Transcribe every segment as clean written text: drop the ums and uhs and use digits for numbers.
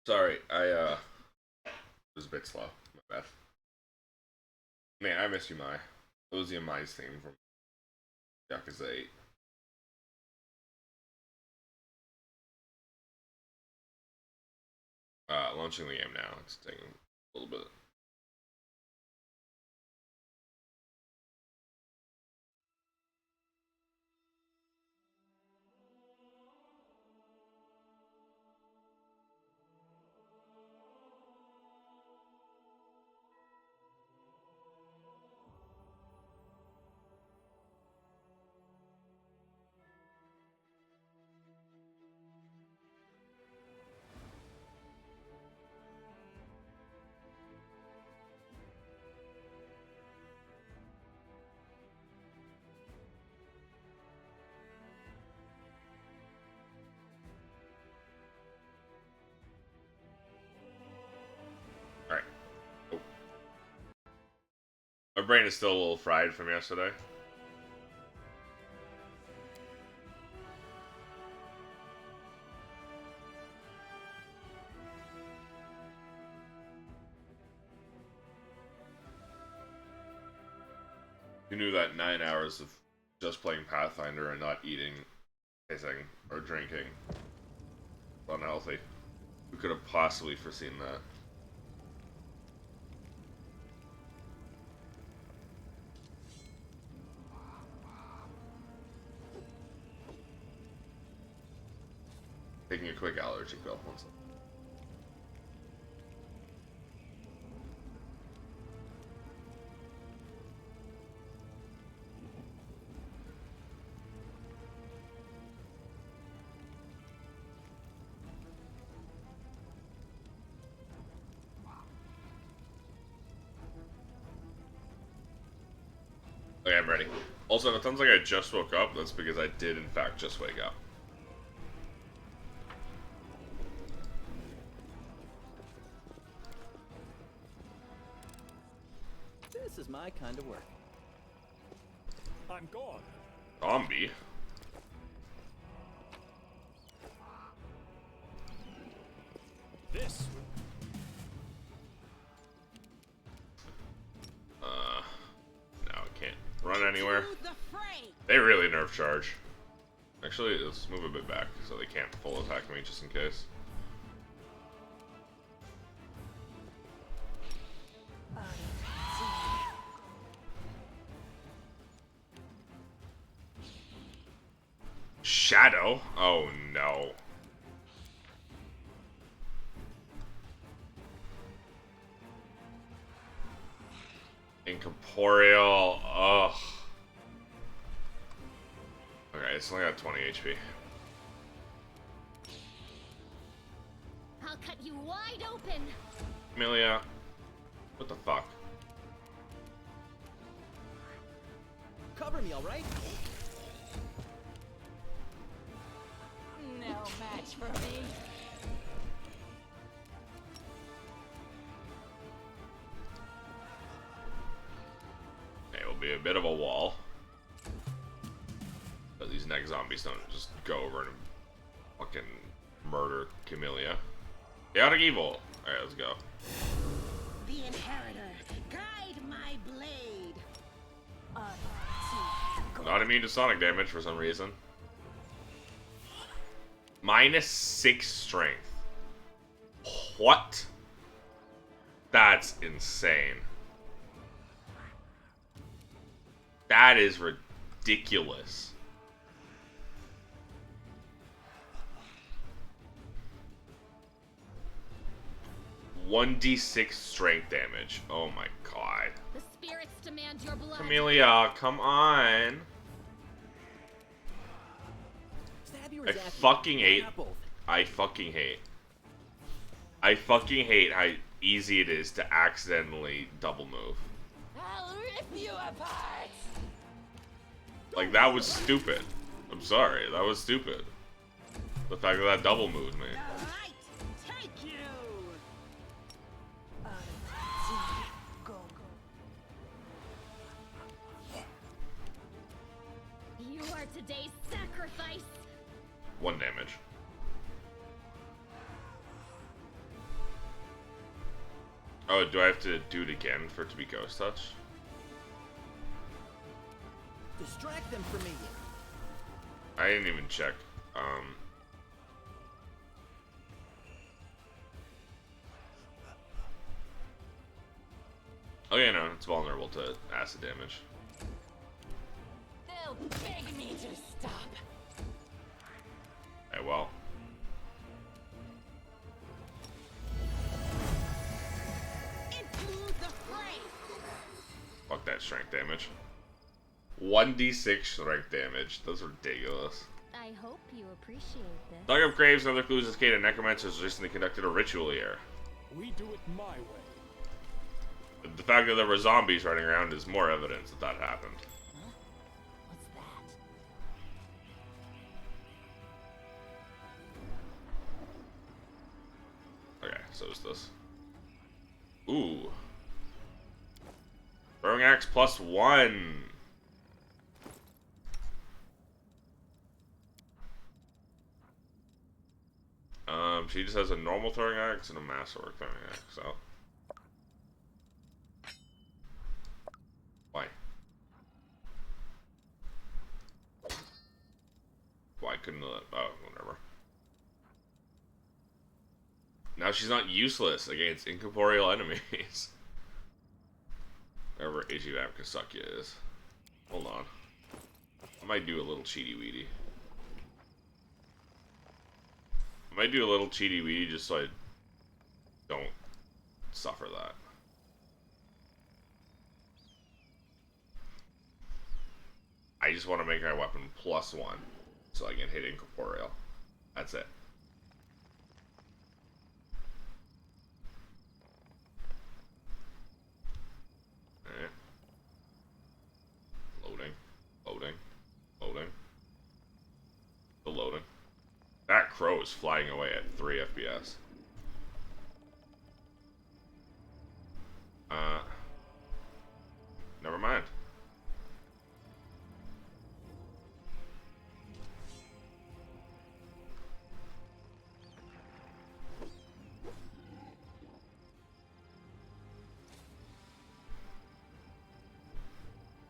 Sorry, I was a bit slow. My bad. Man, I miss you, Mai. It was the Mai's theme from Yakuza 8. Launching the game now. It's taking a little bit. Alright. Oh. My brain is still a little fried from yesterday. You knew that 9 hours of just playing Pathfinder and not eating, anything, or drinking was unhealthy. Who could have possibly foreseen that? Taking a quick allergy pill. One second. Okay, I'm ready. Also, if it sounds like I just woke up, that's because I did, in fact, just wake up. This is my kind of work. I'm gone. Zombie? This. No, it can't run anywhere. They really nerf charge. Actually, let's move a bit back so they can't full attack me just in case. Shadow? Oh no. Incorporeal. Ugh. Okay, it's only got 20 HP. I'll cut you wide open. Amelia. What the fuck? Cover me, all right? No match for me. It will be a bit of a wall. But these next zombies don't just go over and fucking murder Camellia. Chaotic evil. Alright, let's go. The Inheritor, guide my blade. Not immune to sonic damage for some reason. -6 strength. What? That's insane. That is ridiculous. $1d6 strength damage. Oh my god. The spirits demand your blood. Camellia, come on. I fucking hate. I fucking hate. I fucking hate how easy it is to accidentally double move. I'll rip you apart. Like, that was stupid. I'm sorry, that was stupid. The fact that that double moved me. Right, take you. You are today's sacrifice. 1 damage. Oh, do I have to do it again for it to be Ghost Touch? Distract them from me. I didn't even check. Oh yeah, no, it's vulnerable to acid damage. They'll beg me to stop. Okay, well. Into the fray. Fuck that strength damage. 1d6 strength damage. That's ridiculous. I hope you appreciate this. Dug up graves and other clues indicated necromancers recently conducted a ritual here. We do it my way. The fact that there were zombies running around is more evidence that that happened. Huh? What's that? Okay, so is this. Ooh. Throwing axe +1. She just has a normal throwing axe and a masterwork throwing axe, so. Why? Why couldn't the, oh, whatever. Now she's not useless against incorporeal enemies. Wherever Ichivamp Kasuckya is. Hold on. I might do a little cheaty weedy. I might do a little cheaty weedy just so I don't suffer that. I just want to make my weapon +1 so I can hit incorporeal. That's it. Loading. Loading. Loading. Still loading. That crow is flying away at 3 FPS. Never mind.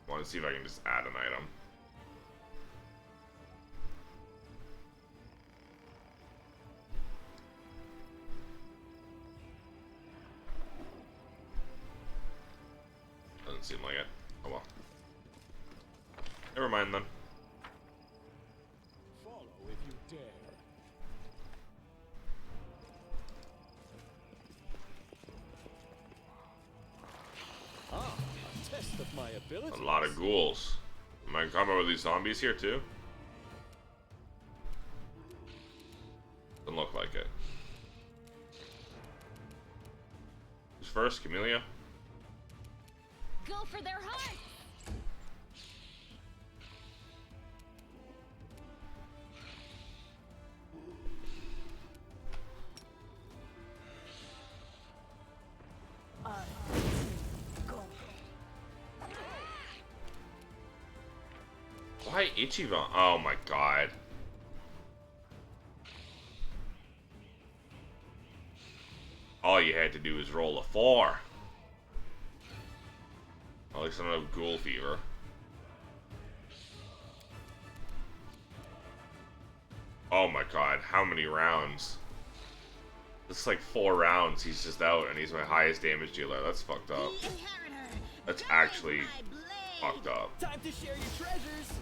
I want to see if I can just add an item. Doesn't seem like it. Oh well. Never mind then. Follow if you dare. Ah, a test of my ability. A lot of ghouls. Am I in combat with these zombies here too? Doesn't look like it. Who's first? Camellia? Go for their hearts. Why Ichivamp? Oh my god. All you had to do was roll a 4. At least I don't have ghoul fever. Oh my god, how many rounds? It's like 4 rounds he's just out and he's my highest damage dealer. That's fucked up. That's actually fucked up. Time to share your treasures.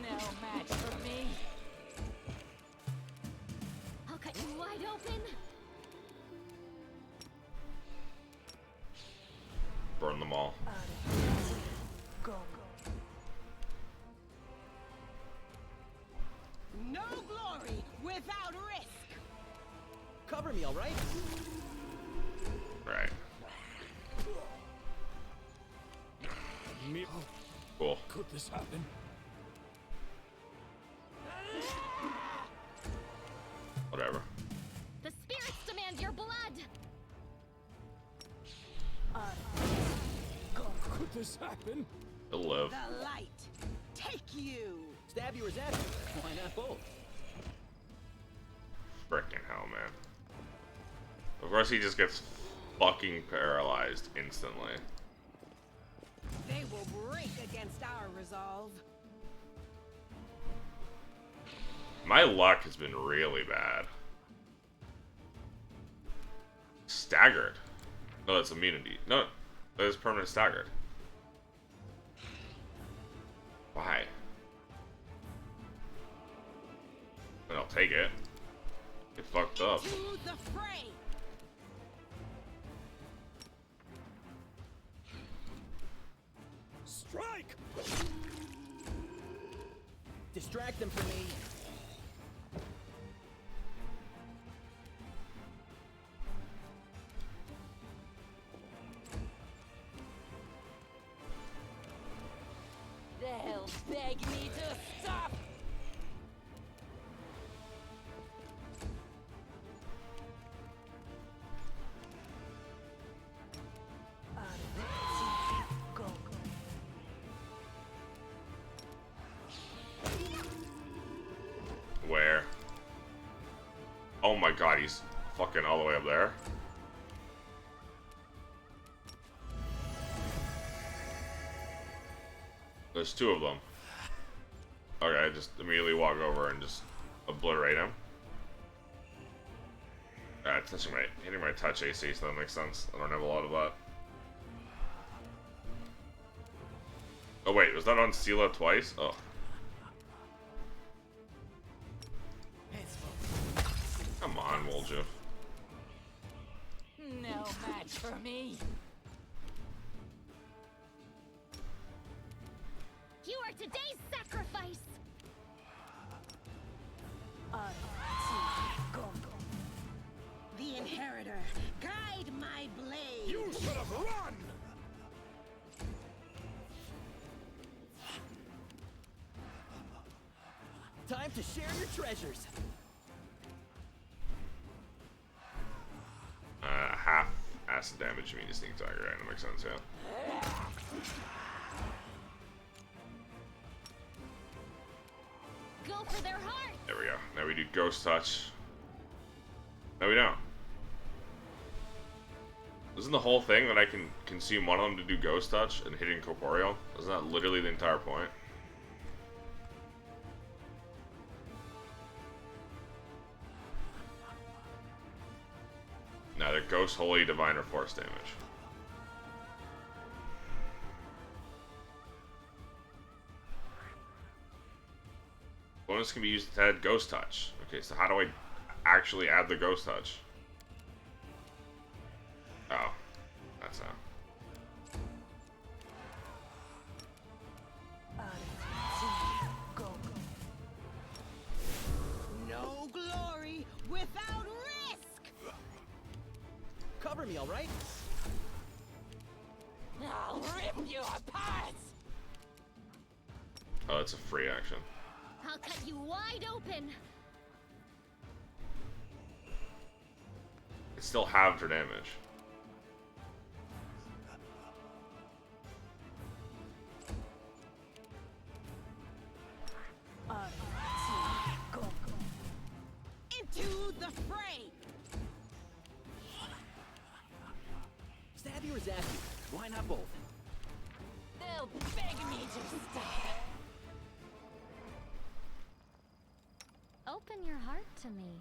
No match for me. I'll cut you wide open. Burn them all. No glory without risk. Cover me, all right? Right. Me. Cool. Could this happen? Whatever. The spirits demand your blood. Could this happen? He'll live. The light. Take you. Stab you or zap you? Why not both? Frickin' hell, man. Of course, he just gets fucking paralyzed instantly. They will break against our resolve. My luck has been really bad. Staggered. No, that's immunity. No, that is permanent staggered. Why? And I'll take it. Get fucked up. To the fray. Strike! Distract them from me. They'll beg me to stop. Where? Oh my god, he's fucking all the way up there. There's two of them. Okay, just immediately walk over and just obliterate him. Hitting my touch AC, so that makes sense. I don't have a lot of that. Oh wait, was that on Sela twice? Oh. Come on, Wolju. No match for me. You are today's sacrifice. The inheritor, guide my blade. You should have run! Time to share your treasures. Half acid damage you mean to sneak attack, right? That makes sense, yeah. Go for their heart. There we go. Now we do Ghost Touch. No, we don't. Isn't the whole thing that I can consume one of them to do Ghost Touch and hit Incorporeal? Isn't that literally the entire point? Now they're Ghost, Holy, Divine, or Force damage. Bonus can be used to add Ghost Touch. Okay, so how do I actually add the Ghost Touch? Oh, that's how. No glory without risk. Cover me, all right? I'll rip you apart. Oh, that's a free action. I'll cut you wide open. It still halved her damage. Into the fray. Stab you or zap you? Why not both? They'll beg me to stop. Open your heart to me.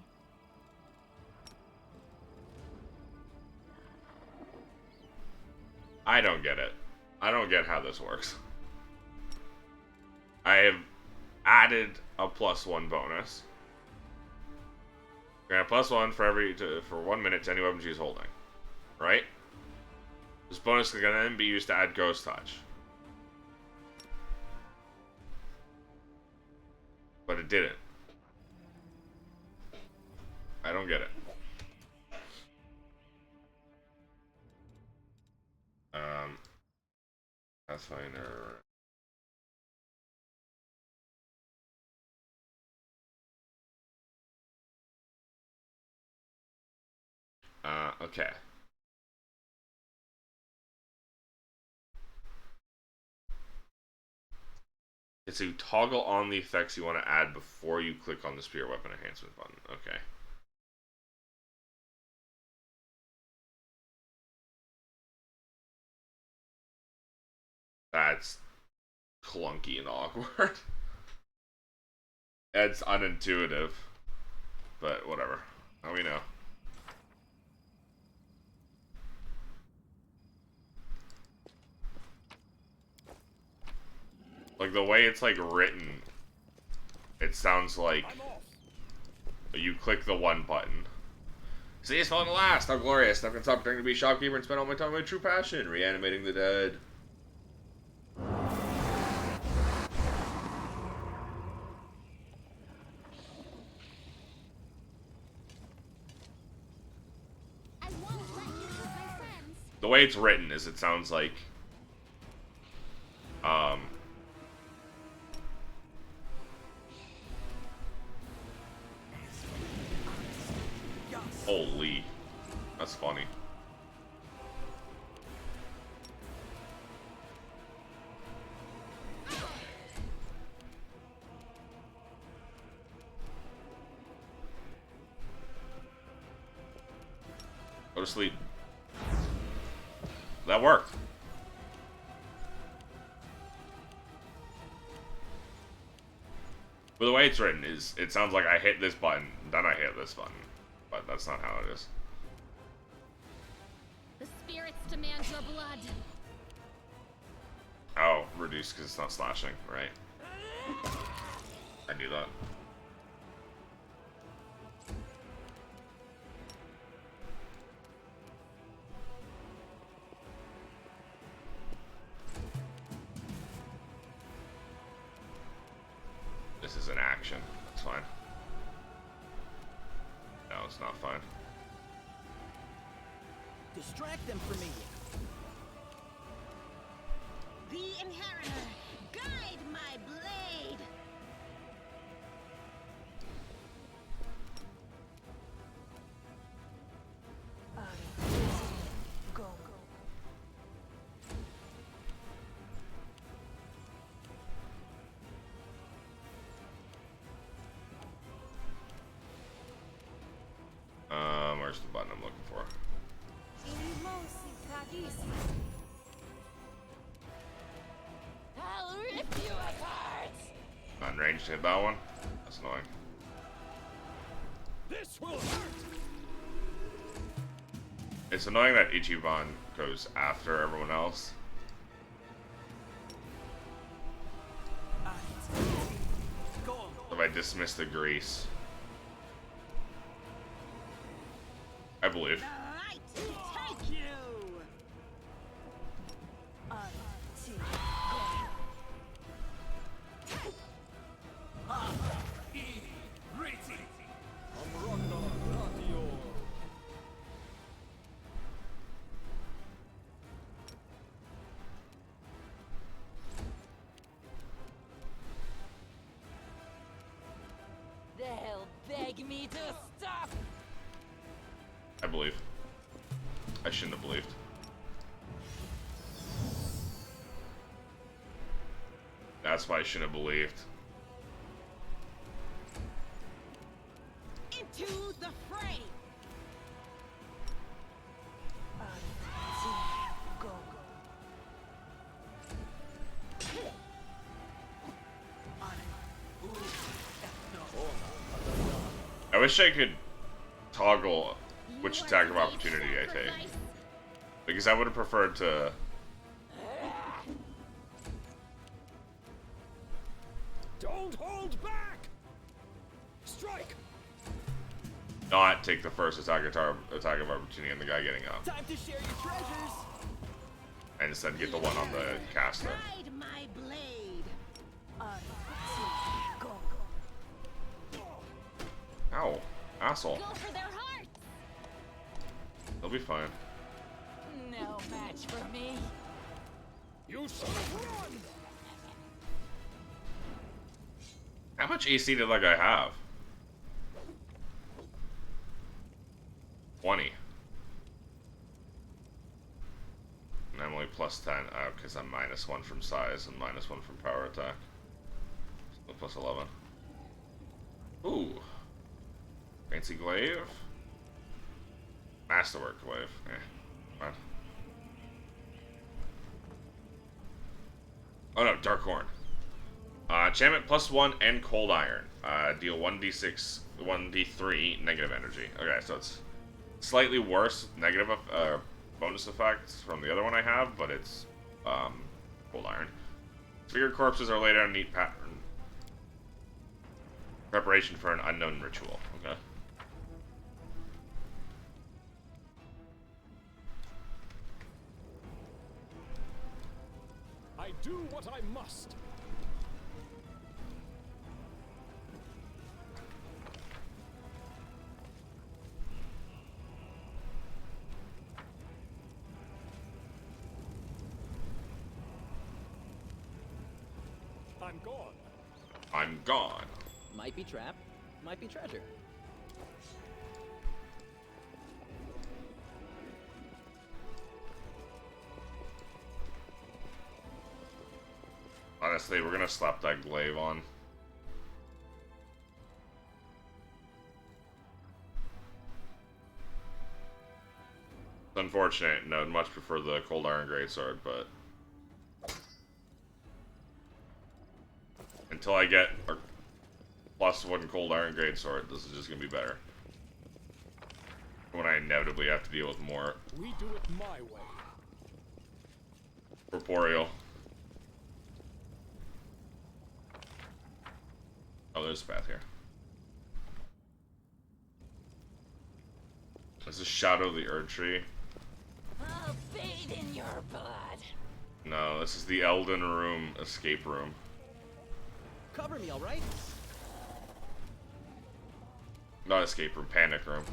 I don't get it. I don't get how this works. I have added a +1 bonus. Grant +1 for 1 minute to any weapon she's holding. Right? This bonus can then be used to add Ghost Touch. But it didn't. I don't get it. Pathfinder. Okay. So you toggle on the effects you want to add before you click on the Spirit Weapon Enhancement button. Okay. That's clunky and awkward. It's unintuitive. But whatever. Now we know. Like the way it's like written, it sounds like you click the one button. See, it's fallen to last. How glorious! Now I can stop pretending to be a shopkeeper and spend all my time on my true passion, reanimating the dead. I won't let you hurt my friends. The way it's written is it sounds like, holy, that's funny. Go to sleep. That worked. But the way it's written is, it sounds like I hit this button, then I hit this button. But that's not how it is. The spirits demand your blood. Oh, reduce because it's not slashing, right? I knew that. This is an action. It's fine. No, it's not fine. Distract them from me. The Inheritor, guide my blade. Go. Where's the button I'm looking for? I'll rip you apart. Not in range to hit that one? That's annoying. This will hurt. It's annoying that Ichivamp goes after everyone else. If I dismiss the grease. I believe. Right, take you. They'll beg me to stop. I believe. I shouldn't have believed. That's why I shouldn't have believed. Into the fray. I wish I could toggle which attack of opportunity I take. Because I would have preferred to Don't hold back. Strike. not take the first attack of opportunity on the guy getting up. Time to share your treasures. And instead get the one on the caster. Guide my blade. Ow. Asshole. Go for their hearts. They'll be fine. No match for me. You shall run. How much AC did that guy have? 20. And I'm only plus 10. Oh, because I'm -1 from size and -1 from power attack. plus 11. Ooh. Fancy glaive. Masterwork glaive. What? Oh no, dark horn. Enchantment plus 1 and cold iron. Deal 1d6, 1d3 negative energy. Okay, so it's slightly worse negative bonus effects from the other one I have, but it's cold iron. Figured corpses are laid out in a neat pattern. Preparation for an unknown ritual. Okay. I do what I must. I'm gone. I'm gone. Might be trap, might be treasure. Honestly, we're gonna slap that glaive on. It's unfortunate. No, I'd much prefer the cold iron greatsword, but until I get a plus 1 cold iron greatsword, this is just gonna be better. When I inevitably have to deal with more We do it my way. corporeal. Oh, there's a path here. This is Shadow of the Erd Tree. I'll bathe in your blood. No, this is the Elden Room escape room. Cover me, all right? Not escape room, panic room.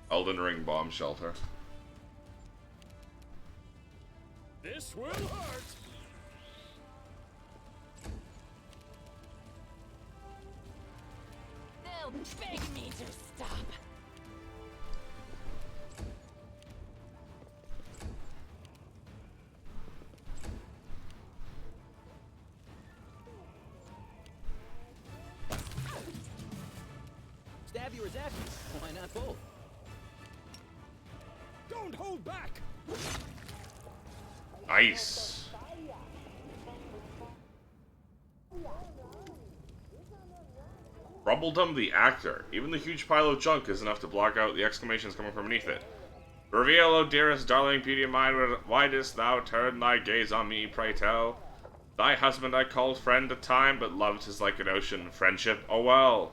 Elden Ring bomb shelter. This will hurt. They'll beg me to stop. Stab you or zap you. Why not both? Don't hold back. Nice. Rubbledum the actor. Even the huge pile of junk is enough to block out the exclamations coming from beneath it. Reveal, O dearest, darling beauty of mine, why didst thou turn thy gaze on me, pray tell? Thy husband I called friend at time, but loved is like an ocean, friendship, oh well.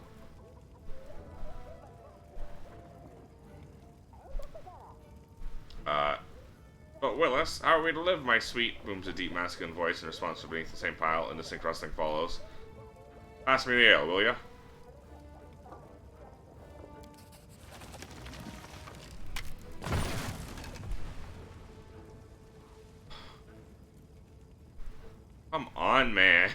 But Willis, how are we to live, my sweet? Booms a deep masculine voice in response from beneath the same pile, and distinct rustling follows. Pass me the ale, will ya? Come on, man.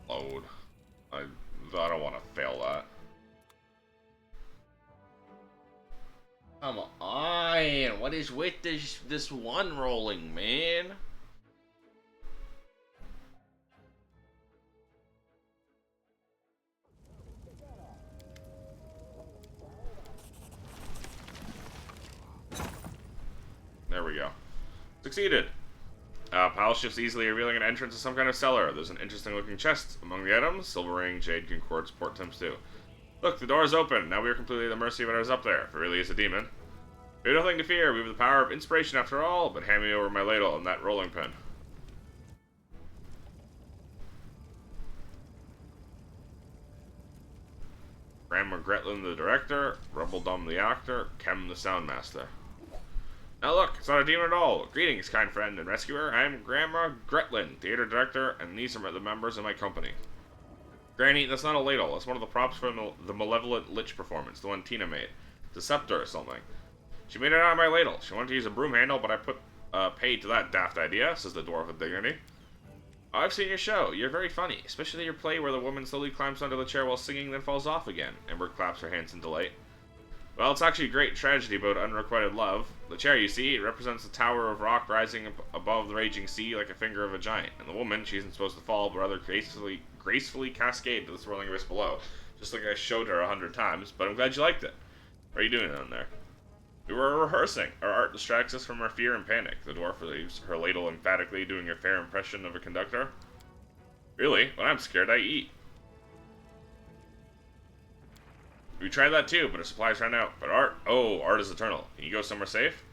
Load. I don't want to fail that. Come on, what is with this one rolling, man? There we go. Succeeded. Pile shifts easily, revealing an entrance to some kind of cellar. There's an interesting looking chest. Among the items, silver ring, jade, concordance, port times 2. Look, the door is open. Now we are completely at the mercy of whatever's up there, if it really is a demon. We have nothing to fear. We have the power of inspiration after all, but hand me over my ladle and that rolling pin. Grandma Gretlin the director, Rubbledum the actor, Kem the soundmaster. Now look, it's not a demon at all. Greetings, kind friend and rescuer. I am Grandma Gretlin, theater director, and these are the members of my company. Granny, that's not a ladle. That's one of the props from the Malevolent Lich performance, the one Tina made. It's a scepter or something. She made it out of my ladle. She wanted to use a broom handle, but I put paid to that daft idea, says the dwarf with dignity. I've seen your show. You're very funny, especially your play where the woman slowly climbs onto the chair while singing, then falls off again. Ember claps her hands in delight. Well, it's actually a great tragedy about unrequited love. The chair, you see, it represents the tower of rock rising above the raging sea like a finger of a giant. And the woman, she isn't supposed to fall, but rather gracefully cascade to the swirling abyss below. Just like I showed her 100 times, but I'm glad you liked it. What are you doing down there? We were rehearsing. Our art distracts us from our fear and panic. The dwarf leaves, her ladle emphatically doing a fair impression of a conductor. Really? When I'm scared, I eat. We tried that too, but our supplies ran out. But art? Oh, art is eternal. Can you go somewhere safe?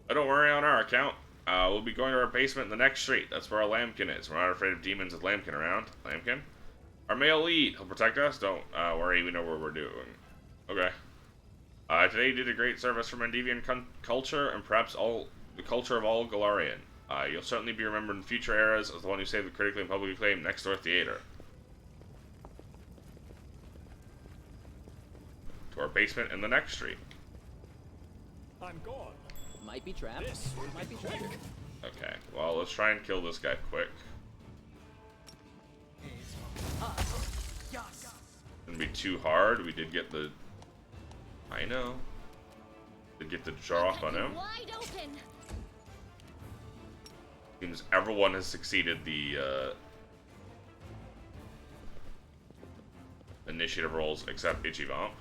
Oh, don't worry on our account. We'll be going to our basement in the next street. That's where our lambkin is. We're not afraid of demons with lambkin around. Lambkin? Our male lead. He'll protect us. Don't worry, we know what we're doing. Okay. Today you did a great service for Mendevian culture and perhaps the culture of all Galarian. You'll certainly be remembered in future eras as the one who saved the critically and publicly acclaimed Next Door Theater. To our basement in the next street. I'm gone. Might be trapped. This will Might be be quick. treasure. Okay, well, let's try and kill this guy quick. Shouldn't be too hard. We did get the... I know. Did get the drop on him. Wide open. Seems everyone has succeeded the initiative rolls except Ichivamp.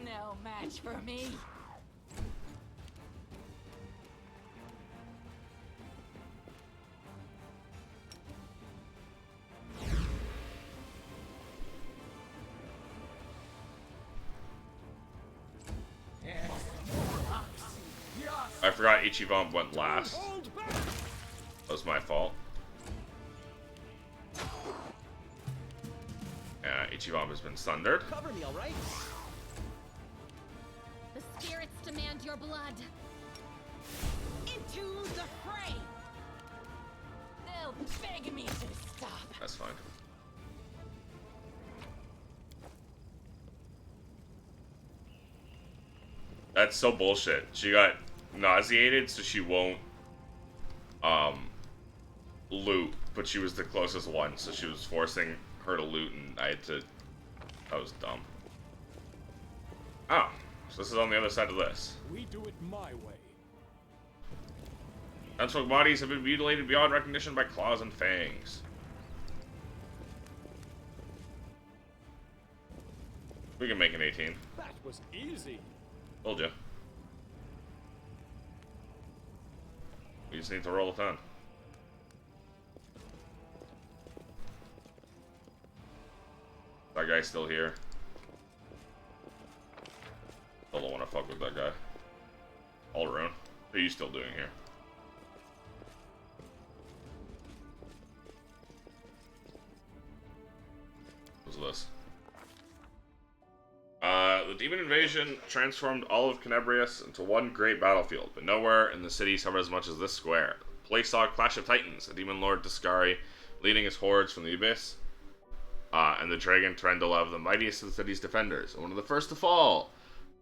No match for me. I forgot Ichivamp went last. Hold back. That was my fault. Ichivamp has been sundered. Cover me, all right? The spirits demand your blood. Into the fray! They'll beg me to stop. That's fine. That's so bullshit. She got nauseated, so she won't loot, but she was the closest one, so she was forcing her to loot, and I had to... That was dumb. Oh, so this is on the other side of this. We do it my way. Townsfolk bodies have been mutilated beyond recognition by claws and fangs. We can make an 18. That was easy. Told you. We just need to roll a 10. That guy's still here. Still don't want to fuck with that guy. All around. What are you still doing here? What's this? The demon invasion transformed all of Canebrius into one great battlefield, but nowhere in the city suffered as much as this square. The place saw a clash of titans, the demon lord Discari leading his hordes from the abyss, and the dragon Trendelev, the mightiest of the city's defenders, and one of the first to fall.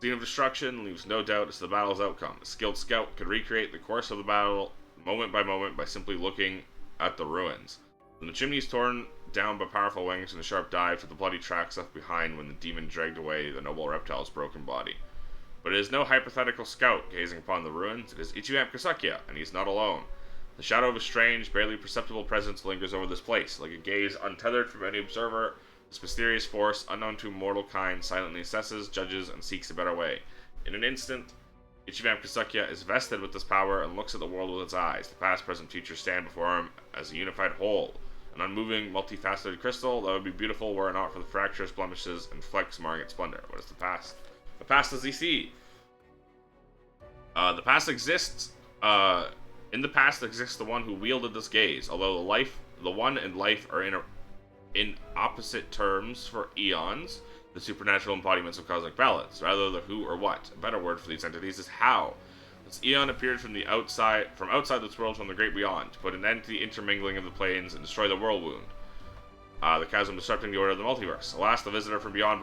The scene of destruction leaves no doubt as to the battle's outcome. A skilled scout could recreate the course of the battle moment by simply looking at the ruins. When the chimneys torn down by powerful wings and a sharp dive to the bloody tracks left behind when the demon dragged away the noble reptile's broken body. But it is no hypothetical scout gazing upon the ruins, it is Ichivamp Kasuckya, and he is not alone. The shadow of a strange, barely perceptible presence lingers over this place, like a gaze untethered from any observer. This mysterious force, unknown to mortal kind, silently assesses, judges, and seeks a better way. In an instant, Ichivamp Kasuckya is vested with this power and looks at the world with its eyes. The past, present, future stand before him as a unified whole. An unmoving, multifaceted crystal that would be beautiful were it not for the fractures, blemishes, and flecks marring its splendor. What is the past? The past does he see? The past exists. In the past exists the one who wielded this gaze. Although the one and life are in opposite terms for eons, the supernatural embodiments of cosmic balance. Rather, the who or what. A better word for these entities is how. This eon appeared from outside this world, from the great beyond, to put an end to the intermingling of the planes and destroy the world wound. The chasm disrupting the order of the multiverse. Alas, the visitor from beyond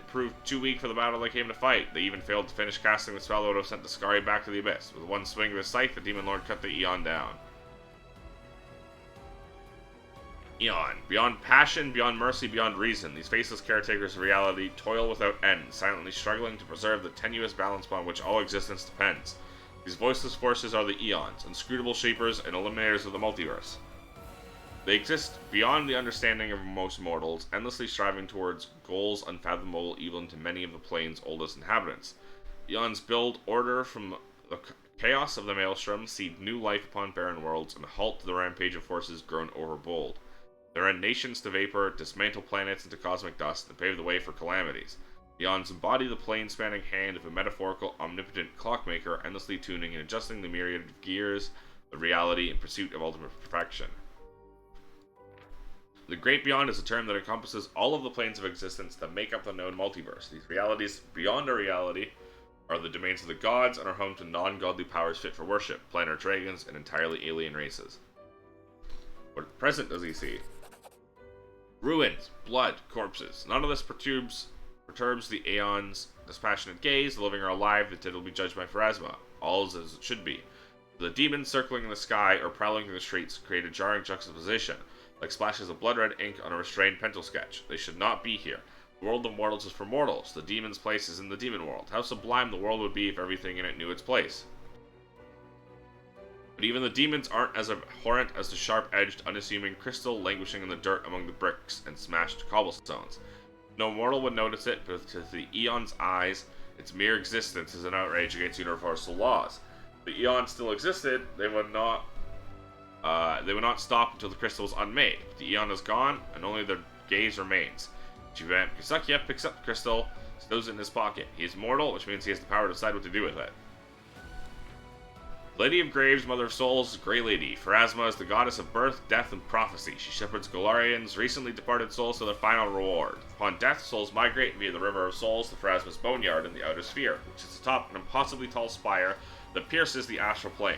proved too weak for the battle they came to fight. They even failed to finish casting the spell that would have sent Discari back to the abyss. With one swing of his scythe, the demon lord cut the eon down. Eon. Beyond passion, beyond mercy, beyond reason, these faceless caretakers of reality toil without end, silently struggling to preserve the tenuous balance upon which all existence depends. These voiceless forces are the Eons, inscrutable shapers and eliminators of the multiverse. They exist beyond the understanding of most mortals, endlessly striving towards goals unfathomable even to many of the plane's oldest inhabitants. Eons build order from the chaos of the maelstrom, seed new life upon barren worlds, and halt the rampage of forces grown overbold. They rend nations to vapor, dismantle planets into cosmic dust, and pave the way for calamities. Eons embody the plane-spanning hand of a metaphorical, omnipotent clockmaker, endlessly tuning and adjusting the myriad of gears of reality in pursuit of ultimate perfection. The Great Beyond is a term that encompasses all of the planes of existence that make up the known multiverse. These realities beyond our reality are the domains of the gods and are home to non-godly powers fit for worship, planar dragons, and entirely alien races. What present does he see? Ruins, blood, corpses. None of this perturbs the Aeon's dispassionate gaze. The living are alive, the dead will be judged by Pharasma. All is as it should be. The demons circling in the sky or prowling through the streets create a jarring juxtaposition, like splashes of blood-red ink on a restrained pencil sketch. They should not be here. The world of mortals is for mortals. The demon's place is in the demon world. How sublime the world would be if everything in it knew its place. But even the demons aren't as abhorrent as the sharp-edged, unassuming crystal languishing in the dirt among the bricks and smashed cobblestones. No mortal would notice it, but to the Eon's eyes, its mere existence is an outrage against universal laws. If the Eon still existed, they would not stop until the crystal was unmade. But the Eon is gone, and only their gaze remains. Ichivamp Kasuckya picks up the crystal, stows it in his pocket. He is mortal, which means he has the power to decide what to do with it. Lady of Graves, Mother of Souls, Grey Lady. Pharasma is the goddess of birth, death, and prophecy. She shepherds Golarian's recently departed souls to their final reward. Upon death, souls migrate via the River of Souls to Pharasma's boneyard in the Outer Sphere, which is atop an impossibly tall spire that pierces the astral plane.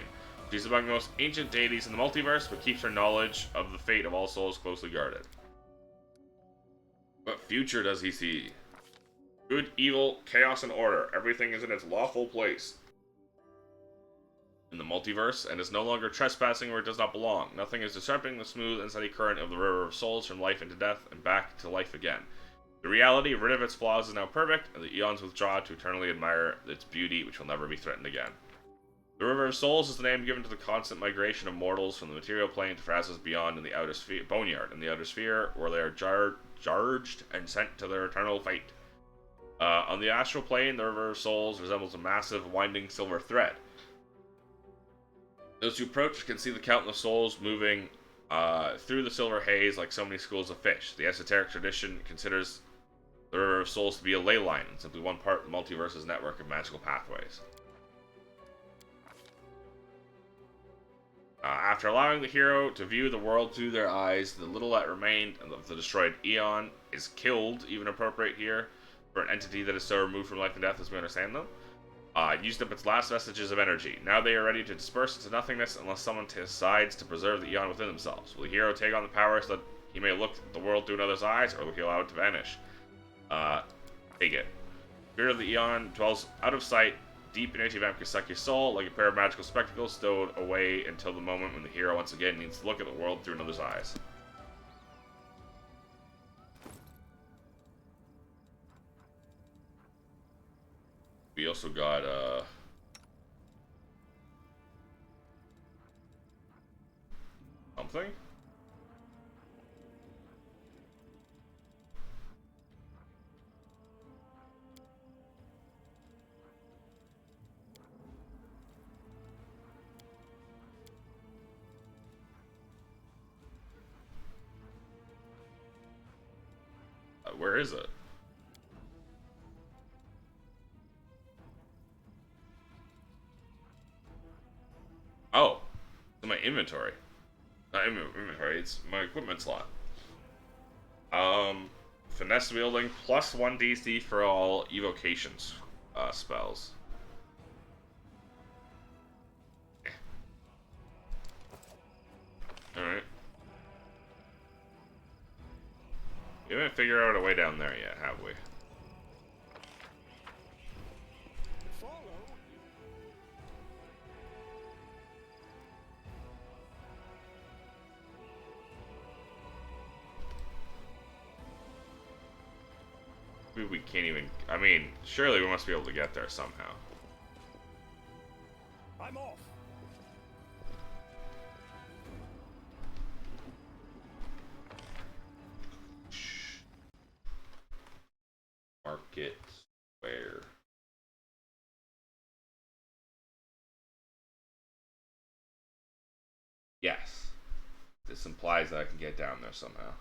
She's among the most ancient deities in the multiverse, but keeps her knowledge of the fate of all souls closely guarded. What future does he see? Good, evil, chaos, and order. Everything is in its lawful place in the multiverse, and is no longer trespassing where it does not belong. Nothing is disrupting the smooth and steady current of the River of Souls from life into death and back to life again. The reality, rid of its flaws, is now perfect, and the Eons withdraw to eternally admire its beauty, which will never be threatened again. The River of Souls is the name given to the constant migration of mortals from the material plane to Pharasma's beyond in the Outer Sphere, boneyard in the Outer Sphere, where they are charged and sent to their eternal fate. On the astral plane, the River of Souls resembles a massive, winding silver thread. Those who approach can see the countless souls moving through the silver haze like so many schools of fish. The esoteric tradition considers the River of Souls to be a ley line, and simply one part of the multiverse's network of magical pathways. After allowing the hero to view the world through their eyes, the little that remained of the destroyed Eon is killed, even appropriate here, for an entity that is so removed from life and death as we understand them. Used up its last vestiges of energy. Now they are ready to disperse into nothingness unless someone decides to preserve the Eon within themselves. Will the hero take on the power so that he may look at the world through another's eyes, or will he allow it to vanish? Take it. The spirit of the Eon dwells out of sight, deep in Ichivamp Kasukya's soul, like a pair of magical spectacles stowed away until the moment when the hero once again needs to look at the world through another's eyes. We also got, something? Where is it? Oh, it's in my inventory. Not inventory, it's my equipment slot. Finesse wielding plus 1 DC for all evocations spells. Alright. We haven't figured out a way down there yet, have we? Maybe we can't even... I mean, surely we must be able to get there somehow. I'm off. Market Square. Yes. This implies that I can get down there somehow.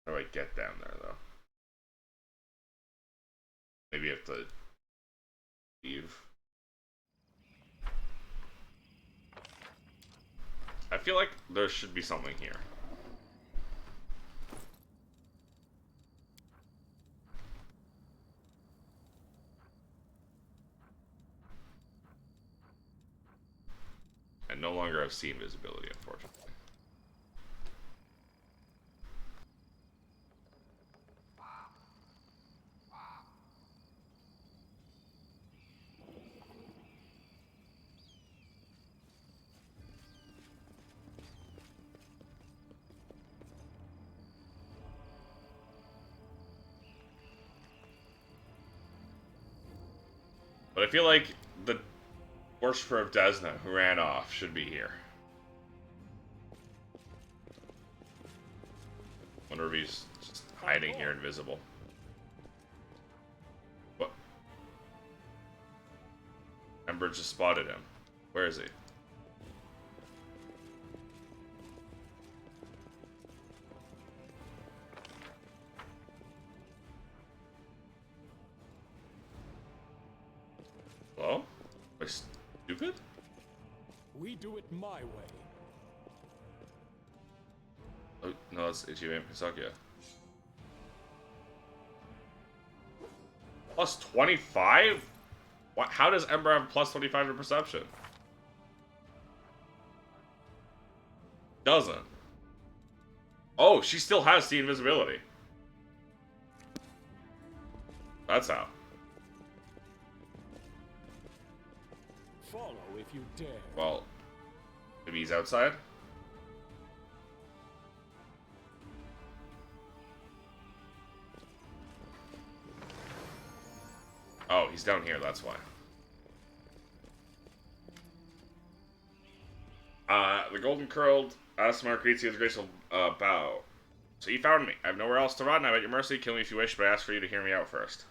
How do I get down there, though? Maybe I have to leave. I feel like there should be something here. I no longer have sea invisibility, unfortunately. But I feel like the worshiper of Desna who ran off should be here. Wonder if he's just hiding here invisible. What? Ember just spotted him. Where is he? Hello? Am I stupid? We do it my way. Oh, no, that's Ichivamp Kasuckya. Plus 25? What? How does Ember have plus 25 to perception? Doesn't. Oh, she still has sea invisibility. That's how. Follow if you dare. Well, maybe he's outside? Oh, he's down here, that's why. The golden curled Asmar greets you with a graceful bow. So you found me. I have nowhere else to run. I'm at your mercy. Kill me if you wish, but I ask for you to hear me out first.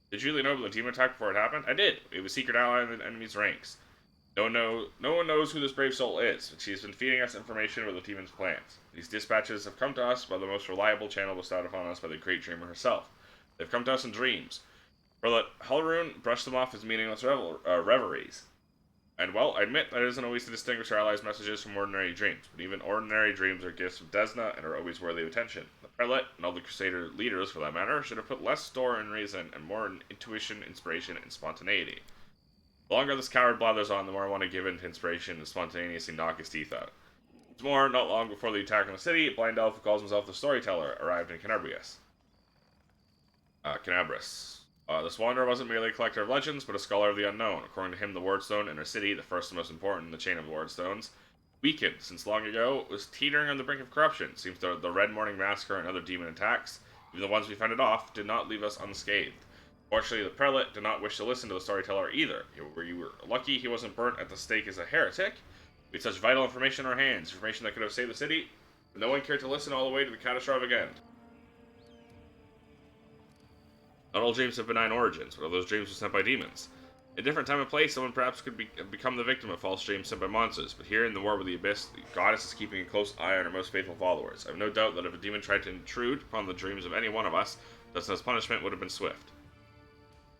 Did you really know about the demon attack before it happened? I did. It was a secret ally in the enemy's ranks. No one knows who this brave soul is, but she has been feeding us information about the demon's plans. These dispatches have come to us by the most reliable channel bestowed upon us by the great dreamer herself. They've come to us in dreams. But Helrune brushed them off as meaningless reveries. And well, I admit that it isn't always to distinguish our allies' messages from ordinary dreams, but even ordinary dreams are gifts of Desna and are always worthy of attention. The prelate, and all the Crusader leaders for that matter, should have put less store in reason and more in intuition, inspiration, and spontaneity. The longer this coward blathers on, the more I want to give in to inspiration and spontaneously knock his teeth out. It's more, not long before the attack on the city, a blind elf who calls himself the Storyteller arrived in Canabris. This wanderer wasn't merely a collector of legends, but a scholar of the unknown. According to him, the Wardstone in our city, the first and most important in the chain of Wardstones, weakened since long ago, was teetering on the brink of corruption. Seems the Red Morning Massacre and other demon attacks, even the ones we fended off, did not leave us unscathed. Fortunately, the prelate did not wish to listen to the Storyteller either. You were lucky he wasn't burnt at the stake as a heretic. We had such vital information in our hands, information that could have saved the city, but no one cared to listen all the way to the catastrophic end. Not all dreams have benign origins, but all those dreams were sent by demons. In a different time and place, someone perhaps could become the victim of false dreams sent by monsters, but here in the War with the Abyss, the goddess is keeping a close eye on her most faithful followers. I have no doubt that if a demon tried to intrude upon the dreams of any one of us, Desna's punishment would have been swift.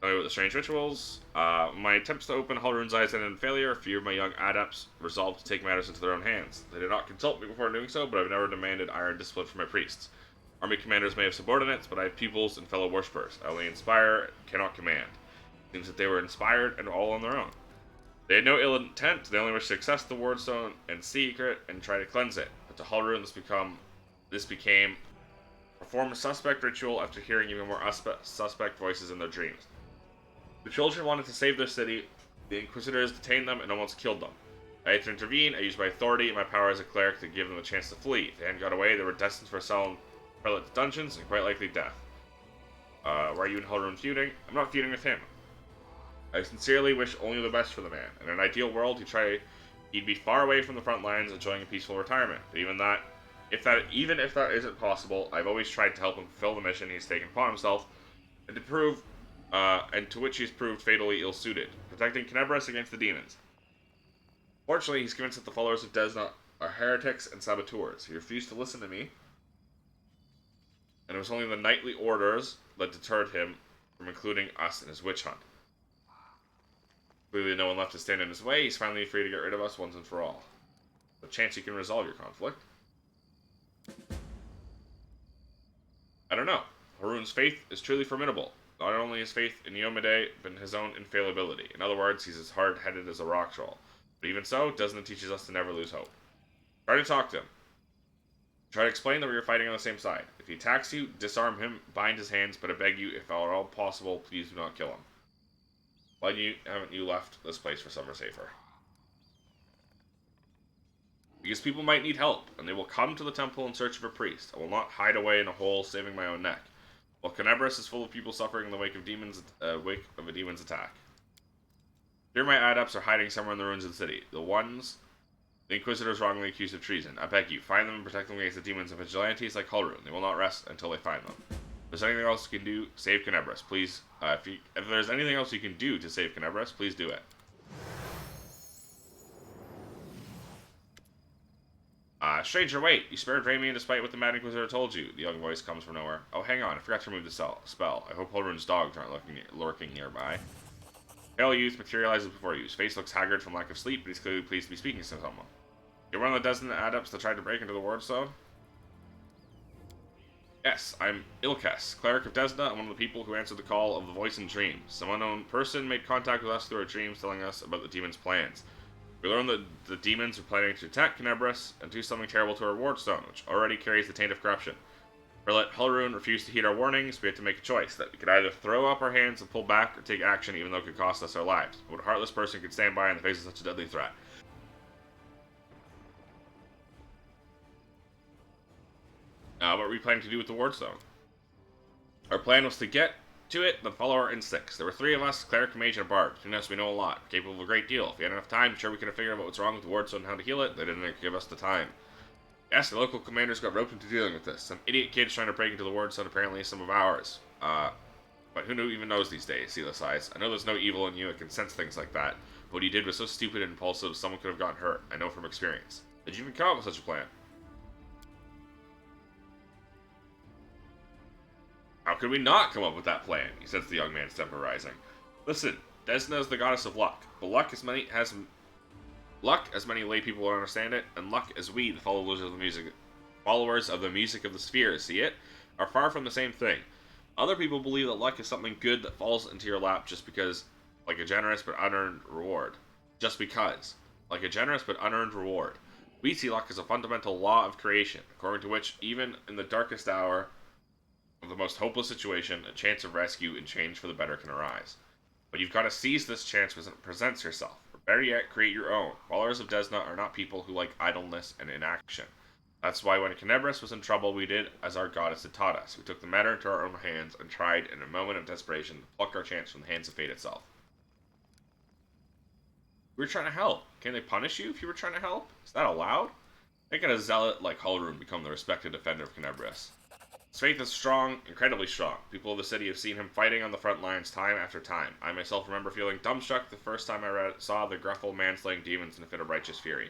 Tell me about the strange rituals. My attempts to open Halrune's eyes ended in failure. A few of my young adepts resolved to take matters into their own hands. They did not consult me before doing so, but I've never demanded iron discipline from my priests. Army commanders may have subordinates, but I have pupils and fellow worshippers. I only inspire, cannot command. It seems that they were inspired and all on their own. They had no ill intent, they only wished to access the wardstone and secret and try to cleanse it. But to Halrune, this became perform a suspect ritual after hearing even more suspect voices in their dreams. The children wanted to save their city. The Inquisitors detained them and almost killed them. I had to intervene. I used my authority and my power as a cleric to give them a chance to flee. If they hadn't got away, they were destined for selling prelate's dungeons and quite likely death. Why are you and Halrune feuding? I'm not feuding with him. I sincerely wish only the best for the man. In an ideal world, he'd be far away from the front lines, enjoying a peaceful retirement. But even if that isn't possible, I've always tried to help him fulfill the mission he's taken upon himself, and to which he's proved fatally ill-suited, protecting Kenebris against the demons. Fortunately, he's convinced that the followers of Desna are heretics and saboteurs. He refused to listen to me, and it was only the knightly orders that deterred him from including us in his witch hunt. Clearly no one left to stand in his way. He's finally free to get rid of us once and for all. A chance you can resolve your conflict. I don't know. Harune's faith is truly formidable. Not only his faith in Yomade, but in his own infallibility. In other words, he's as hard-headed as a rock troll. But even so, Desna teaches us to never lose hope. Try to talk to him. Try to explain that we are fighting on the same side. If he attacks you, disarm him, bind his hands, but I beg you, if at all possible, please do not kill him. Why haven't you left this place for somewhere safer? Because people might need help, and they will come to the temple in search of a priest. I will not hide away in a hole, saving my own neck. While Kenebris is full of people suffering in the wake of a demon's attack. Here my adepts are hiding somewhere in the ruins of the city. The Inquisitors wrongly accused of treason. I beg you, find them and protect them against the demons and vigilantes like Halrune. They will not rest until they find them. If there's anything else you can do, save Kenebris. Please, if there's anything else you can do to save Kenebris, please do it. Stranger, wait! You spared Ramian despite what the Mad Inquisitor told you. The young voice comes from nowhere. Oh, hang on, I forgot to remove the spell. I hope Halrune's dogs aren't lurking nearby. Pale youth materializes before you. His face looks haggard from lack of sleep, but he's clearly pleased to be speaking to someone. You're one of the dozen adepts that tried to break into the wardstone? Yes, I'm Ilkes, cleric of Desna, and one of the people who answered the call of the voice in dreams. Some unknown person made contact with us through our dreams, telling us about the demon's plans. We learned that the demons are planning to attack Kenebris and do something terrible to our wardstone, which already carries the taint of corruption. Prelate Halrune refused to heed our warnings. We had to make a choice, that we could either throw up our hands and pull back or take action even though it could cost us our lives. But what heartless person could stand by in the face of such a deadly threat? What were we planning to do with the wardstone? Our plan was to get to it, then follow our instincts. There were 3 of us, cleric, mage, and a bard. Between us, we know a lot. We're capable of a great deal. If we had enough time, sure we could have figured out what's wrong with the wardstone and how to heal it. They didn't give us the time. Yes, the local commanders got roped into dealing with this. Some idiot kids trying to break into the wardstone, apparently some of ours. But who even knows these days, see the size. I know there's no evil in you, I can sense things like that. But what you did was so stupid and impulsive, someone could have gotten hurt. I know from experience. Did you even come up with such a plan? How could we not come up with that plan? He says, the young man's temper rising. Listen, Desna is the goddess of luck, but luck as many lay people will understand it, and luck as we, the followers of the music of the spheres, see it, are far from the same thing. Other people believe that luck is something good that falls into your lap just because, like a generous but unearned reward. Just because, like a generous but unearned reward. We see luck as a fundamental law of creation, according to which, even in the darkest hour of the most hopeless situation, a chance of rescue and change for the better can arise. But you've got to seize this chance when it presents yourself. Or better yet, create your own. Followers of Desna are not people who like idleness and inaction. That's why when Kenebris was in trouble, we did as our goddess had taught us. We took the matter into our own hands and tried, in a moment of desperation, to pluck our chance from the hands of fate itself. We were trying to help. Can they punish you if you were trying to help? Is that allowed? Make a zealot like Halrune become the respected defender of Kenebris. His faith is strong, incredibly strong. People of the city have seen him fighting on the front lines time after time. I myself remember feeling dumbstruck the first time I saw the gruffle man slaying demons in a fit of righteous fury.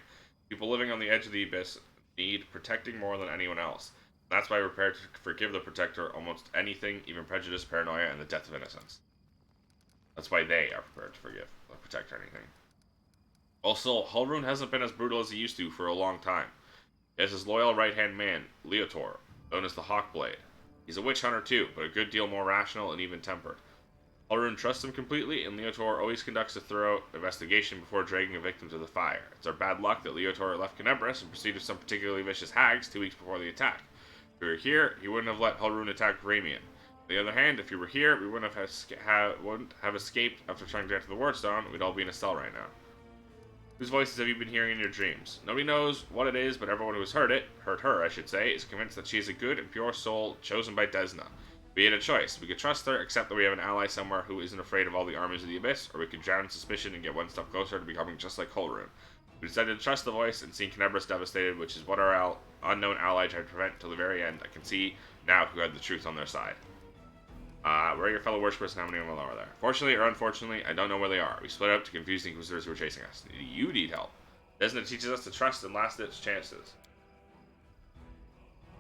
People living on the edge of the abyss need protecting more than anyone else. That's why we're prepared to forgive the protector almost anything, even prejudice, paranoia, and the death of innocence. That's why they are prepared to forgive or protect or anything. Also, Hulrune hasn't been as brutal as he used to for a long time. He has his loyal right-hand man, Leotor, known as the Hawkblade. He's a witch hunter too, but a good deal more rational and even-tempered. Hulrune trusts him completely, and Leotor always conducts a thorough investigation before dragging a victim to the fire. It's our bad luck that Leotor left Canebras in pursuit of some particularly vicious hags 2 weeks before the attack. If we were here, he wouldn't have let Hulrune attack Ramian. On the other hand, if you were here, we wouldn't have escaped after trying to get to the Wardstone. We'd all be in a cell right now. Whose voices have you been hearing in your dreams? Nobody knows what it is, but everyone who has heard her, I should say, is convinced that she is a good and pure soul chosen by Desna. We had a choice. We could trust her, accept that we have an ally somewhere who isn't afraid of all the armies of the Abyss, or we could drown in suspicion and get one step closer to becoming just like Hulrune. We decided to trust the voice and seeing Canebras devastated, which is what our unknown ally tried to prevent till the very end. I can see now who had the truth on their side. Where are your fellow worshippers and how many of them are there? Fortunately or unfortunately, I don't know where they are. We split up to confuse the Inquisitors who were chasing us. You need help. Desna teaches us to trust and last-ditch chances.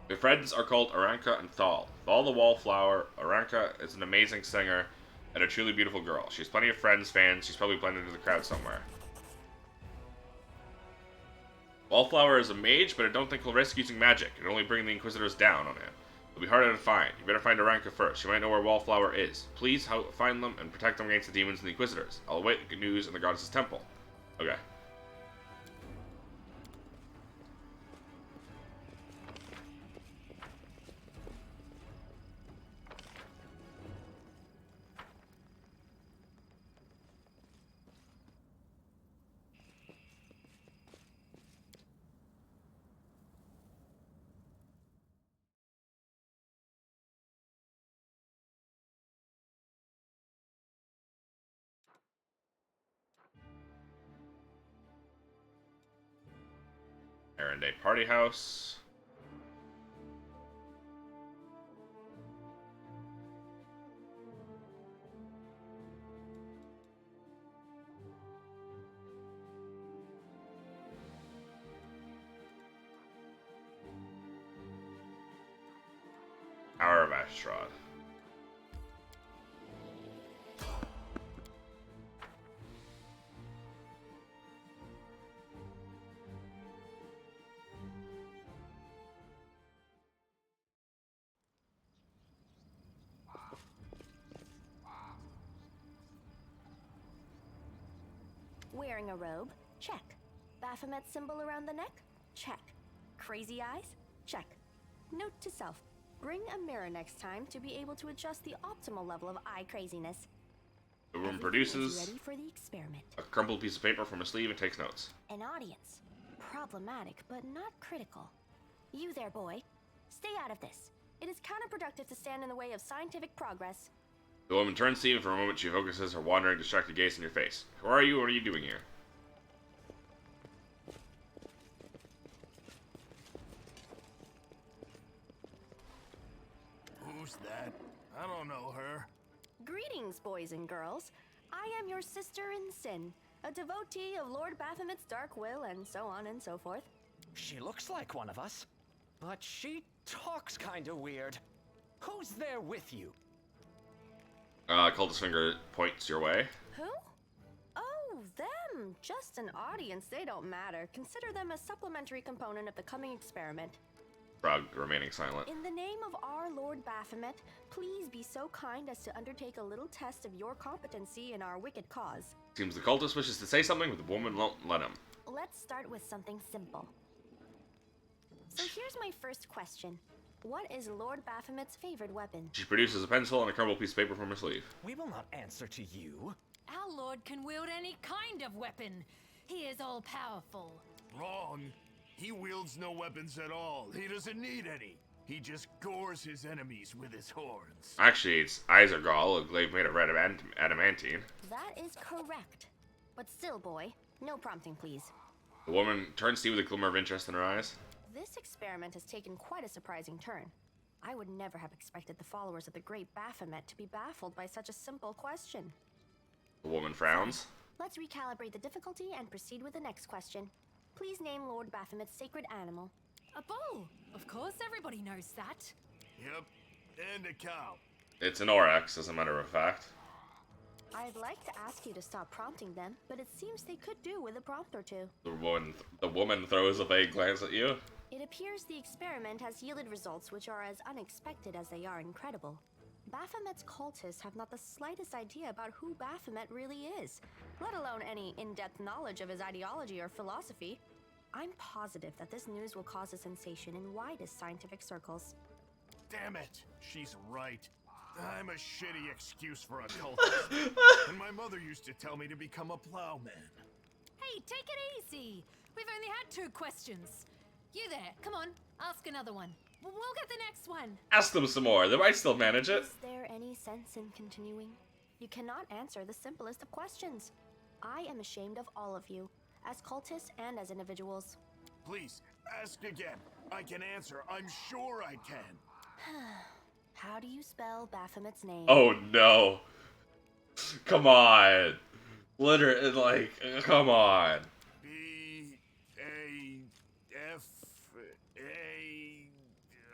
Your friends are called Aranka and Thal. Thal the Wallflower. Aranka is an amazing singer and a truly beautiful girl. She has plenty of friends, fans. She's probably blended into the crowd somewhere. Wallflower is a mage, but I don't think he'll risk using magic. It'll only bring the Inquisitors down on him. It'll be harder to find. You better find Aranka first. She might know where Wallflower is. Please find them and protect them against the demons and the Inquisitors. I'll await the good news in the Goddess's temple. Okay. Errand Day Party House. Hour of Ashtrod. Wearing a robe? Check. Baphomet symbol around the neck? Check. Crazy eyes? Check. Note to self. Bring a mirror next time to be able to adjust the optimal level of eye craziness. The room Everything produces is ready for the experiment. a crumpled piece of paper from a sleeve and takes notes. An audience. Problematic, but not critical. You there, boy. Stay out of this. It is counterproductive to stand in the way of scientific progress. The woman turns to you, and for a moment she focuses her wandering, distracted gaze on your face. Who are you? What are you doing here? Who's that? I don't know her. Greetings, boys and girls. I am your sister in sin, a devotee of Lord Baphomet's dark will, and so on and so forth. She looks like one of us, but she talks kinda weird. Who's there with you? Cultist finger points your way. Who? Oh, them. Just an audience. They don't matter. Consider them a supplementary component of the coming experiment. Frog remaining silent. In the name of our Lord Baphomet, please be so kind as to undertake a little test of your competency in our wicked cause. Seems the cultist wishes to say something, but the woman won't let him. Let's start with something simple. So here's my first question. What is Lord Baphomet's favorite weapon? She produces a pencil and a crumpled piece of paper from her sleeve. We will not answer to you. Our lord can wield any kind of weapon. He is all-powerful. Wrong. He wields no weapons at all. He doesn't need any. He just gores his enemies with his horns. Actually, it's Izergal, a glaive made of red adamantine. That is correct. But still, boy, no prompting, please. The woman turns to you with a glimmer of interest in her eyes. This experiment has taken quite a surprising turn. I would never have expected the followers of the great Baphomet to be baffled by such a simple question. The woman frowns. Let's recalibrate the difficulty and proceed with the next question. Please name Lord Baphomet's sacred animal. A bull. Of course, everybody knows that. Yep. And a cow. It's an Oryx, as a matter of fact. I'd like to ask you to stop prompting them, but it seems they could do with a prompt or two. The woman throws a vague glance at you. It appears the experiment has yielded results which are as unexpected as they are incredible. Baphomet's cultists have not the slightest idea about who Baphomet really is, let alone any in-depth knowledge of his ideology or philosophy. I'm positive that this news will cause a sensation in widest scientific circles. Damn it! She's right. I'm a shitty excuse for a cultist. And my mother used to tell me to become a plowman. Hey, take it easy. We've only had 2 questions. You there, come on, ask another one. We'll get the next one. Ask them some more. They might still manage it. Is there any sense in continuing? You cannot answer the simplest of questions. I am ashamed of all of you, as cultists and as individuals. Please, ask again. I can answer. I'm sure I can. How do you spell Baphomet's name? Oh no. Come on. Literally, like, come on. B-A-F-A...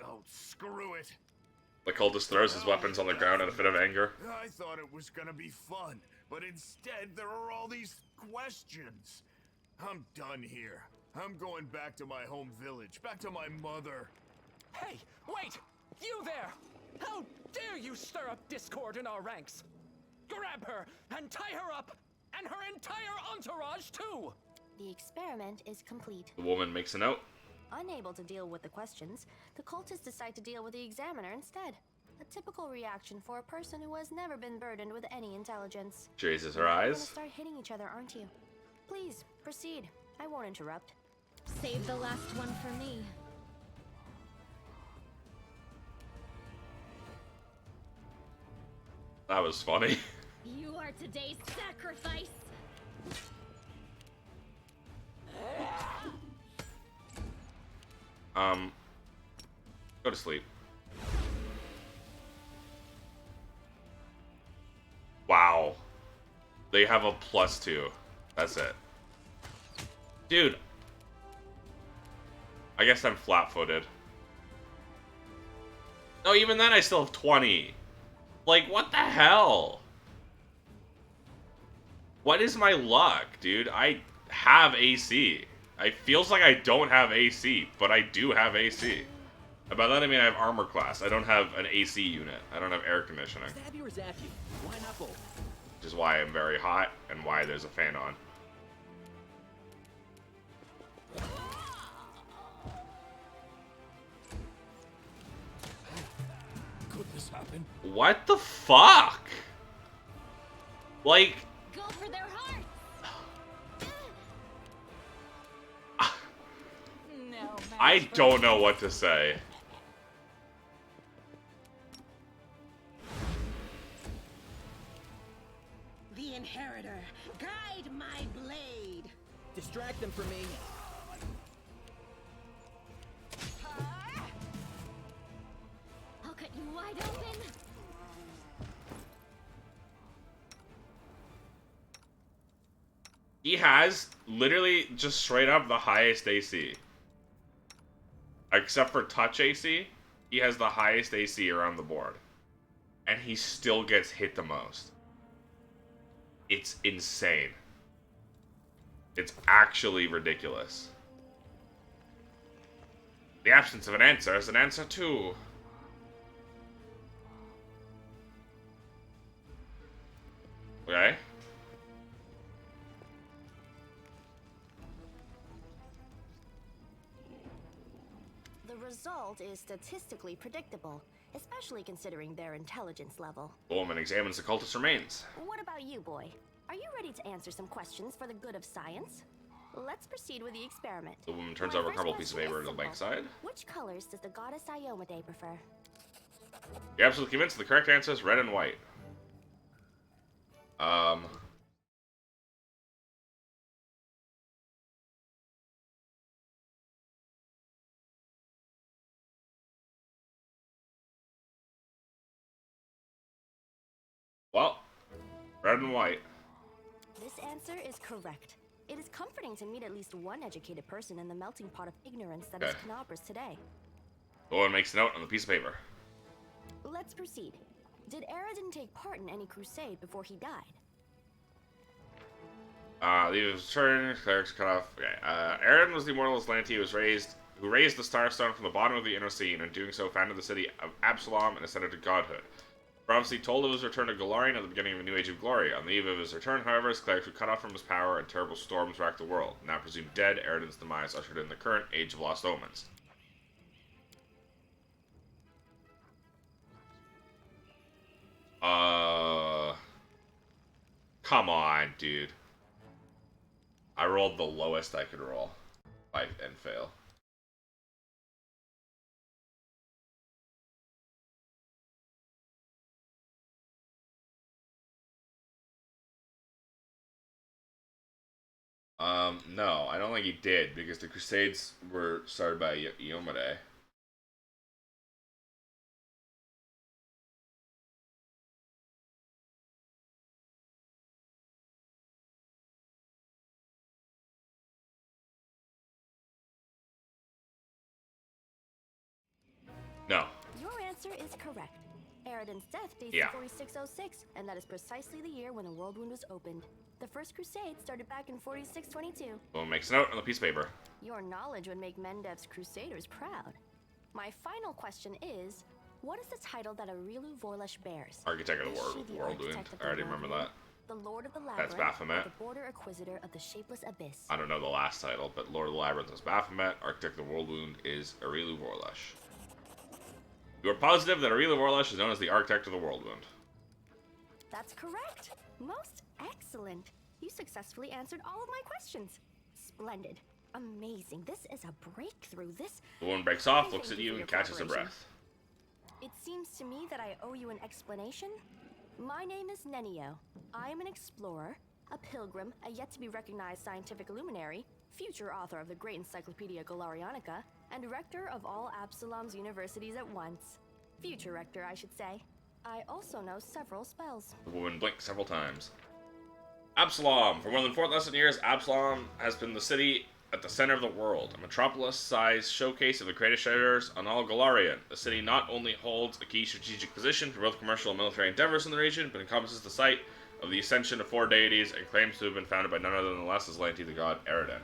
Oh, screw it. The cultist throws his weapons on the ground in a fit of anger. I thought it was gonna be fun, but instead there are all these questions. I'm done here. I'm going back to my home village, back to my mother. Hey, wait! You there! How dare you stir up discord in our ranks? Grab her and tie her up, and her entire entourage too! The experiment is complete. The woman makes a note. Unable to deal with the questions, the cultists decide to deal with the examiner instead. A typical reaction for a person who has never been burdened with any intelligence. She raises her You're gonna eyes. start hitting each other, aren't you? Please, proceed. I won't interrupt. Save the last one for me. That was funny. You are today's sacrifice. Go to sleep. Wow. They have a +2. That's it. Dude. I guess I'm flat-footed. No, even then I still have 20. Like, what the hell? What is my luck, dude? I have AC. It feels like I don't have AC, but I do have AC. And by that I mean I have armor class. I don't have an AC unit. I don't have air conditioning. Stab you or zap you? Why not both? Which is why I'm very hot and why there's a fan on. Could this happen? What the fuck? Like, Go for their hearts. No, I don't know what to say. The Inheritor, guide my blade. Distract them from me. I'll cut you wide open. He has literally just straight up the highest AC. Except for touch AC, he has the highest AC around the board. And he still gets hit the most. It's insane. It's actually ridiculous. The absence of an answer is an answer too. Okay. The result is statistically predictable, especially considering their intelligence level. The woman examines the cultist's remains. What about you, boy? Are you ready to answer some questions for the good of science? Let's proceed with the experiment. The woman turns My over a first couple pieces of question paper is to the blank simple. side. Which colors does the goddess Iomade prefer? You're absolutely convinced the correct answer is red and white. Well, red and white. This answer is correct. It is comforting to meet at least one educated person in the melting pot of ignorance that is Okay. Knobras today. The woman makes a note on the piece of paper. Let's proceed. Did Aradin take part in any crusade before he died? Leaves turn, clerics cut off. Okay. Aaron was the immortal Aslanti who raised the Starstone from the bottom of the inner sea, and in doing so founded the city of Absalom and ascended to godhood. Prophecy told of his return to Golarion at the beginning of a new age of glory. On the eve of his return, however, his clerics were cut off from his power, and terrible storms racked the world. Now presumed dead, Eridan's demise ushered in the current Age of Lost Omens. Come on, dude. I rolled the lowest I could roll. And fail. No, I don't think he did, because the Crusades were started by Yomade. No. Your answer is correct. Eridan's death dates Yeah. to 4606, and that is precisely the year when the World Wound was opened. The First Crusade started back in 4622. Someone makes a note on the piece of paper. Your knowledge would make Mendev's Crusaders proud. My final question is, what is the title that Aurilu Vorlesh bears? Architect of Is the she the World Wound. architect of I already the remember World that. Wound, the Lord of the That's Labyrinth, Baphomet. or the Border Acquisitor of the Shapeless Abyss? I don't know the last title, but Lord of the Labyrinth is Baphomet. Architect of the World Wound is Aurilu Vorlesh. You are positive that Aurilu Vorlesh is known as the Architect of the World Wound. That's correct. Most excellent. You successfully answered all of my questions. Splendid. Amazing. This is a breakthrough. The woman breaks off, Thank looks at you you, for and your catches her cooperation. breath. It seems to me that I owe you an explanation. My name is Nenio. I am an explorer, a pilgrim, a yet-to-be-recognized scientific luminary, future author of the great Encyclopedia Golarionica, and rector of all Absalom's universities at once. Future rector, I should say. I also know several spells. The woman blinks several times. Absalom! For more than 4,000 years, Absalom has been the city at the center of the world, a metropolis-sized showcase of the greatest treasures on all Golarion. The city not only holds a key strategic position for both commercial and military endeavors in the region, but encompasses the site of the ascension of 4 deities and claims to have been founded by none other than the less Aslanti, the god Eridan.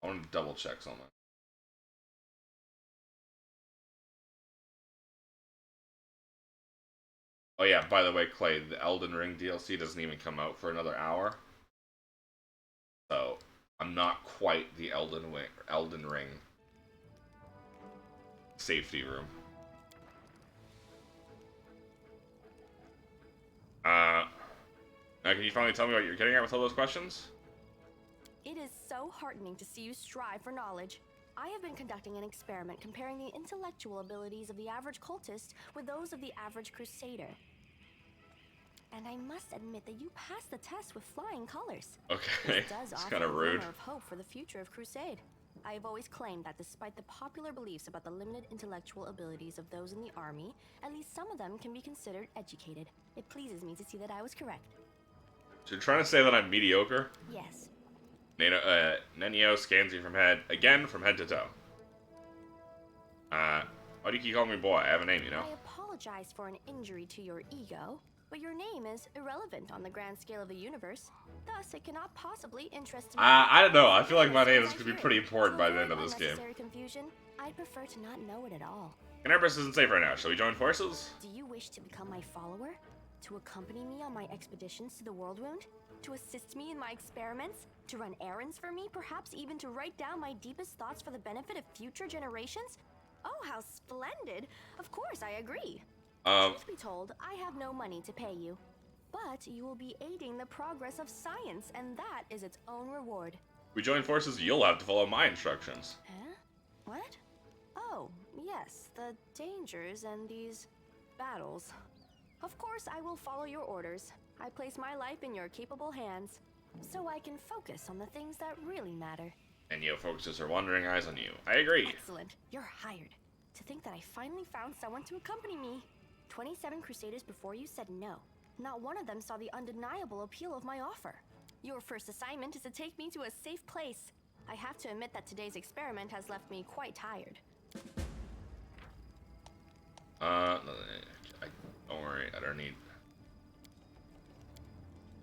I want to double check something. Oh yeah, by the way, Clay, the Elden Ring DLC doesn't even come out for another hour. So, I'm not quite the Elden Ring safety room. Now can you finally tell me what you're getting at with all those questions? It is so heartening to see you strive for knowledge. I have been conducting an experiment comparing the intellectual abilities of the average cultist with those of the average crusader. And I must admit that you passed the test with flying colors. Okay, This does it's offer kind of a rude. glimmer of hope for the future of Crusade. I have always claimed that despite the popular beliefs about the limited intellectual abilities of those in the army, at least some of them can be considered educated. It pleases me to see that I was correct. So you're trying to say that I'm mediocre? Yes. Nenio scans you from head to toe. Why do you keep calling me boy? I have a name, you know? I apologize for an injury to your ego, but your name is irrelevant on the grand scale of the universe. Thus, it cannot possibly interest me. I don't know. I feel like my name is As I going to be hear pretty it, important to by the end avoid of this game. unnecessary confusion, I'd prefer to not know it at all. Canarbrus isn't safe right now. Shall we join forces? Do you wish to become my follower? To accompany me on my expeditions to the World Wound? To assist me in my experiments? To run errands for me? Perhaps even to write down my deepest thoughts for the benefit of future generations? Oh, how splendid! Of course, I agree. Truth be told, I have no money to pay you. But you will be aiding the progress of science, and that is its own reward. If we join forces, you'll have to follow my instructions. Huh? What? Oh, yes, the dangers and these battles. Of course, I will follow your orders. I place my life in your capable hands, so I can focus on the things that really matter. And Neo focuses her wandering eyes on you. I agree. Excellent. You're hired. To think that I finally found someone to accompany me. 27 Crusaders before you said no. Not one of them saw the undeniable appeal of my offer. Your first assignment is to take me to a safe place. I have to admit that today's experiment has left me quite tired. Don't worry. I don't need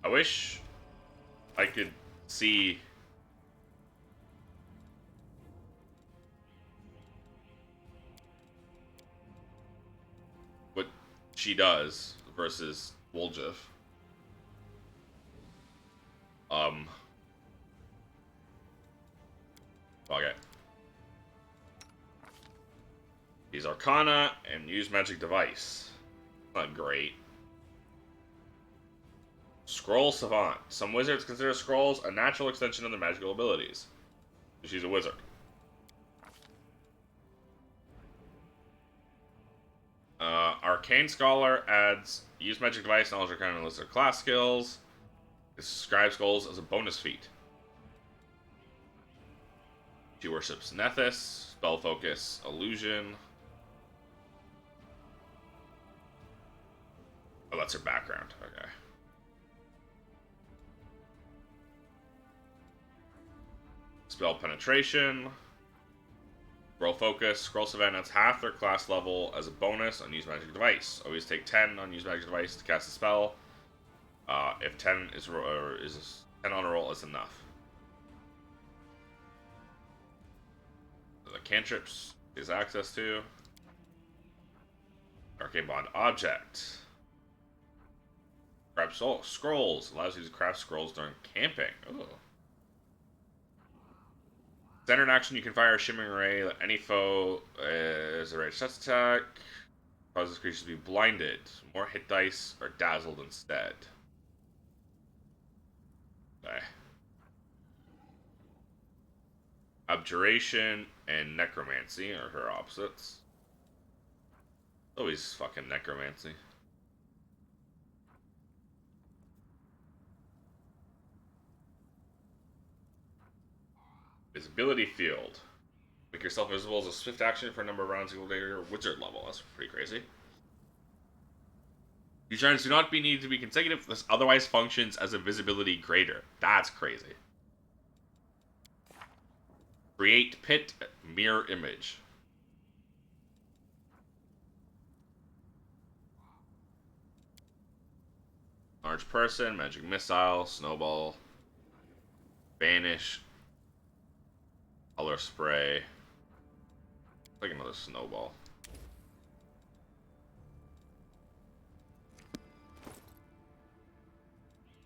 I wish I could see what she does versus Woljif. Okay. He's Arcana and use magic device. Not great. Scroll Savant. Some wizards consider scrolls a natural extension of their magical abilities. She's a wizard. Arcane Scholar adds use magic device, knowledge, arcana, and list of class skills. Describes goals as a bonus feat. She worships Nethys, spell focus, illusion. Oh, that's her background. Okay. Spell penetration. Scroll focus. Scroll savant adds half their class level as a bonus on use magic device. Always take 10 on use magic device to cast a spell. If 10 is 10 on a roll is enough. The cantrips is access to. Arcane Bond object. Craft scrolls allows you to craft scrolls during camping. Ooh. Standard action, you can fire a shimmering ray at any foe as a ranged touch attack. Causes creatures to be blinded. More hit dice are dazzled instead. Okay. Abjuration and necromancy are her opposites. Always fucking necromancy. Visibility field. Make yourself visible as a swift action for a number of rounds equal to your wizard level. That's pretty crazy. These turns do not need to be consecutive. This otherwise functions as a visibility grader. That's crazy. Create pit mirror image. Large person, magic missile, snowball, vanish, color spray. Like another snowball.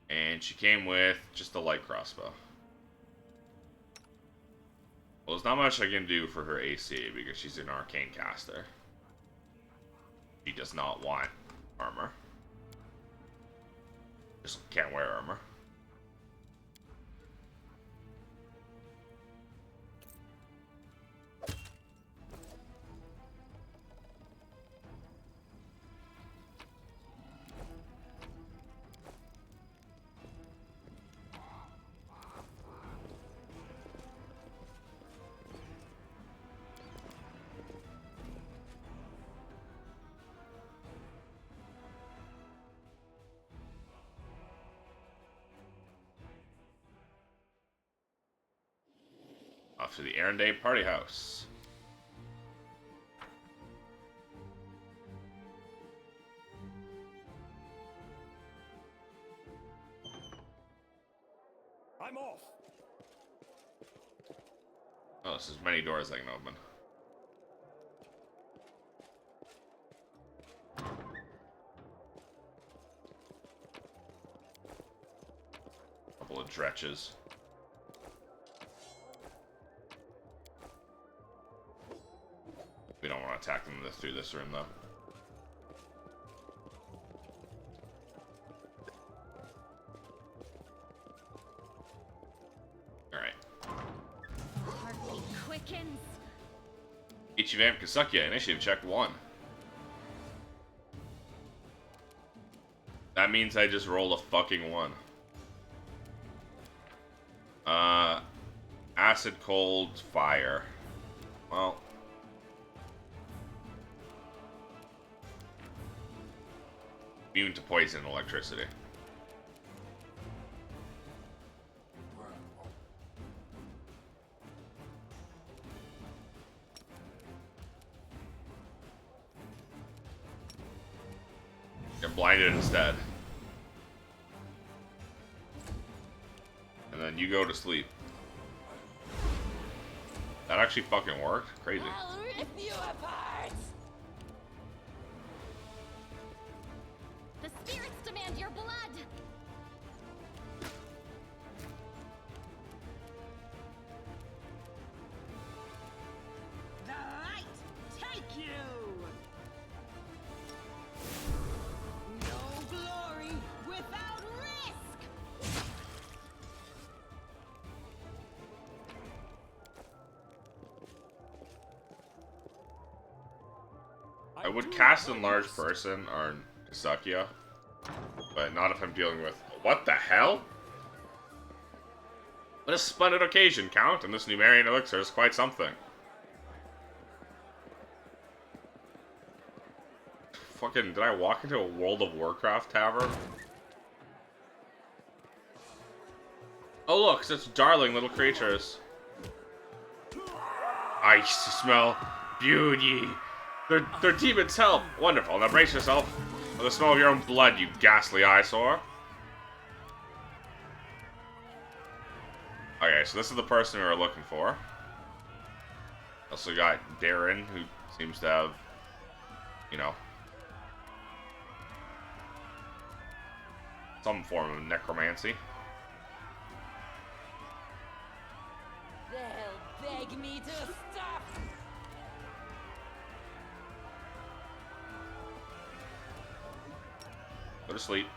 And she came with just a light crossbow. Well, there's not much I can do for her AC because she's an arcane caster. She does not want armor. Just can't wear armor. Off to the Erranday Party House. I'm off. Oh, there's as many doors I can open. Couple of dretches. We don't want to attack them through this room, though. Alright. Heartbeat quickens. Ichivamp Kasuckya, initiative check 1. That means I just rolled a fucking 1. Acid, cold, fire. Well... immune to poison and electricity. Get blinded instead. then you go to sleep. That actually fucking worked? Crazy. I'll rip you apart! The spirits demand your blood! The light take you! No glory without risk! I would cast Enlarge Person or Kasuckya, but not if I'm dealing with... What the hell? What a splendid occasion, Count, and this Numerian elixir is quite something. Fucking, did I walk into a World of Warcraft tavern? Oh look, such darling little creatures. I smell beauty. They're demons' help. Wonderful. Now brace yourself for the smell of your own blood, you ghastly eyesore. Okay, so this is the person we were looking for. Also got Darren, who seems to have, you know, some form of necromancy. They'll beg me to stop! Go to sleep.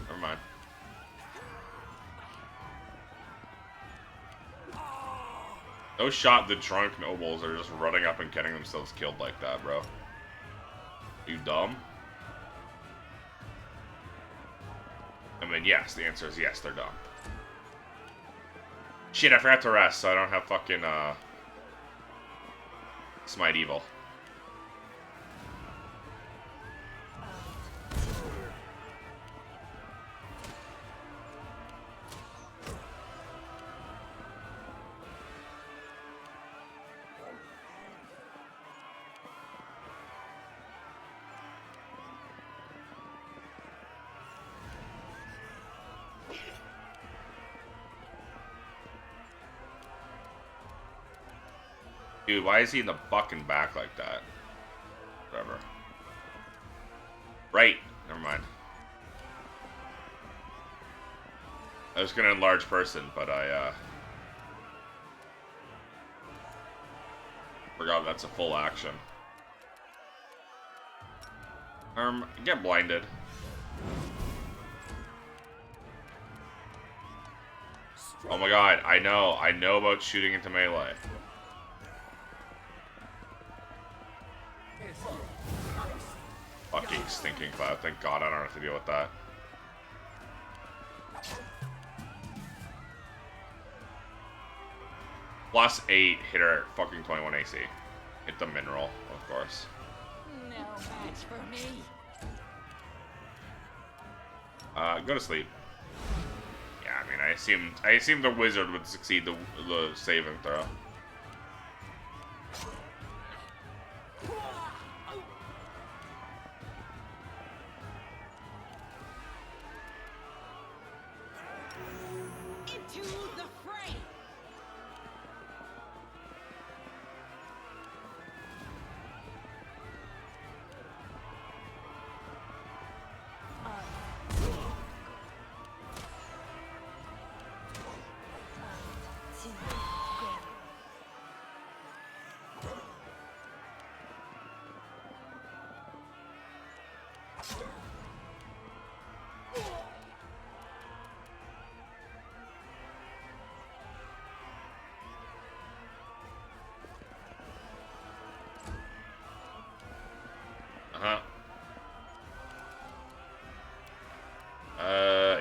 Never mind. Those shot the drunk nobles are just running up and getting themselves killed like that, bro. You dumb? I mean, yes, the answer is yes, they're dumb. Shit, I forgot to rest, so I don't have fucking, Smite Evil. Dude, why is he in the fucking back like that? Whatever. Right. Never mind. I was gonna enlarge person, but I, forgot that's a full action. Get blinded. Oh my god, I know about shooting into melee. Fucking stinking cloud. Thank God I don't have to deal with that. +8 hit her at fucking 21 AC. Hit the mineral, of course. No match for me. Go to sleep. Yeah, I mean, I assumed the wizard would succeed the saving throw. Into the fray!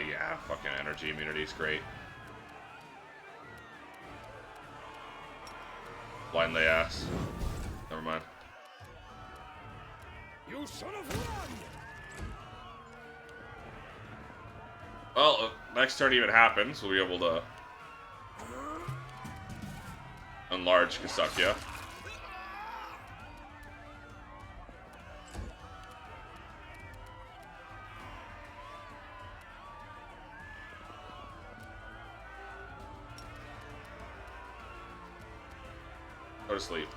Yeah, fucking energy immunity is great. Blind lay ass. Never mind. You son of one! Well, next turn even happens, we'll be able to enlarge Kasuckya. Go to sleep.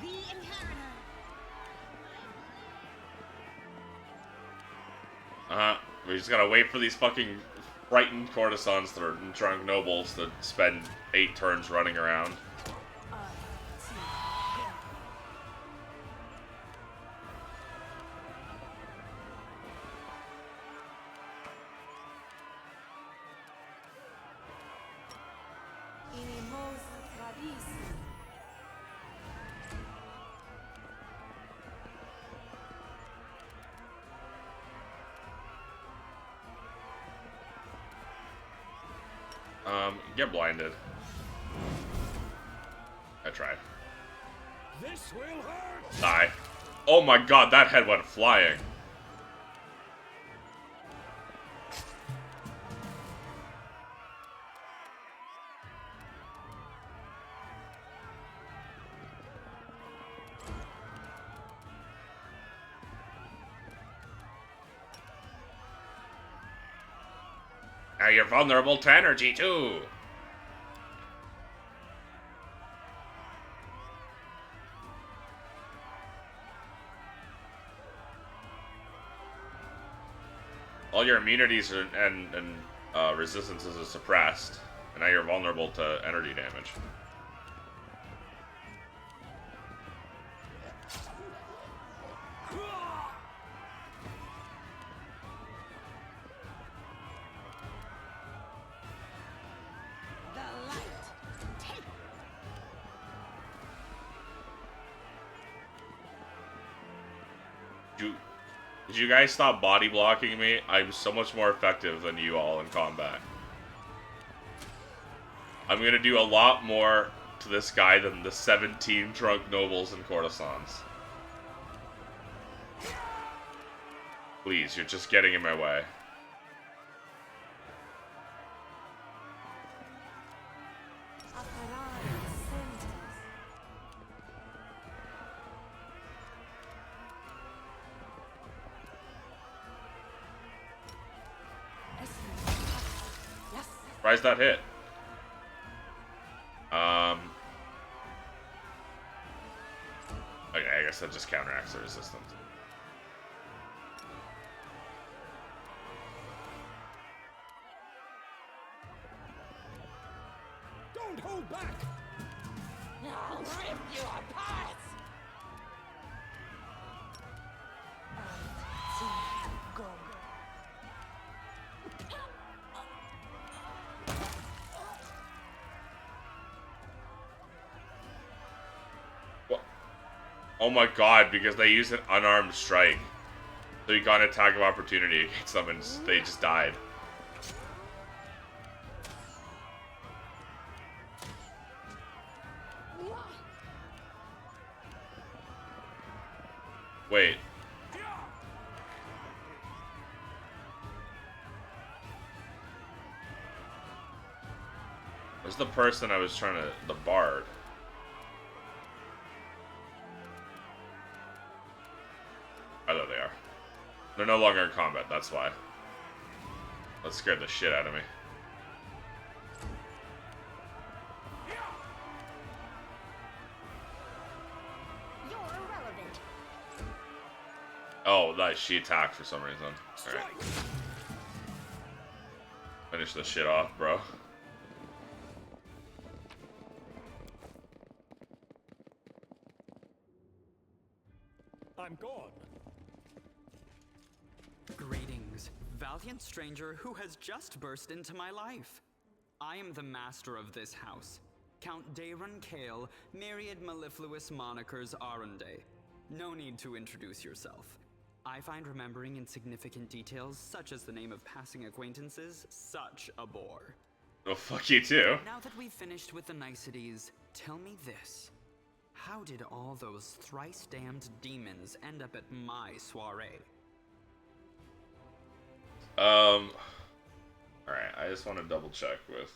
The Inheritor. We just gotta wait for these fucking frightened courtesans and drunk nobles to spend 8 turns running around. Get blinded. I tried. This will hurt. Die. Oh my god, that head went flying. Now you're vulnerable to energy too. All your immunities and resistances are suppressed, and now you're vulnerable to energy damage. The light. Take. Did you guys stop body blocking me? I'm so much more effective than you all in combat. I'm gonna do a lot more to this guy than the 17 drunk nobles and courtesans. Please, you're just getting in my way. Surprised that hit. Okay, I guess that just counteracts the resistance. Don't hold back. I'll rip you apart. Oh my god, because they used an unarmed strike. So you got an attack of opportunity against them and they just died. Wait. Where's the person I was trying to... the bard? Oh, there they are. They're no longer in combat, that's why. That scared the shit out of me. You're irrelevant. Oh, nice. She attacked for some reason. Alright. Finish this shit off, bro. I'm gone. Greetings, valiant stranger who has just burst into my life. I am the master of this house, Count Daron Kale, myriad mellifluous monikers Arunde. No need to introduce yourself. I find remembering insignificant details, such as the name of passing acquaintances, such a bore. Well, fuck you too. Now that we've finished with the niceties, tell me this. How did all those thrice-damned demons end up at my soiree? Alright, I just want to double check with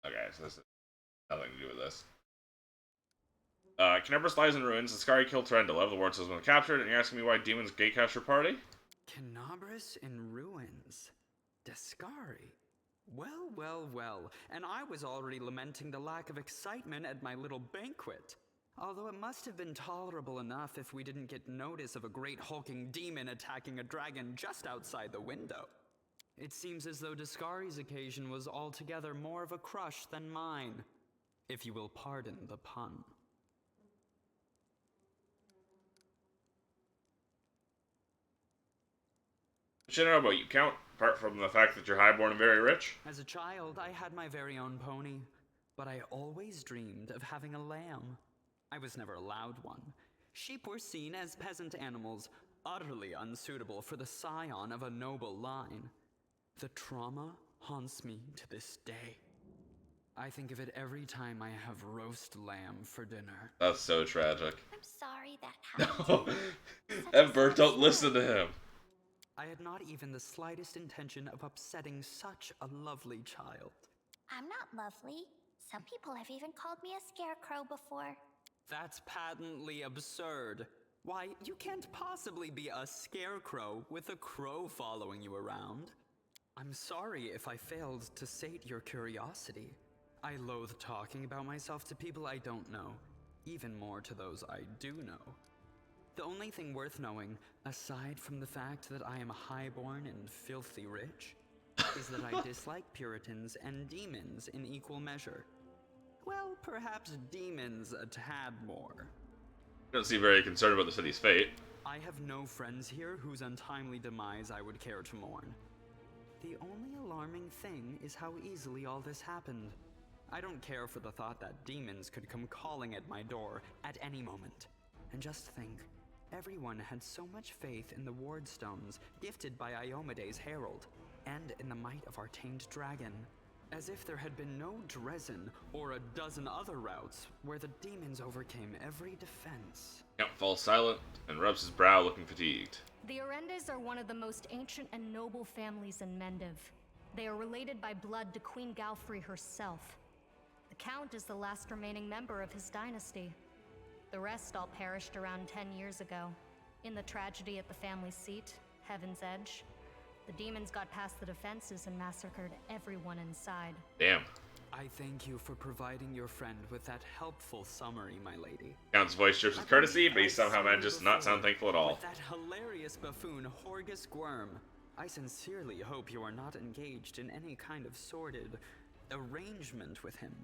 Okay, so this has nothing to do with this. Canabras lies in ruins. The Skari killed Trendle. The warrants has been captured, and you're asking me why demons gatecrash your party? Canabras in ruins. Descari. Well, well, well. And I was already lamenting the lack of excitement at my little banquet. Although it must have been tolerable enough if we didn't get notice of a great hulking demon attacking a dragon just outside the window. It seems as though Descari's occasion was altogether more of a crush than mine, if you will pardon the pun. What should I know about you, Count? Apart from the fact that you're highborn and very rich? As a child, I had my very own pony, but I always dreamed of having a lamb. I was never allowed one. Sheep were seen as peasant animals, utterly unsuitable for the scion of a noble line. The trauma haunts me to this day. I think of it every time I have roast lamb for dinner. That's so tragic. I'm sorry that happened. No, Ember, don't listen to him. I had not even the slightest intention of upsetting such a lovely child. I'm not lovely. Some people have even called me a scarecrow before. That's patently absurd. Why, you can't possibly be a scarecrow with a crow following you around. I'm sorry if I failed to sate your curiosity. I loathe talking about myself to people I don't know, even more to those I do know. The only thing worth knowing, aside from the fact that I am highborn and filthy rich, is that I dislike Puritans and demons in equal measure. Well, perhaps demons a tad more. You don't seem very concerned about the city's fate. I have no friends here whose untimely demise I would care to mourn. The only alarming thing is how easily all this happened. I don't care for the thought that demons could come calling at my door at any moment. And just think, everyone had so much faith in the wardstones gifted by Iomede's herald, and in the might of our tamed dragon, as if there had been no Dresden or a dozen other routes where the demons overcame every defense. Count falls silent and rubs his brow, looking fatigued. The Orendas are one of the most ancient and noble families in Mendiv. They are related by blood to Queen Galfrey herself. The Count is the last remaining member of his dynasty. The rest all perished around 10 years ago. In the tragedy at the family seat, Heaven's Edge, the demons got past the defenses and massacred everyone inside. Damn. I thank you for providing your friend with that helpful summary, my lady. Count's voice drips with courtesy, but he somehow manages to not sound thankful at all. With that hilarious buffoon, Horgus Gwyrm, I sincerely hope you are not engaged in any kind of sordid arrangement with him.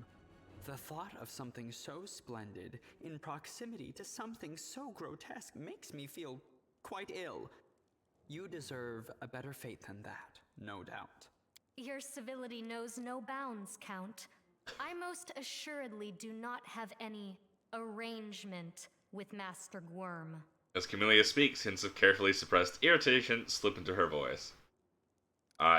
The thought of something so splendid in proximity to something so grotesque makes me feel quite ill. You deserve a better fate than that, no doubt. Your civility knows no bounds, Count. I most assuredly do not have any arrangement with Master Gwyrm. As Camellia speaks, hints of carefully suppressed irritation slip into her voice.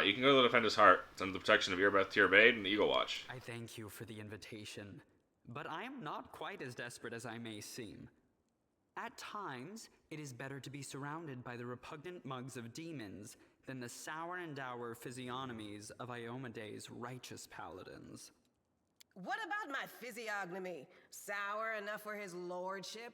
You can go to the Defender's Heart, under the protection of Earbeth to your Babe and the Eagle Watch. I thank you for the invitation, but I am not quite as desperate as I may seem. At times, it is better to be surrounded by the repugnant mugs of demons than the sour and dour physiognomies of Iomede's righteous paladins. What about my physiognomy? Sour enough for his lordship?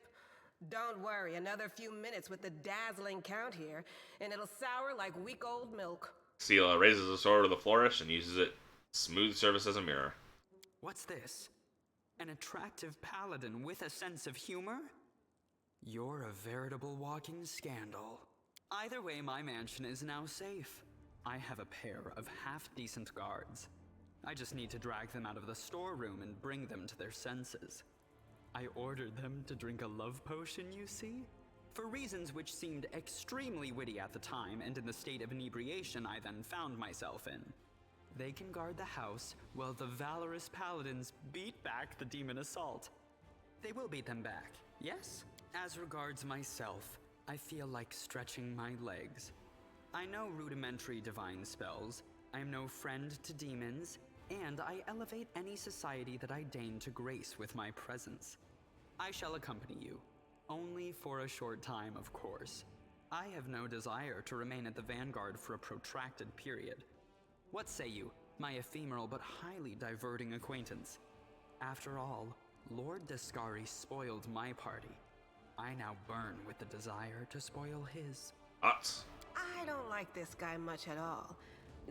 Don't worry, another few minutes with the dazzling Count here, and it'll sour like week-old milk. Sela raises a sword with a flourish and uses it smooth surface as a mirror. What's this? An attractive paladin with a sense of humor? You're a veritable walking scandal. Either way, my mansion is now safe. I have a pair of half-decent guards. I just need to drag them out of the storeroom and bring them to their senses. I ordered them to drink a love potion, you see? For reasons which seemed extremely witty at the time and in the state of inebriation I then found myself in. They can guard the house while the valorous paladins beat back the demon assault. They will beat them back, yes? As regards myself, I feel like stretching my legs. I know rudimentary divine spells, I am no friend to demons, and I elevate any society that I deign to grace with my presence. I shall accompany you. Only for a short time, of course. I have no desire to remain at the vanguard for a protracted period. What say you? my ephemeral but highly diverting acquaintance. After all, Lord Descari spoiled my party. I now burn with the desire to spoil his. Nuts. I don't like this guy much at all.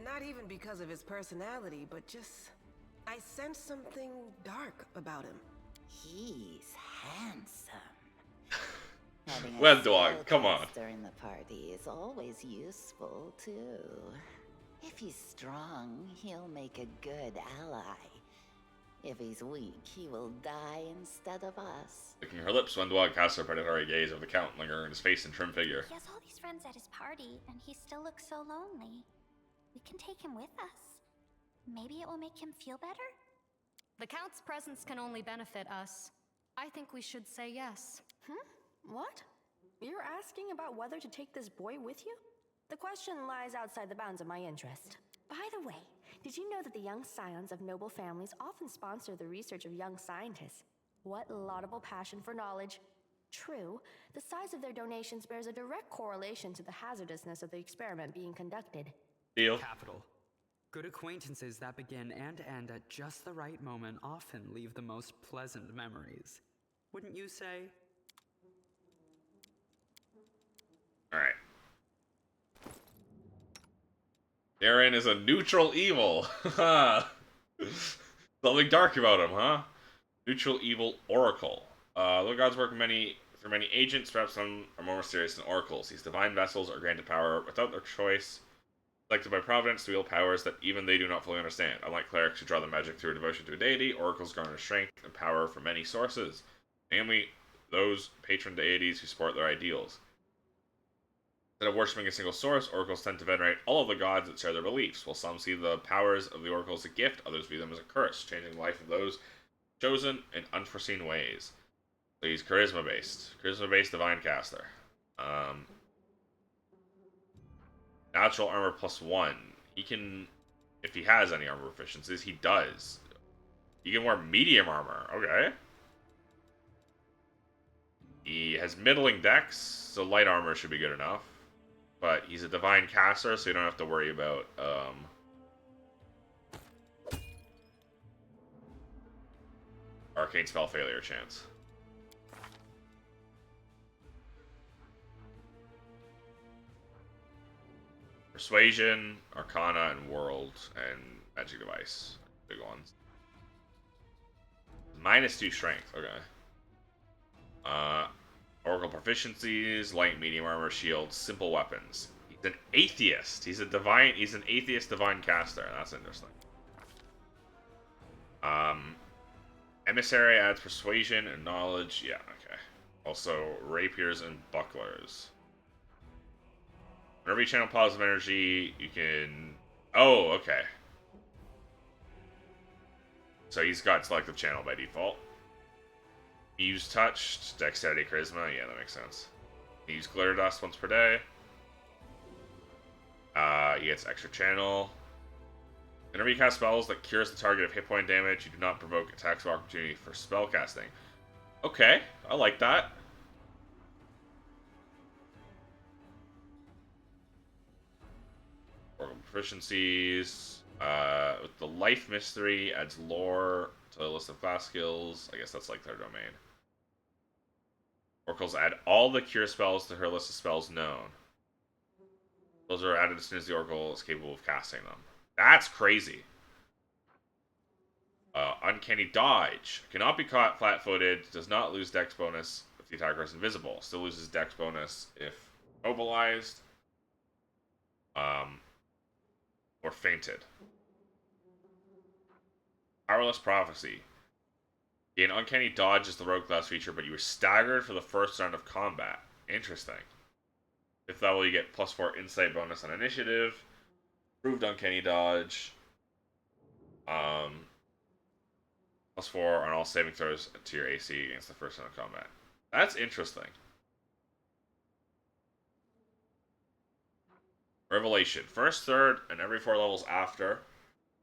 Not even because of his personality, but just... I sense something dark about him. He's handsome. Having a Well, dog, come on. during the party is always useful, too. If he's strong, he'll make a good ally. If he's weak, he will die instead of us. Licking her lips, Wendell casts her predatory gaze over the Count, lingering in his face and trim figure. He has all these friends at his party, and he still looks so lonely. We can take him with us. Maybe it will make him feel better? The Count's presence can only benefit us. I think we should say yes. What? You're asking about whether to take this boy with you? The question lies outside the bounds of my interest. By the way, did you know that the young scions of noble families often sponsor the research of young scientists? What laudable passion for knowledge. True, the size of their donations bears a direct correlation to the hazardousness of the experiment being conducted. Deal. Capital. Good acquaintances that begin and end at just the right moment often leave the most pleasant memories. Wouldn't you say? Alright. Darren is a neutral evil. Something dark about him, huh? Neutral evil oracle. Though gods work through many agents, perhaps some are more mysterious than oracles. These divine vessels are granted power without their choice, selected by providence to wield powers that even they do not fully understand. Unlike clerics who draw their magic through devotion to a deity, oracles garner strength and power from many sources, namely those patron deities who support their ideals. Instead of worshipping a single source, oracles tend to venerate all of the gods that share their beliefs. While some see the powers of the oracle as a gift, others view them as a curse, changing the life of those chosen in unforeseen ways. So he's charisma-based. Charisma-based divine caster. Natural armor +1. He can, if he has any armor proficiencies, he does. He can wear medium armor. Okay. He has middling dex, so light armor should be good enough. But he's a divine caster, so you don't have to worry about arcane spell failure chance. Persuasion, Arcana, and World, and Magic Device. Big ones. -2 strength, okay. Oracle proficiencies, light, medium armor, shield, simple weapons. He's an atheist. He's an atheist divine caster. That's interesting. Emissary adds persuasion and knowledge. Yeah, okay. Also, rapiers and bucklers. Whenever you channel positive energy, you can... Oh, okay. So he's got selective channel by default. Use touch, dexterity, charisma. Yeah, that makes sense. He use glitter dust once per day. He gets extra channel. Whenever you cast spells that cures the target of hit point damage, you do not provoke attacks of opportunity for spell casting. Okay, I like that. Oracle proficiencies. With the life mystery, adds lore to the list of class skills. I guess that's like their domain. Oracles add all the cure spells to her list of spells known. Those are added as soon as the Oracle is capable of casting them. That's crazy. Uncanny Dodge. Cannot be caught flat-footed. Does not lose dex bonus if the attacker is invisible. Still loses dex bonus if mobilized. Or fainted. Powerless Prophecy. Gain Uncanny Dodge as the rogue class feature, but you were staggered for the first round of combat. Interesting. 5th level, you get +4 insight bonus on initiative. Improved Uncanny Dodge. +4 on all saving throws to your AC against the first round of combat. That's interesting. Revelation. 1st, 3rd, and every 4 levels after,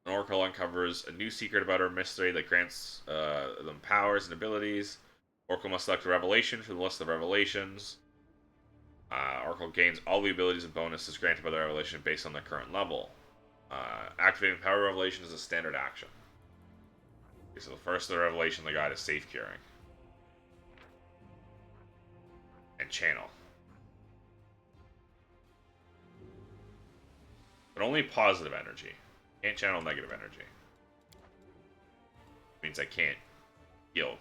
an Oracle uncovers a new secret about her mystery that grants them powers and abilities. Oracle must select a revelation from the list of revelations. Oracle gains all the abilities and bonuses granted by the revelation based on their current level. Activating Power Revelation is a standard action. Okay, so the first of the revelation they got is Safe Curing. And Channel. But only positive energy. Can't channel negative energy. Means I can't heal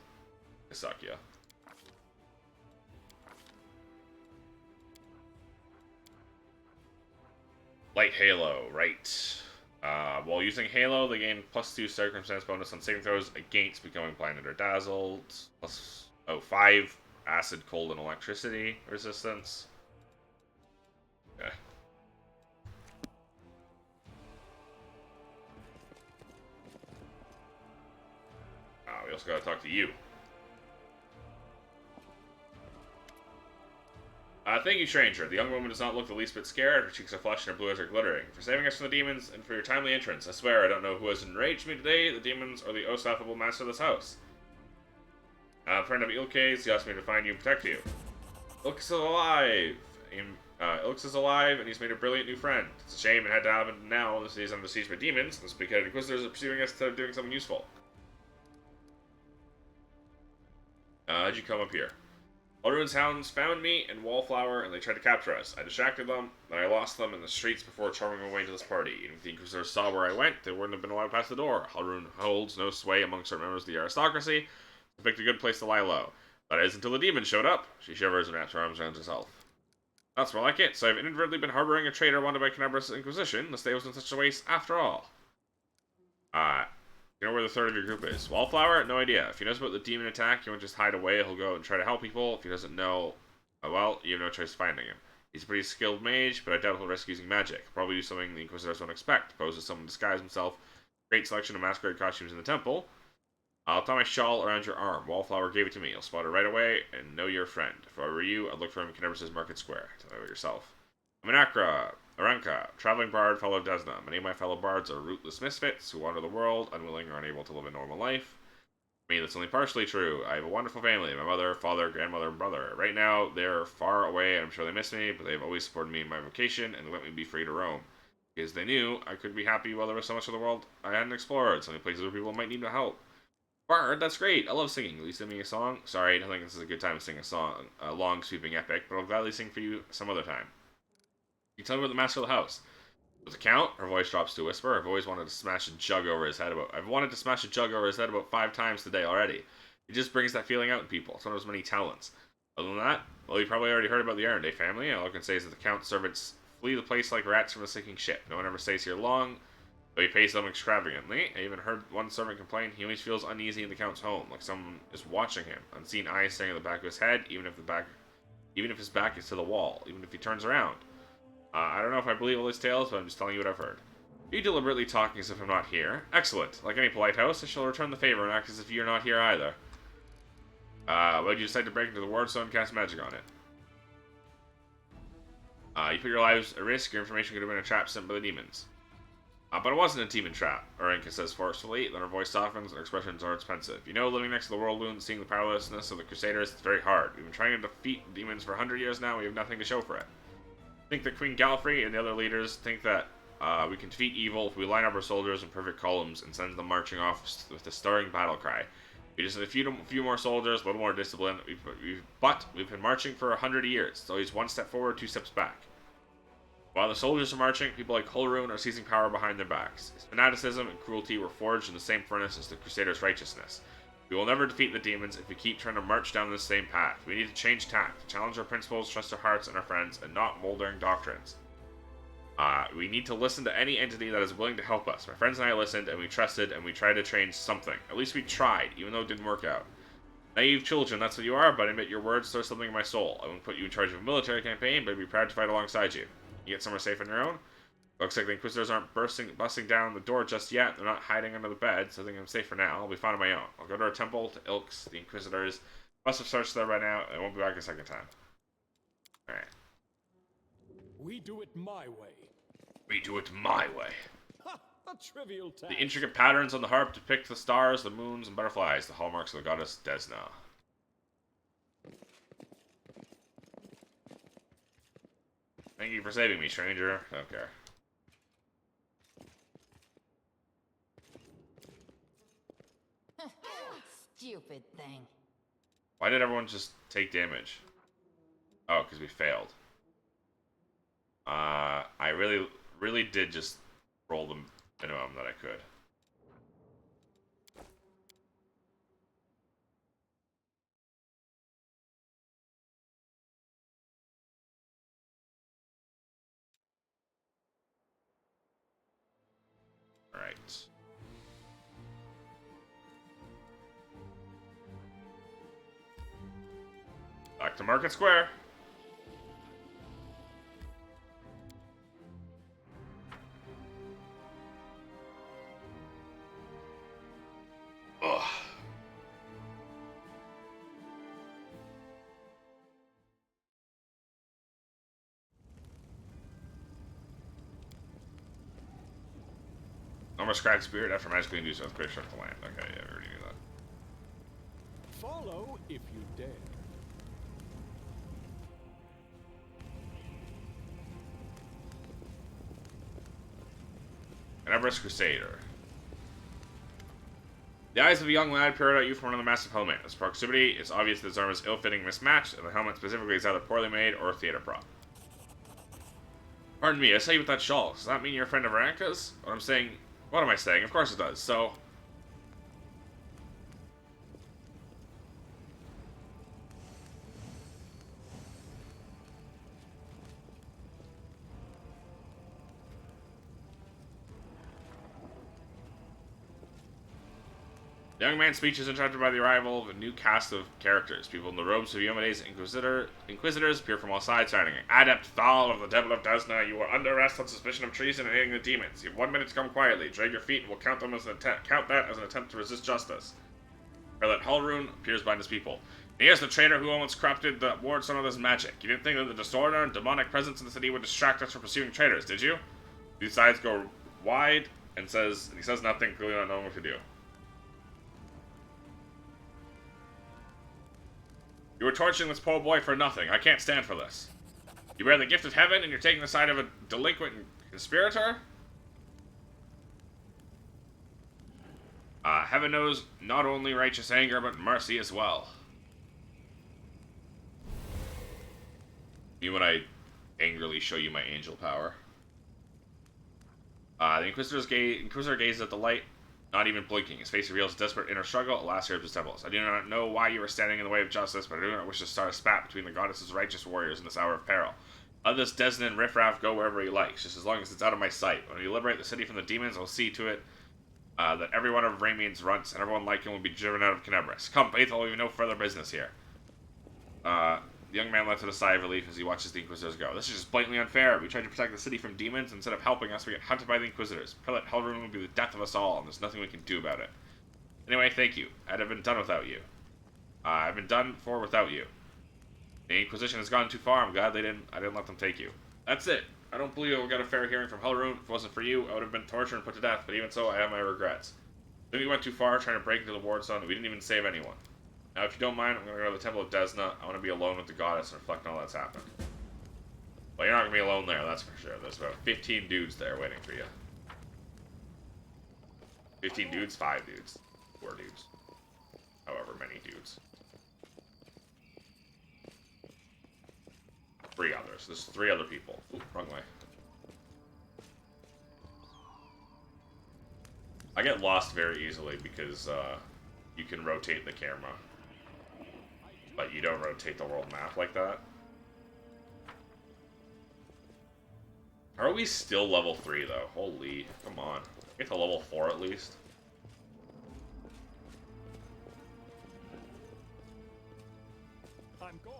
Kasuckya. Light Halo, right. While using Halo, they gain +2 circumstance bonus on saving throws against becoming blinded or dazzled. Plus 5 acid, cold, and electricity resistance. Okay. We also gotta talk to you. Thank you, stranger. The young woman does not look the least bit scared. Her cheeks are flushed and her blue eyes are glittering. For saving us from the demons and for your timely entrance. I swear I don't know who has enraged me today, the demons or the Osafable master of this house. Friend of Ilkes, he asked me to find you and protect you. Ilkes is alive! Ilkes is alive, and he's made a brilliant new friend. It's a shame it had to happen now, this is under siege by demons. This big-headed inquisitors are pursuing us instead of doing something useful. How'd you come up here? Alruin's hounds found me and Wallflower, and they tried to capture us. I distracted them, then I lost them in the streets before charming away to this party. Even if the Inquisitors saw where I went, they wouldn't have been allowed past the door. Alruin holds no sway among certain members of the aristocracy, so picked a good place to lie low. That is until the demons showed up. She shivers and wraps her arms around herself. That's more like it, so I've inadvertently been harboring a traitor wanted by Canabra's Inquisition. The stay was in such a waste after all. You know where the third of your group is. Wallflower? No idea. If he knows about the demon attack, he won't just hide away. He'll go and try to help people. If he doesn't know, well, you have no choice finding him. He's a pretty skilled mage, but I doubt he'll risk using magic. He'll probably do something the Inquisitors won't expect. Pose as someone disguise himself. Great selection of masquerade costumes in the temple. I'll tie my shawl around your arm. Wallflower gave it to me. You'll spot her right away and know you're a friend. If I were you, I'd look for him in Canabra's Market Square. Tell me about yourself. I'm an Aranka, traveling bard, fellow of Desna. Many of my fellow bards are rootless misfits who wander the world, unwilling or unable to live a normal life. For me, that's only partially true. I have a wonderful family, my mother, father, grandmother, and brother. Right now, they're far away, and I'm sure they miss me, but they've always supported me in my vocation, and let me be free to roam. Because they knew I could be happy while there was so much of the world I hadn't explored, so many places where people might need my help. Bard, that's great. I love singing. Will you sing me a song? Sorry, I don't think this is a good time to sing a song, a long, sweeping epic, but I'll gladly sing for you some other time. You tell me about the master of the house. With the count, her voice drops to a whisper. I've always wanted to smash a jug over his head about 5 times today already. It just brings that feeling out in people. It's one of his many talents. Other than that, well, you probably already heard about the Arendelle family. All I can say is that the count's servants flee the place like rats from a sinking ship. No one ever stays here long, though he pays them extravagantly. I even heard one servant complain he always feels uneasy in the count's home, like someone is watching him. Unseen eyes staring at the back of his head, even if his back is to the wall, even if he turns around. I don't know if I believe all these tales, but I'm just telling you what I've heard. You deliberately talking as if I'm not here. Excellent. Like any polite house, I shall return the favor and act as if you're not here either. Why'd you decide to break into the ward stone and cast magic on it? You put your lives at risk. Your information could have been a trap sent by the demons. But it wasn't a demon trap, Aranka says forcefully. Then her voice softens and her expressions are pensive. You know, living next to the Whirlwind, seeing the powerlessness of the Crusaders, it's very hard. We've been trying to defeat demons for 100 years now, we have nothing to show for it. I think that Queen Galfrey and the other leaders think that we can defeat evil if we line up our soldiers in perfect columns and send them marching off with a stirring battle cry. We just need a few more soldiers, a little more discipline, but we've been marching for 100 years. It's always one step forward, 2 steps back. While the soldiers are marching, people like Holroon are seizing power behind their backs. His fanaticism and cruelty were forged in the same furnace as the Crusaders' righteousness. We will never defeat the demons if we keep trying to march down this same path. We need to change tack, challenge our principles, trust our hearts and our friends, and not moldering doctrines. We need to listen to any entity that is willing to help us. My friends and I listened, and we trusted, and we tried to change something. At least we tried, even though it didn't work out. Naive children, that's what you are, but I admit your words stir something in my soul. I won't put you in charge of a military campaign, but I'd be proud to fight alongside you. You get somewhere safe on your own? Looks like the Inquisitors aren't busting down the door just yet. They're not hiding under the bed, so I think I'm safe for now. I'll be fine on my own. I'll go to our temple, to Ilk's, the Inquisitors. Must have searched there by now, and I won't be back a second time. Alright. We do it my way. We do it my way. Ha! A trivial task. The intricate patterns on the harp depict the stars, the moons, and butterflies, the hallmarks of the goddess Desna. Thank you for saving me, stranger. I don't care. stupid thing. Why did everyone just take damage? Oh, because we failed. I really did just roll the minimum that I could. Alright. Back to Market Square. Ugh. No more Scratch Spirit after magically induced earthquake struck the land. Okay, yeah, we already knew that. Follow if you dare. An Everest Crusader. The eyes of a young lad peered at you from one of the massive helmet. Its proximity, it's obvious that his armor is ill-fitting, mismatched, and the helmet specifically is either poorly made or a theater prop. Pardon me, I saw you with that shawl. Does that mean you're a friend of Veranka's? What am I saying? Of course it does. So, the young man's speech is interrupted by the arrival of a new cast of characters. People in the robes of Yomede's Inquisitors appear from all sides, shouting, Adept Thal of the Devil of Desna, you are under arrest on suspicion of treason and aiding the demons. You have 1 minute to come quietly. Drag your feet and we'll count that as an attempt to resist justice. Prelate Halrune appears behind his people. He is the traitor who almost corrupted the Wardstone with his magic. You didn't think that the disorder and demonic presence in the city would distract us from pursuing traitors, did you? These sides go wide and he says nothing, clearly not knowing what to do. You were torturing this poor boy for nothing. I can't stand for this. You bear the gift of heaven and you're taking the side of a delinquent conspirator? Heaven knows not only righteous anger, but mercy as well. You when I angrily show you my angel power. The Inquisitor gazes at the light, not even blinking. His face reveals a desperate inner struggle. Alas, here his temples. I do not know why you were standing in the way of justice, but I do not wish to start a spat between the goddess's righteous warriors in this hour of peril. Let this Desnan riffraff go wherever he likes, just as long as it's out of my sight. When we liberate the city from the demons, I'll see to it that every one of Ramien's runts and everyone like him will be driven out of Kenebris. Come, Faithful, we have no further business here. The young man left with a sigh of relief as he watches the Inquisitors go. This is just blatantly unfair. We tried to protect the city from demons. Instead of helping us, we get hunted by the Inquisitors. Prelate Halrune will be the death of us all, and there's nothing we can do about it. Anyway, thank you. I'd have been done without you. I've been done for without you. The Inquisition has gone too far. I'm glad I didn't let them take you. That's it. I don't believe I got a fair hearing from Halrune. If it wasn't for you, I would have been tortured and put to death, but even so, I have my regrets. Then we went too far trying to break into the Wardstone, and we didn't even save anyone. Now, if you don't mind, I'm going to go to the Temple of Desna. I want to be alone with the goddess and reflect on all that's happened. Well, you're not going to be alone there, that's for sure. There's about 15 dudes there waiting for you. 15 dudes? 5 dudes. 4 dudes. However many dudes. 3 others. There's 3 other people. Ooh, wrong way. I get lost very easily because you can rotate the camera. But you don't rotate the world map like that. Are we still level 3 though? Holy, come on. Get to level 4 at least. I'm gone.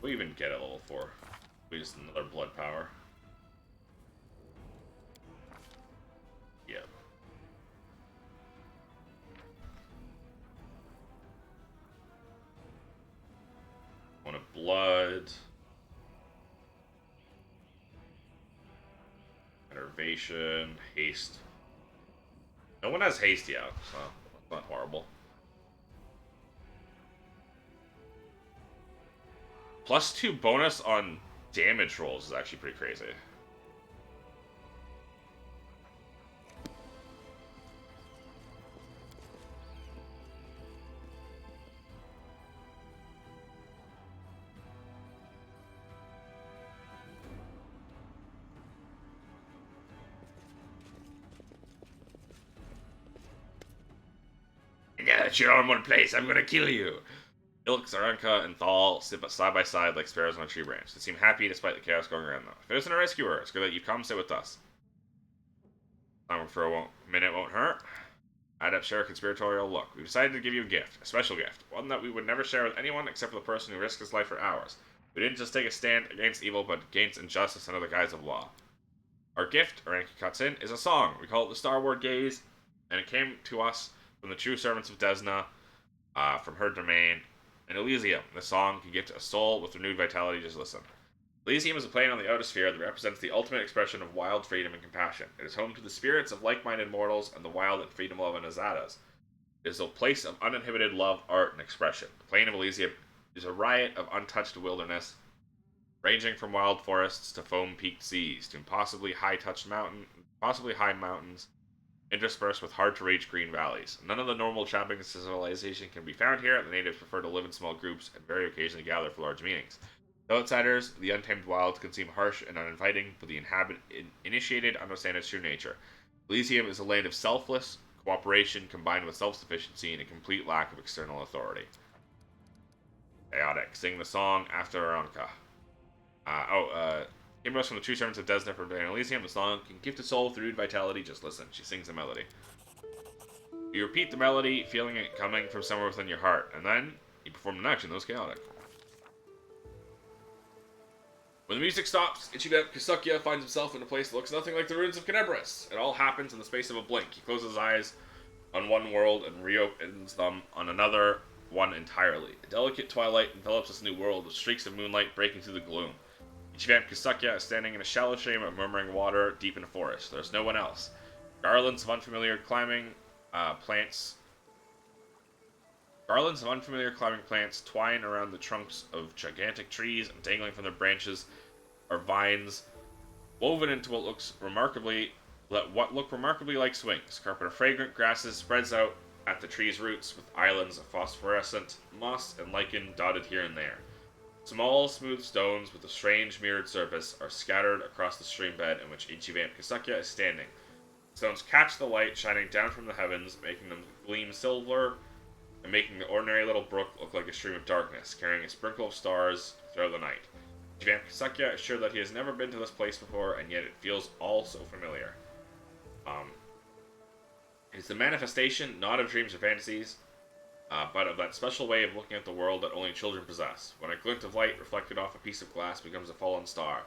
We even get at level 4. We just another blood power. Yep. One of blood. Enervation, haste. No one has haste yet, so that's not horrible. +2 bonus on damage rolls is actually pretty crazy. Yeah, that you're all in one place. I'm gonna kill you. Ilk, Zaranka, and Thal sit side by side like sparrows on a tree branch. They seem happy despite the chaos going around them. If it isn't a rescuer, it's good that you come sit with us. Time for a minute won't hurt. Adept share a conspiratorial look. We've decided to give you a gift, a special gift, one that we would never share with anyone except for the person who risked his life for ours. We didn't just take a stand against evil, but against injustice under the guise of law. Our gift, Aranka cuts in, is a song. We call it the Starward Gaze, and it came to us from the true servants of Desna, from her domain. In Elysium, the song can give a soul with renewed vitality. Just listen. Elysium is a plane on the outer sphere that represents the ultimate expression of wild freedom and compassion. It is home to the spirits of like-minded mortals and the wild and freedom loving Azadas. It is a place of uninhibited love, art, and expression. The plain of Elysium is a riot of untouched wilderness, ranging from wild forests to foam-peaked seas, to impossibly high mountains, interspersed with hard-to-reach green valleys. None of the normal trappings of civilization can be found here. The natives prefer to live in small groups and very occasionally gather for large meetings. To outsiders, the untamed wild can seem harsh and uninviting, but the initiated understand its true nature. Elysium is a land of selfless cooperation combined with self-sufficiency and a complete lack of external authority. Chaotic. Sing the song after Aranka. Came to us from the true servants of Desna from Elysium. The song can gift a soul through vitality. Just listen. She sings the melody. You repeat the melody, feeling it coming from somewhere within your heart, and then you perform an action that was chaotic. When the music stops, Ichivamp Kasuckya finds himself in a place that looks nothing like the ruins of Kenebris. It all happens in the space of a blink. He closes his eyes on one world and reopens them on another one entirely. A delicate twilight envelops this new world with streaks of moonlight breaking through the gloom. Ichivamp Kasuckya is standing in a shallow stream of murmuring water deep in a forest. There's no one else. Garlands of unfamiliar climbing plants twine around the trunks of gigantic trees, and dangling from their branches are vines woven into what look remarkably like swings. Carpet of fragrant grasses spreads out at the tree's roots, with islands of phosphorescent moss and lichen dotted here and there. Small, smooth stones with a strange mirrored surface are scattered across the stream bed in which Ichivamp Kasuckya is standing. The stones catch the light shining down from the heavens, making them gleam silver and making the ordinary little brook look like a stream of darkness, carrying a sprinkle of stars throughout the night. Ichivamp Kasuckya is sure that he has never been to this place before, and yet it feels all so familiar. It's the manifestation, not of dreams or fantasies, but of that special way of looking at the world that only children possess. When a glint of light reflected off a piece of glass becomes a fallen star,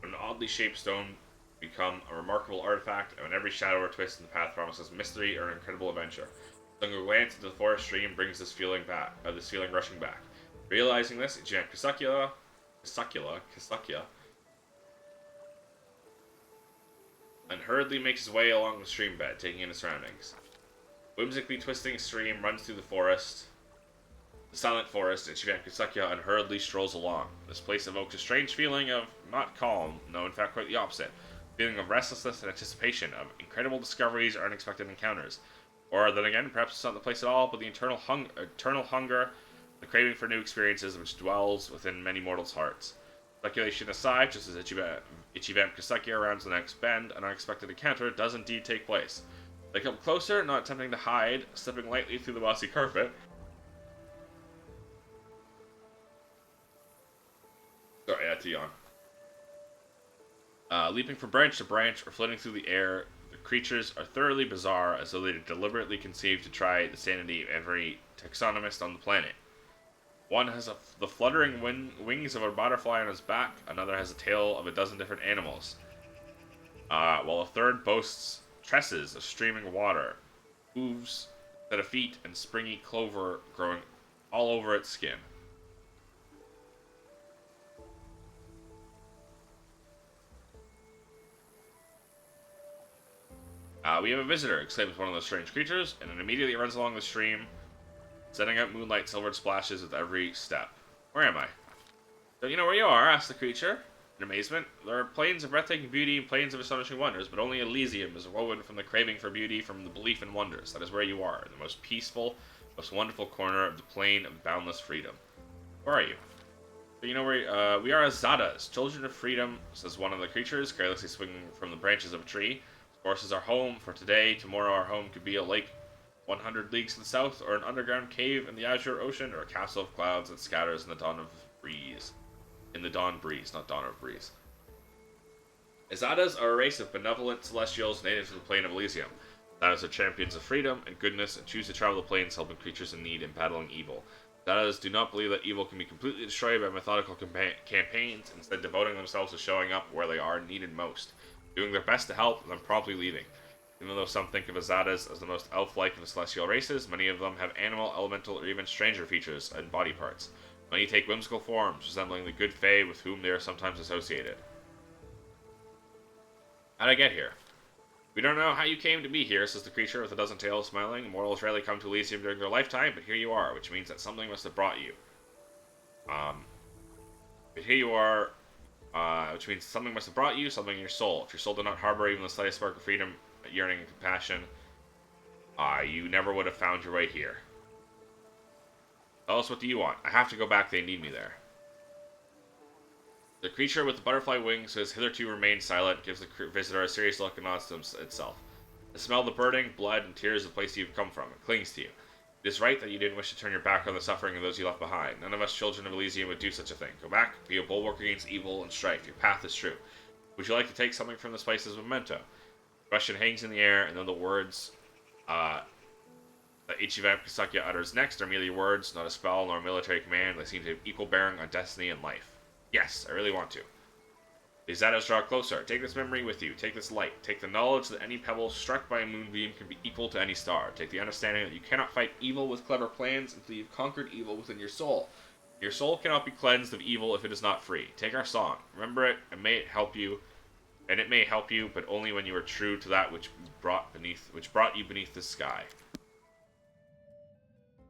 when an oddly shaped stone become a remarkable artifact, and when every shadow or twist in the path promises mystery or an incredible adventure. A single glance into the forest stream brings this feeling rushing back. Realizing this, Ichivamp Kasuckya unhurriedly makes his way along the stream bed, taking in his surroundings. Whimsically twisting a stream runs through the silent forest, and Ichivamp Kasuckya unhurriedly strolls along. This place evokes a strange feeling of not calm, no, in fact quite the opposite. A feeling of restlessness and anticipation, of incredible discoveries or unexpected encounters. Or then again, perhaps it's not the place at all, but the eternal hunger, the craving for new experiences which dwells within many mortals' hearts. Speculation aside, just as Ichivamp Kasuckya rounds the next bend, an unexpected encounter does indeed take place. They come closer, not attempting to hide, slipping lightly through the mossy carpet. Sorry, I had to yawn. Leaping from branch to branch or floating through the air, the creatures are thoroughly bizarre, as though they are deliberately conceived to try the sanity of every taxonomist on the planet. One has the fluttering wings of a butterfly on his back, another has a tail of a dozen different animals, while a third boasts tresses of streaming water, hooves instead of feet, and springy clover growing all over its skin. We have a visitor, exclaims one of those strange creatures, and it immediately runs along the stream, sending out moonlight silvered splashes with every step. Where am I? Don't you know where you are? Asked the creature, in amazement. There are plains of breathtaking beauty and plains of astonishing wonders, but only Elysium is woven from the craving for beauty, from the belief in wonders. That is where you are, in the most peaceful, most wonderful corner of the plain of boundless freedom. Where are you? Do you know where we are Azadas, children of freedom, says one of the creatures, carelessly swinging from the branches of a tree. Of course, is our home for today. Tomorrow our home could be a lake 100 leagues to the south, or an underground cave in the azure ocean, or a castle of clouds that scatters in the dawn of breeze. In the dawn breeze, not dawn of breeze. Azadas are a race of benevolent celestials native to the plane of Elysium. Azadas are champions of freedom and goodness and choose to travel the plains helping creatures in need and battling evil. Azadas do not believe that evil can be completely destroyed by methodical campaigns, instead devoting themselves to showing up where they are needed most, doing their best to help and then promptly leaving. Even though some think of Azadas as the most elf-like of the celestial races, many of them have animal, elemental, or even stranger features and body parts. Many take whimsical forms, resembling the good fae with whom they are sometimes associated. How'd I get here? We don't know how you came to be here, says the creature with a dozen tails, smiling. Mortals rarely come to Elysium during their lifetime, but here you are, which means that something must have brought you. But here you are, which means something must have brought you, something in your soul. If your soul did not harbor even the slightest spark of freedom, yearning, and compassion, you never would have found your way here. Tell us, what do you want? I have to go back, they need me there. The creature with the butterfly wings, who has hitherto remained silent, gives the visitor a serious look and nods to itself. The smell of the burning, blood, and tears of the place you've come from. It clings to you. It is right that you didn't wish to turn your back on the suffering of those you left behind. None of us children of Elysium would do such a thing. Go back, be a bulwark against evil and strife. Your path is true. Would you like to take something from this place as a memento? The question hangs in the air, and then the words that Ichivamp Kasuckya utters next are merely words, not a spell nor a military command. They seem to have equal bearing on destiny and life. Yes, I really want to. The Azadas draw closer. Take this memory with you. Take this light. Take the knowledge that any pebble struck by a moonbeam can be equal to any star. Take the understanding that you cannot fight evil with clever plans until you've conquered evil within your soul. Your soul cannot be cleansed of evil if it is not free. Take our song. Remember it, and may it help you. And it may help you, but only when you are true to that which brought you beneath the sky.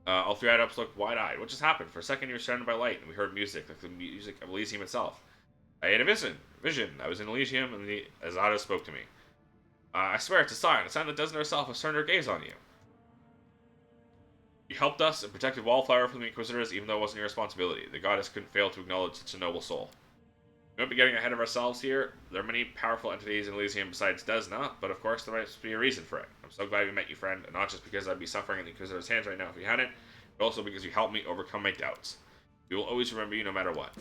All three eye-ups looked wide-eyed. What just happened? For a second you were surrounded by light, and we heard music, like the music of Elysium itself. I had a vision. I was in Elysium, and the Azada spoke to me. I swear it's a sign that doesn't herself has turned her gaze on you. You helped us and protected Wallflower from the Inquisitors, even though it wasn't your responsibility. The goddess couldn't fail to acknowledge such a noble soul. We might be getting ahead of ourselves here. There are many powerful entities in Elysium besides Desna, but of course there must be a reason for it. I'm so glad we met you, friend, and not just because I'd be suffering in the Inquisitor's hands right now if we hadn't, but also because you helped me overcome my doubts. We will always remember you no matter what.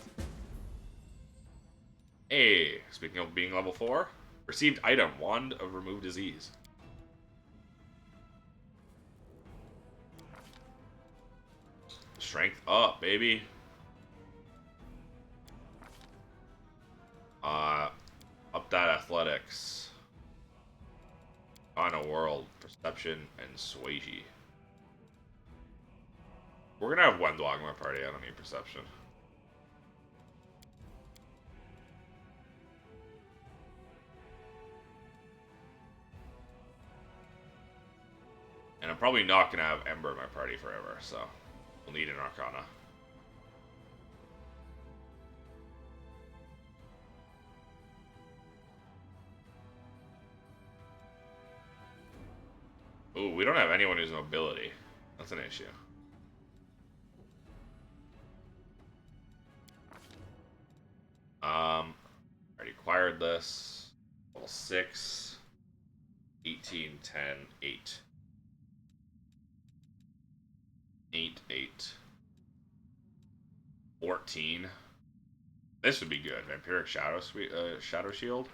Hey, speaking of being level 4, received item, Wand of Remove Disease. Strength up, baby. Up that athletics. On a world, perception, and Swaji. We're gonna have one dog in my party, I don't need perception. And I'm probably not gonna have Ember in my party forever, so we'll need an Arcana. Ooh, we don't have anyone who's nobility. That's an issue. Already acquired this. Level 6. 18, 10, 8. 8, 8. 14. This would be good. Vampiric Shadow Shield.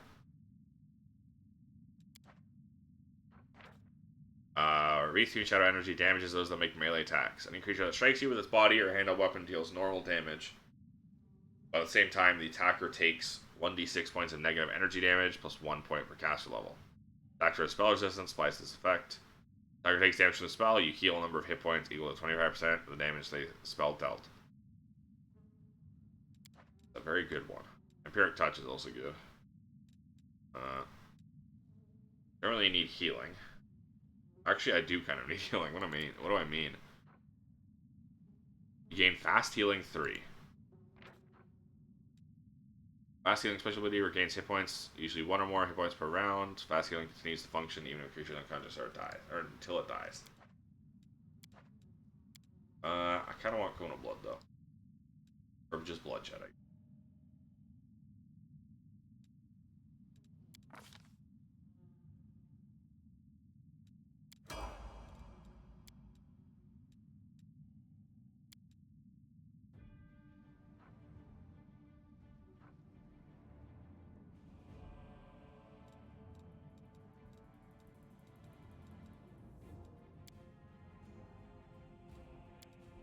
Retune Shadow Energy damages those that make melee attacks. Any creature that strikes you with its body or handheld weapon deals normal damage. But at the same time, the attacker takes 1d6 points of negative energy damage plus 1 point per caster level. Attacker has spell resistance, applies this effect. Attacker takes damage from the spell, you heal a number of hit points equal to 25% of the damage the spell dealt. A very good one. Empiric Touch is also good. Don't really need healing. Actually, I do kind of need healing. What do I mean? You gain fast healing 3. Fast healing special ability regains hit points, usually 1 or more hit points per round. Fast healing continues to function even if a creature is unconscious or dies, or until it dies. I kind of want Cone of Blood though, or just Bloodshed.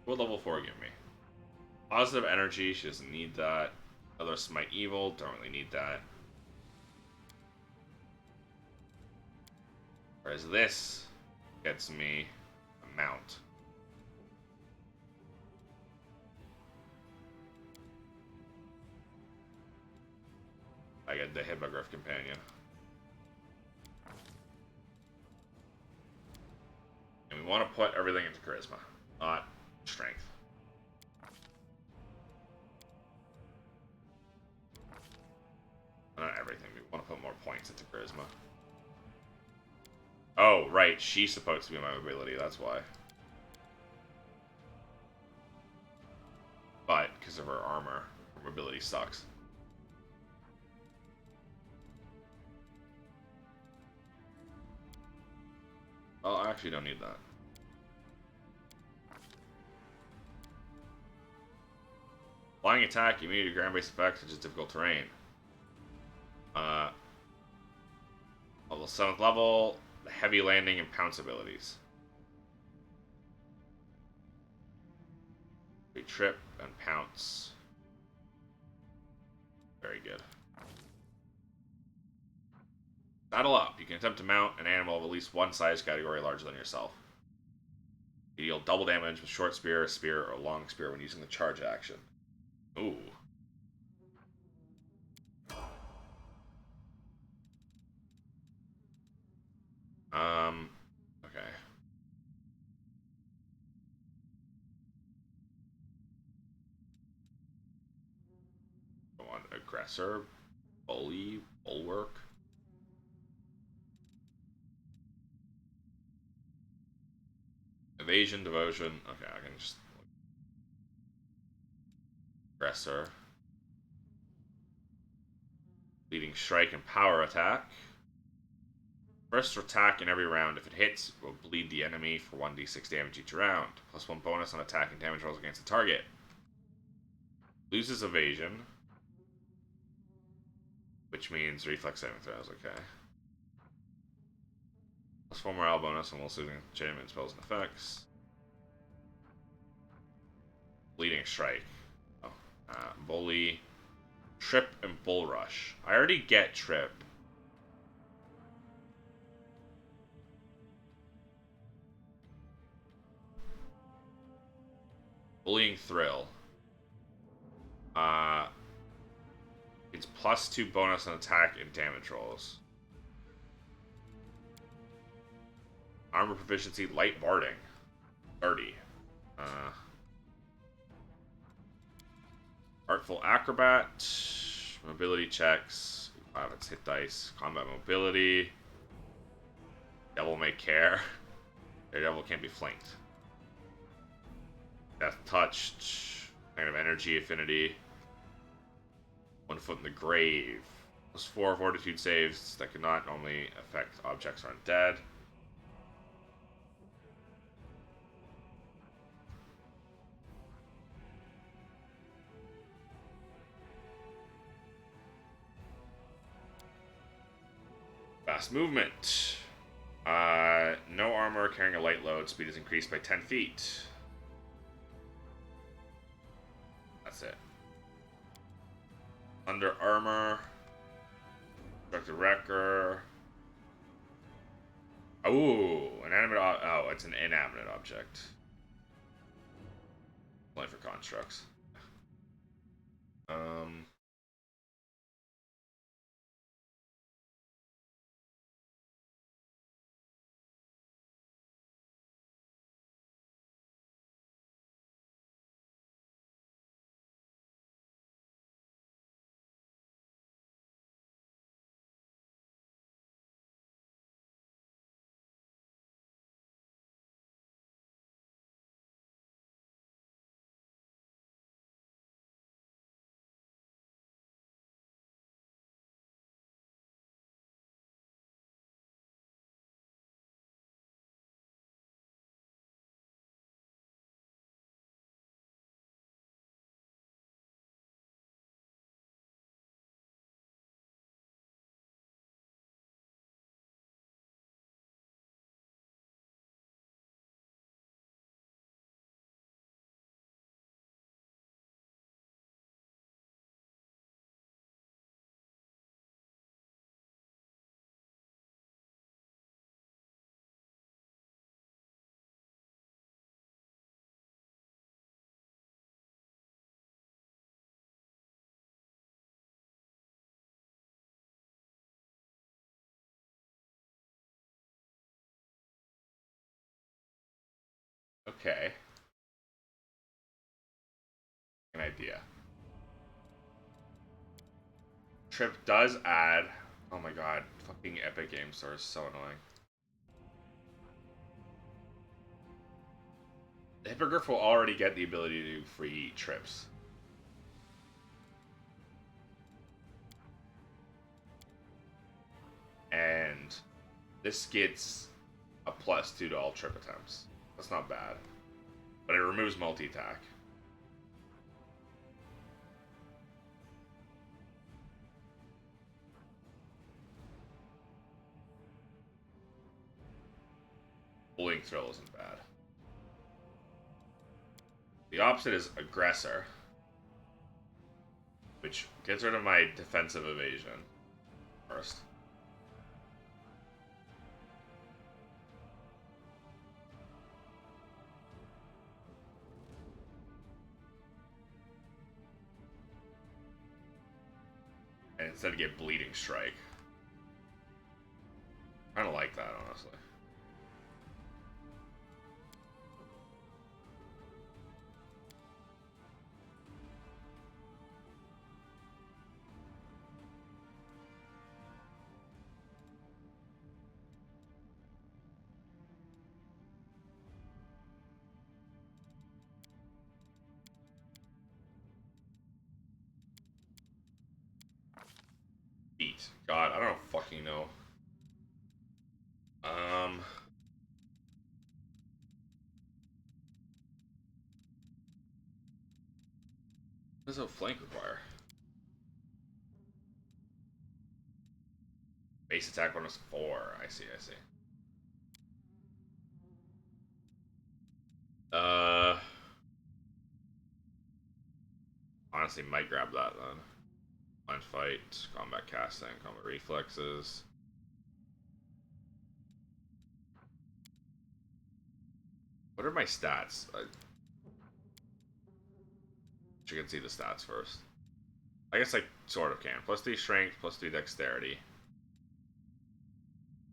What level 4 give me? Positive energy, she doesn't need that. Other Smite Evil, don't really need that. Whereas this gets me a mount. I get the Hippogriff Companion. And we want to put everything into Charisma, not Strength. Not everything, we want to put more points into Charisma. Oh, right, she's supposed to be my mobility, that's why. But, because of her armor, her mobility sucks. Oh, I actually don't need that. Flying attack, immediate ground-based effects such as difficult terrain. Level 7th level, the heavy landing and pounce abilities. Trip and pounce. Very good. Saddle up. You can attempt to mount an animal of at least one size category larger than yourself. You deal double damage with short spear, or long spear when using the charge action. Ooh. Okay. Go on, aggressor, bully, bulwark. Evasion, devotion. Okay, I can just aggressor. Leading strike and power attack. First attack in every round. If it hits, it will bleed the enemy for 1d6 damage each round. +1 bonus on attack and damage rolls against the target. Loses evasion. Which means reflex saving throws, okay. +4 morale bonus on while losing legitimate spells and effects. Bleeding strike. Oh. Bully. Trip and bull rush. I already get trip. Bullying thrill. It's +2 bonus on attack and damage rolls. Armor proficiency, light barding. 30. Artful acrobat. Mobility checks. It's hit dice. Combat mobility. Devil may care. Daredevil can't be flanked. Death touched. Kind of energy affinity. 1 foot in the grave. +4 fortitude saves that cannot normally affect objects or undead. Fast movement. No armor carrying a light load. Speed is increased by 10 feet. That's it. Under armor. Destructive Wrecker. Ooh, inanimate. Oh, it's an inanimate object. Only for constructs. okay. An idea. Trip does add... Oh my god, fucking Epic Game Store is so annoying. The Hippogriff will already get the ability to do free trips. And this gets a +2 to all trip attempts. That's not bad. But it removes multi-attack. Bullying Thrill isn't bad. The opposite is Aggressor, which gets rid of my defensive evasion first. And instead I get Bleeding Strike. I kind of like that, honestly. Beat. God, I don't fucking know. What does a flank require? Base attack bonus 4. I see, I see. Honestly, might grab that then. Line fight, combat casting, combat reflexes. What are my stats? You can see the stats first. I guess I sort of can. +3 strength, +3 dexterity.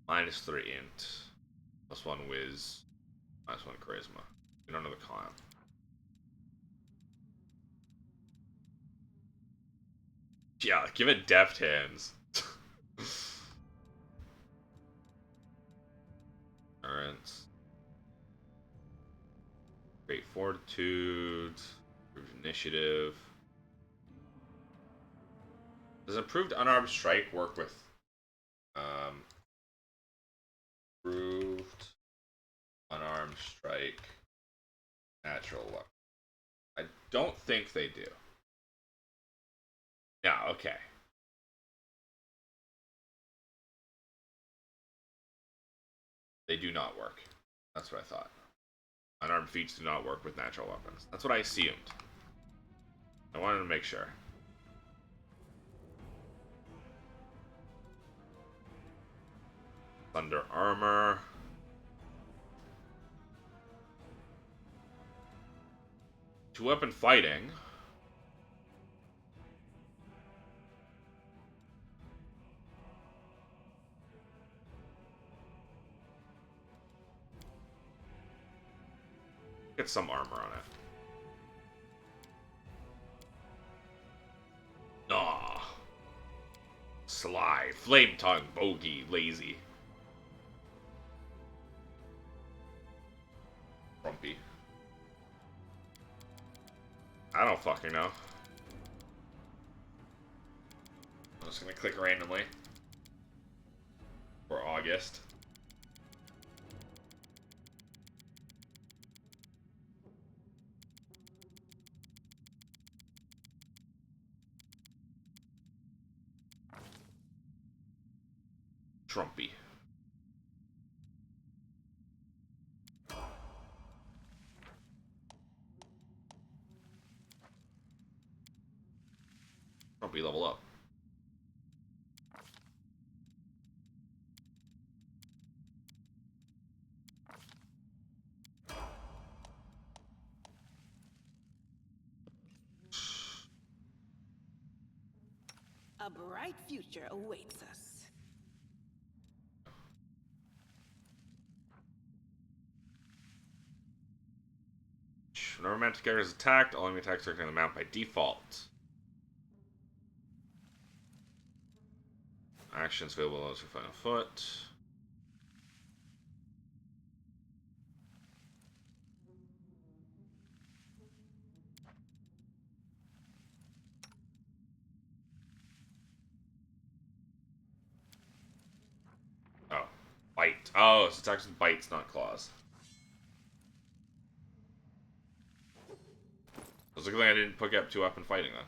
-3 int. +1 whiz. -1 charisma. We don't know the con. Yeah, give it deft hands. Alright. Great fortitude. Improved initiative. Does improved unarmed strike work with improved unarmed strike natural luck? I don't think they do. Yeah, okay. They do not work. That's what I thought. Unarmed feats do not work with natural weapons. That's what I assumed. I wanted to make sure. Thunder armor. Two-weapon fighting. Get some armor on it. Nah. Sly. Flame tongue. Bogey. Lazy. Grumpy. I don't fucking know. I'm just gonna click randomly. For August. Trumpy. Trumpy level up. A bright future awaits us. mounted character is attacked, all enemy attacks are going to mount by default. Actions available as your final foot. Oh, bite. Oh, so it's actually bites, not claws. I was looking like I didn't pick up 2-weapon fighting then.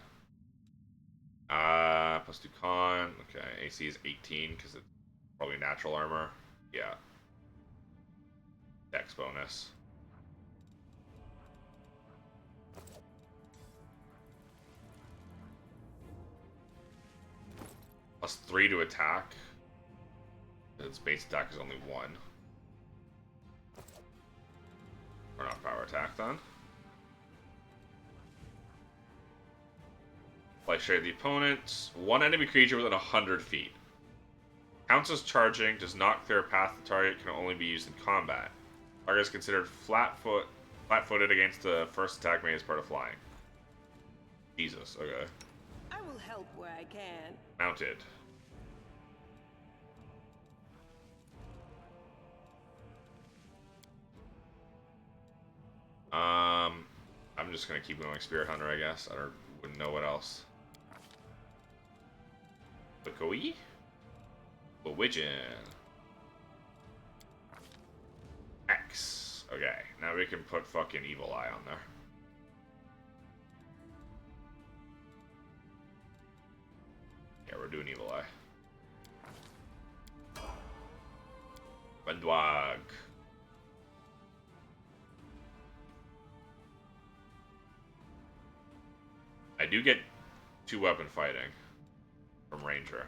Plus 2 con. Okay, AC is 18 because it's probably natural armor. Yeah. Dex bonus. Plus 3 to attack. Its base attack is only 1. Or not power attack then. Play share the opponent. One enemy creature within 100 feet. Counts as charging, does not clear a path to target, can only be used in combat. Target is considered flat-footed against the first attack made as part of flying. Jesus, okay. I will help where I can. Mounted. I'm just gonna keep going Spirit Hunter, I guess. Wouldn't know what else. Bakoi? Bewitching. X. Okay, now we can put fucking Evil Eye on there. Yeah, we're doing Evil Eye. Bandwag. I do get 2-weapon fighting from Ranger.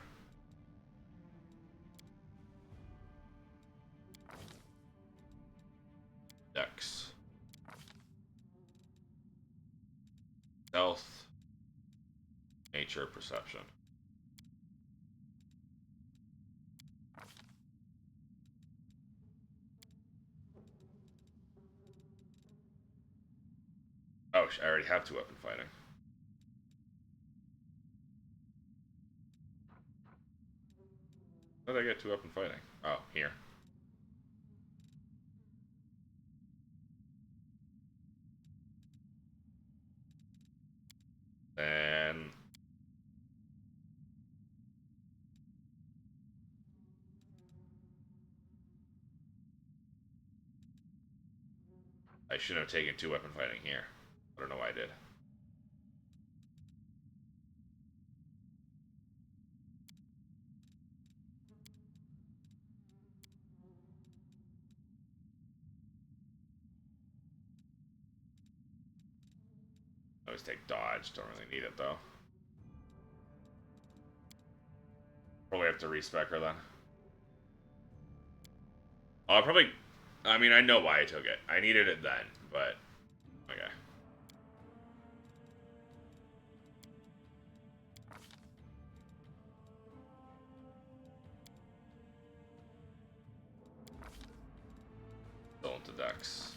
Dex. Stealth. Nature, perception. Oh, I already have 2-weapon fighting. How did I get 2-weapon fighting? Oh, here. Then I shouldn't have taken 2-weapon fighting here. I don't know why I did. I always take dodge, don't really need it though. Probably have to respec her then. I'll probably, I mean, I know why I took it. I needed it then, but, okay. Still into Dex.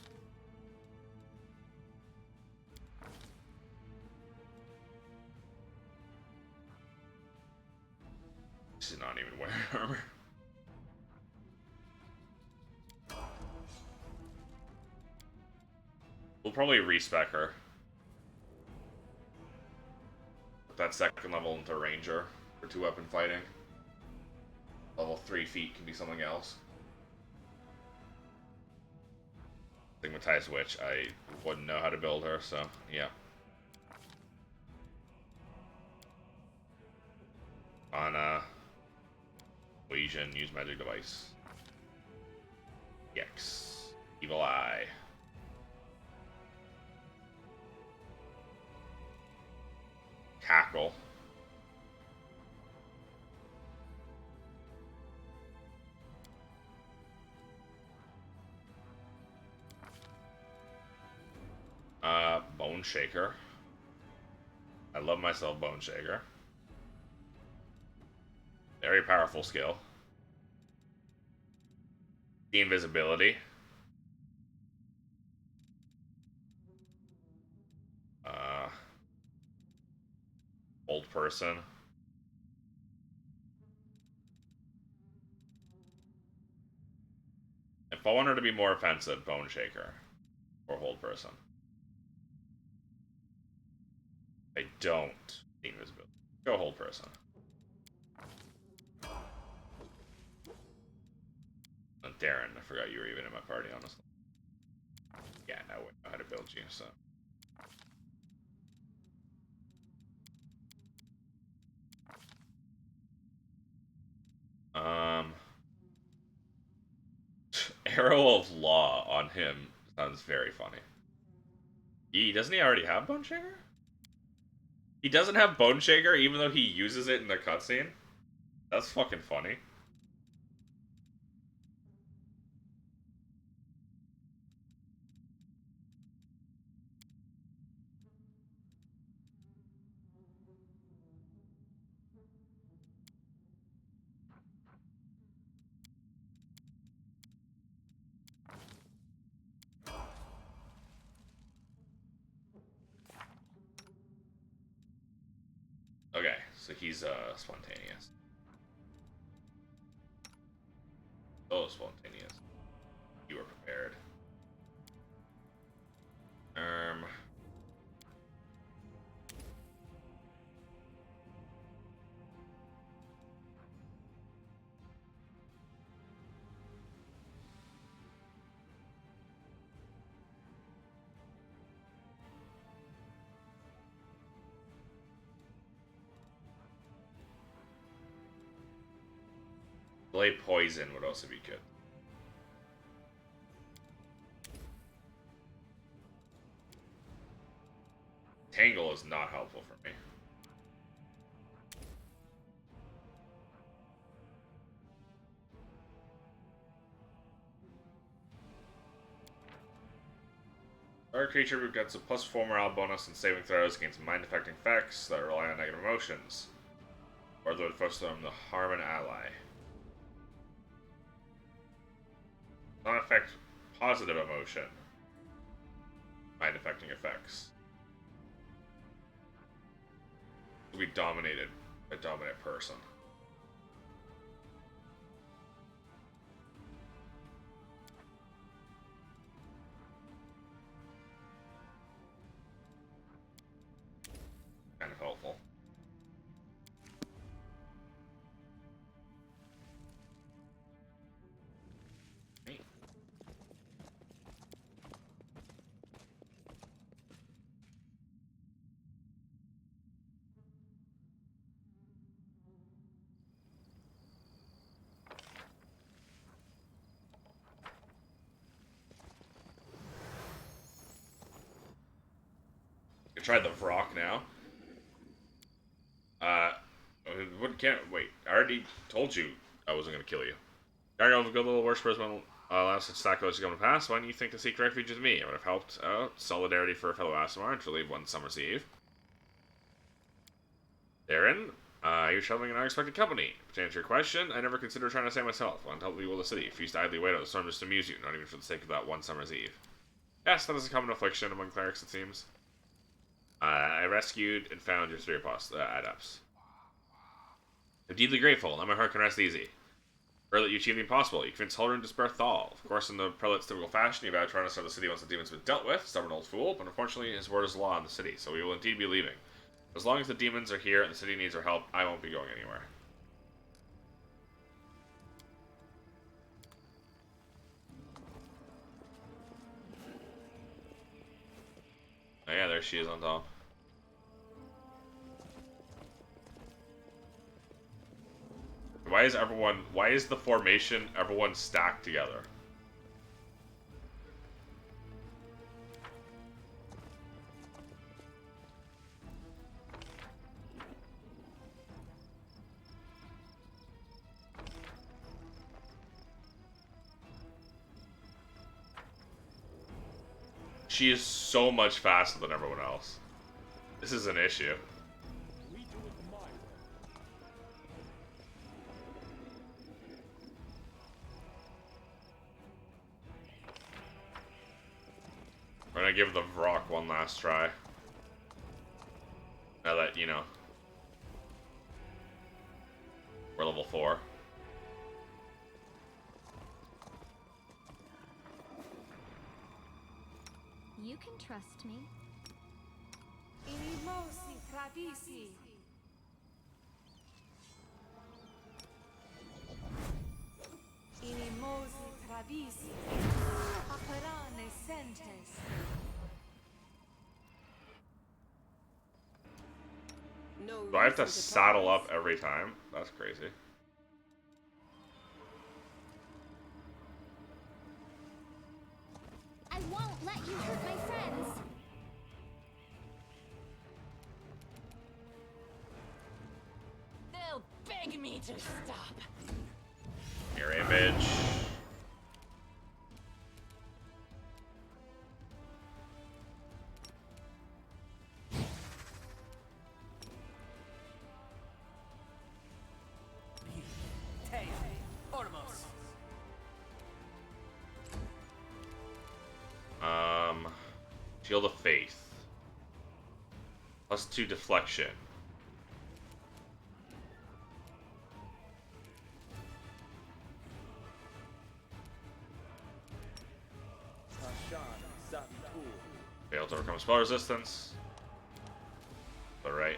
She's not even wearing armor. We'll probably respec her. Put that second level into Ranger for 2-weapon fighting. Level 3 feet can be something else. Stigmatized Witch, I wouldn't know how to build her, so yeah. On Legion, use magic device. X. Evil Eye. Cackle. Bone Shaker. I love myself Bone Shaker. Very powerful skill. The invisibility. hold person. If I want her to be more offensive, Bone Shaker. Or hold person. I don't need invisibility. Go hold person. And Darren, I forgot you were even in my party, honestly. Yeah, now I wouldn't know how to build you, so. Arrow of Law on him sounds very funny. Doesn't he already have Bone Shaker? He doesn't have Bone Shaker even though he uses it in the cutscene? That's fucking funny. Okay, so he's spontaneous. Oh, spontaneous. You were prepared. Blade Poison would also be good. Tangle is not helpful for me. Our creature gets a +4 morale bonus and saving throws against mind-affecting effects that rely on negative emotions, or that would focus on the harm an ally. Not affect positive emotion. Mind-affecting effects. We dominated a dominant person. Kind of helpful. Try the Vrock now. Can't wait. I already told you I wasn't gonna kill you. I got a good little worse person. Last stack of going to pass. Why do you think to seek refuge with me? I would have helped out. Solidarity for a fellow Asimar to leave one summer's eve. Darren, you're traveling in unexpected company. To answer your question, I never considered trying to save myself. I want to help people the city. If you used to idly wait out the storm just to amuse you, not even for the sake of that one summer's eve. Yes, that is a common affliction among clerics, it seems. I rescued and found your 3 adepts. I'm deeply grateful. Now my heart can rest easy. Prelate, you achieved the impossible. You convinced Halloran to spare Thal. Of course, in the Prelate's typical fashion, you vowed trying to serve the city once the demon's been dealt with. Stubborn old fool, but unfortunately, his word is law in the city, so we will indeed be leaving. As long as the demons are here and the city needs our help, I won't be going anywhere. Oh yeah, there she is on top. Why is the formation everyone stacked together? She is so much faster than everyone else. This is an issue. I'm gonna give the Vrock one last try. Now that, you know, 4. You can trust me. Inimosi tradisi. Inimosi tradisi. Aperane sentes. No Do I have to reason saddle pause. up every time? That's crazy. I won't let you hurt my friends. They'll beg me to stop. Mirror image. Shield of Faith. +2 deflection. Fail to overcome spell resistance. Alright.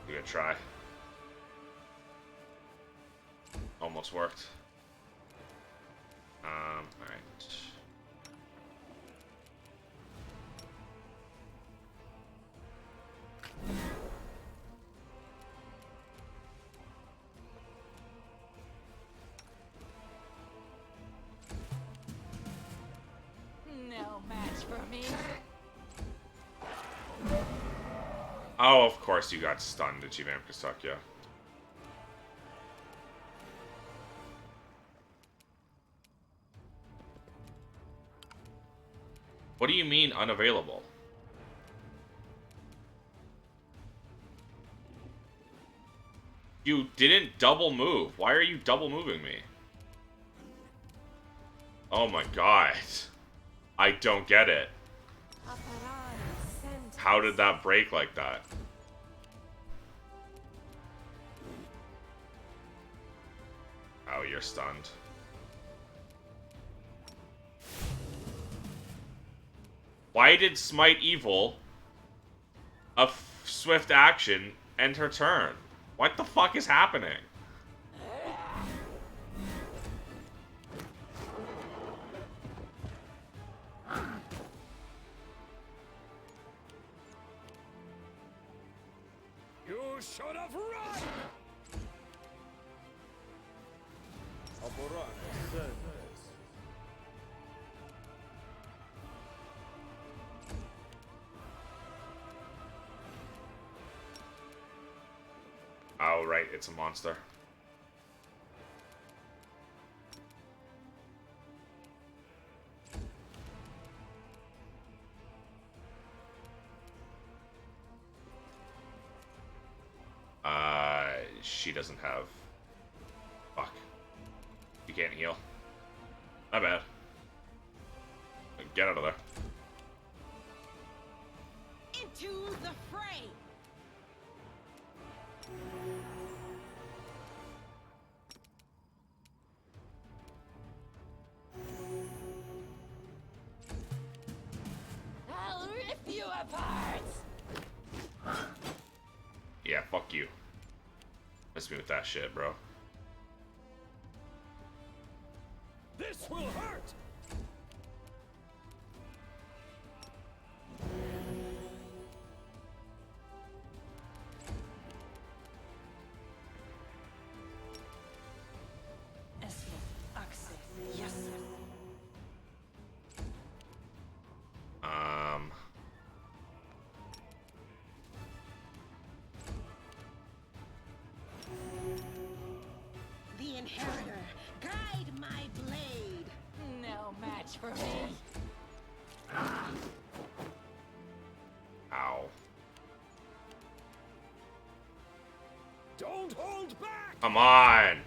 Good try. Almost worked. Alright. No match for me. Oh, of course you got stunned, Ichivamp Kasuckya. What do you mean unavailable? You didn't double move. Why are you double moving me? Oh my god. I don't get it. How did that break like that? Oh, you're stunned. Why did Smite Evil, a swift action, end her turn? What the fuck is happening? You should have run! Oh, right, it's a monster. She doesn't have... Fuck. You can't heal. Not bad. Get out of there. Into the fray! I'll rip you apart. Yeah, fuck you. Miss me with that shit, bro. This will hurt! The Inheritor, guide my blade! No match for me. Ow. Don't Don't hold back! Come on!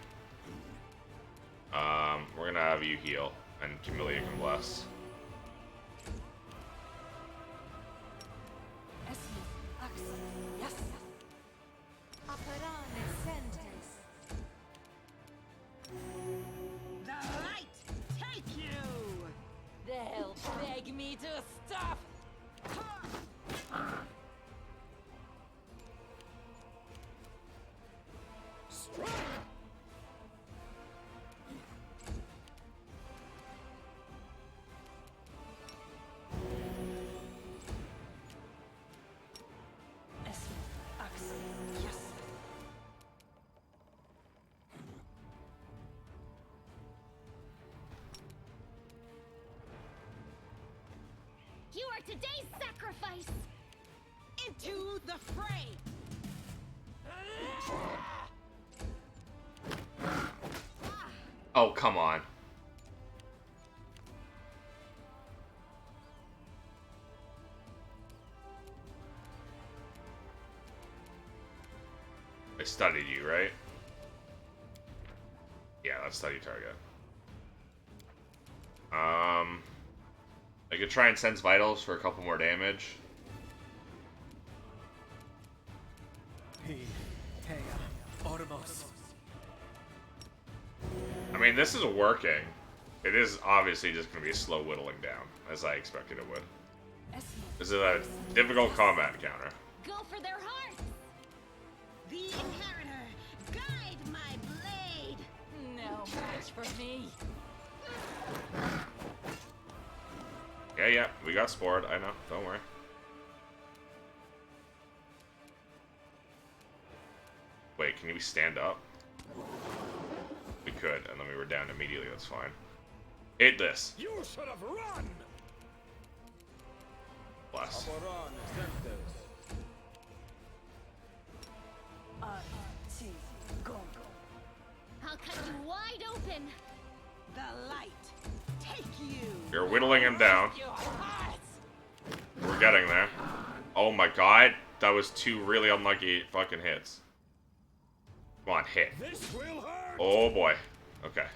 We're gonna have you heal, and Camellia can bless. The light take you! They'll beg me to stop! Strike! You are today's sacrifice! Into the fray! Oh, come on. I studied you, right? Yeah, let's study target. I could try and sense vitals for a couple more damage. I mean, this is working. It is obviously just going to be a slow whittling down, as I expected it would. This is a difficult combat encounter. Go for their hearts! The Inheritor, guide my blade! No match for me! Yeah, we got spored. I know. Don't worry. Wait, can we stand up? We could, and then we were down immediately. That's fine. Hit this. You should have run! Bless. I'll cut you wide open! The light take you! You're whittling him down. We're getting there. Oh my god. That was two really unlucky fucking hits. Come on, hit. This will hurt! Oh boy. Okay.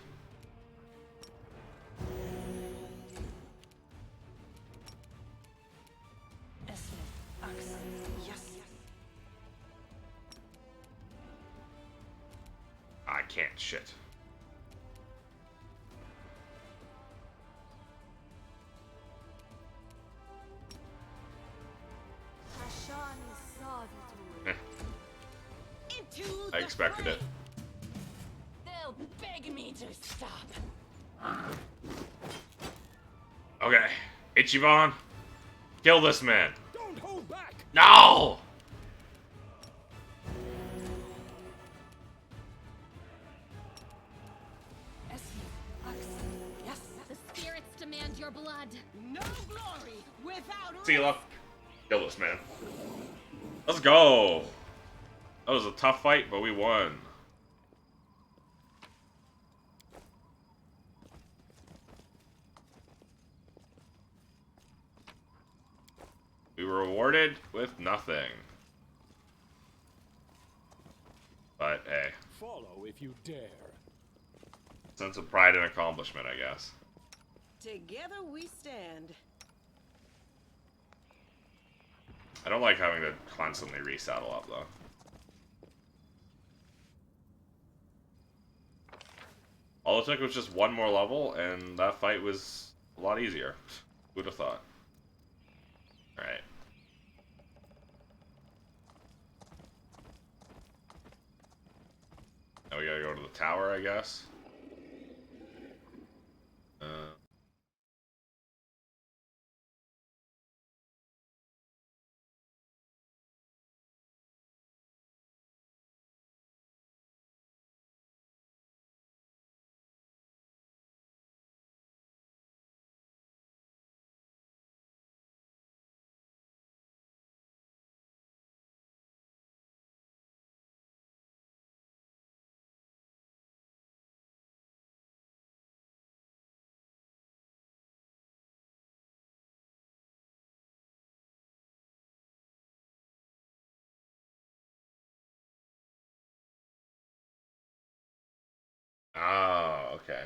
I can't. Shit. I expected it. They'll beg me to stop. Okay. Ichivamp, kill this man. Don't hold back! No! The spirits demand your blood! No glory without Sela, kill this man. Let's go! That was a tough fight, but we won. We were rewarded with nothing. But hey. Follow if you dare. Sense of pride and accomplishment, I guess. Together we stand. I don't like having to constantly resaddle up, though. All it took was just one more level, and that fight was a lot easier. Who'd have thought? Alright. Now we gotta go to the tower, I guess. Oh, okay.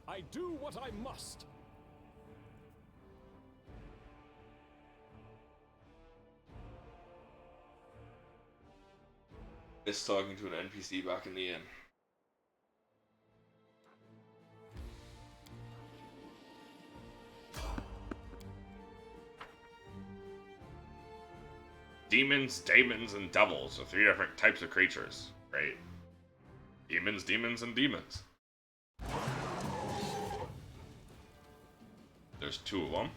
I do what I must. Is talking to an NPC back in the inn. Demons, daemons, and devils are 3 different types of creatures, right? Demons, demons, and demons. There's 2 of them.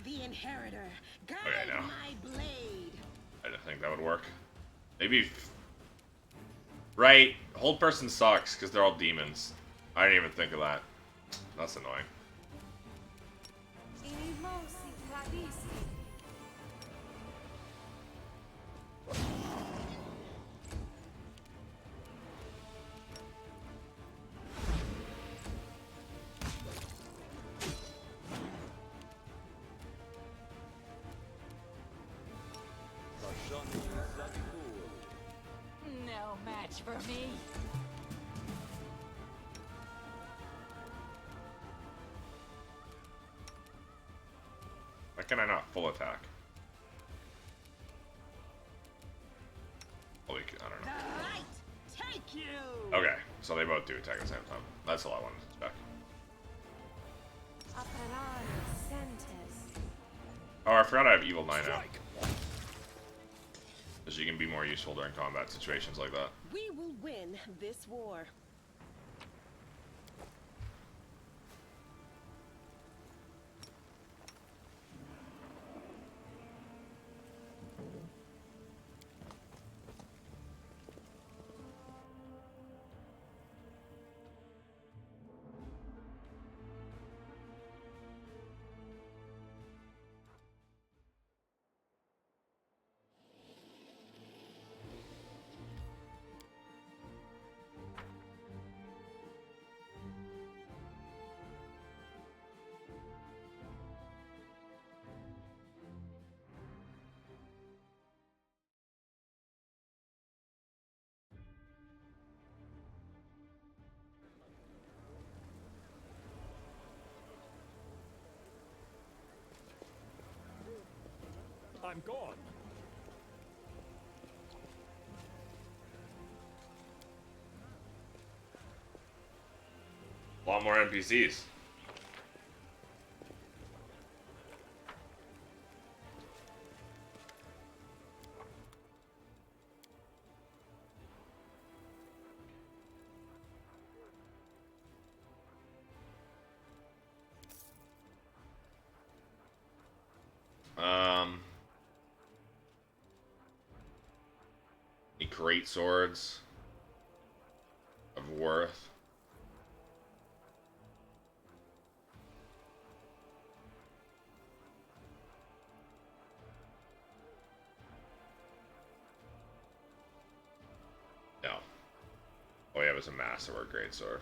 The Inheritor, guide now. my blade. I don't think that would work. Maybe... Right, hold person sucks, because they're all demons. I didn't even think of that. That's annoying. No match for me. Why can I not full attack? Holy, I don't know. The light take you. Okay, so they both do attack at the same time. That's all I wanted to expect. Oh, I forgot I have Evil 9 now. So she can be more useful during combat situations like that. We will win this war. I'm gone. A lot more NPCs. Any great swords of worth? No. Oh yeah, it was a master or great sword.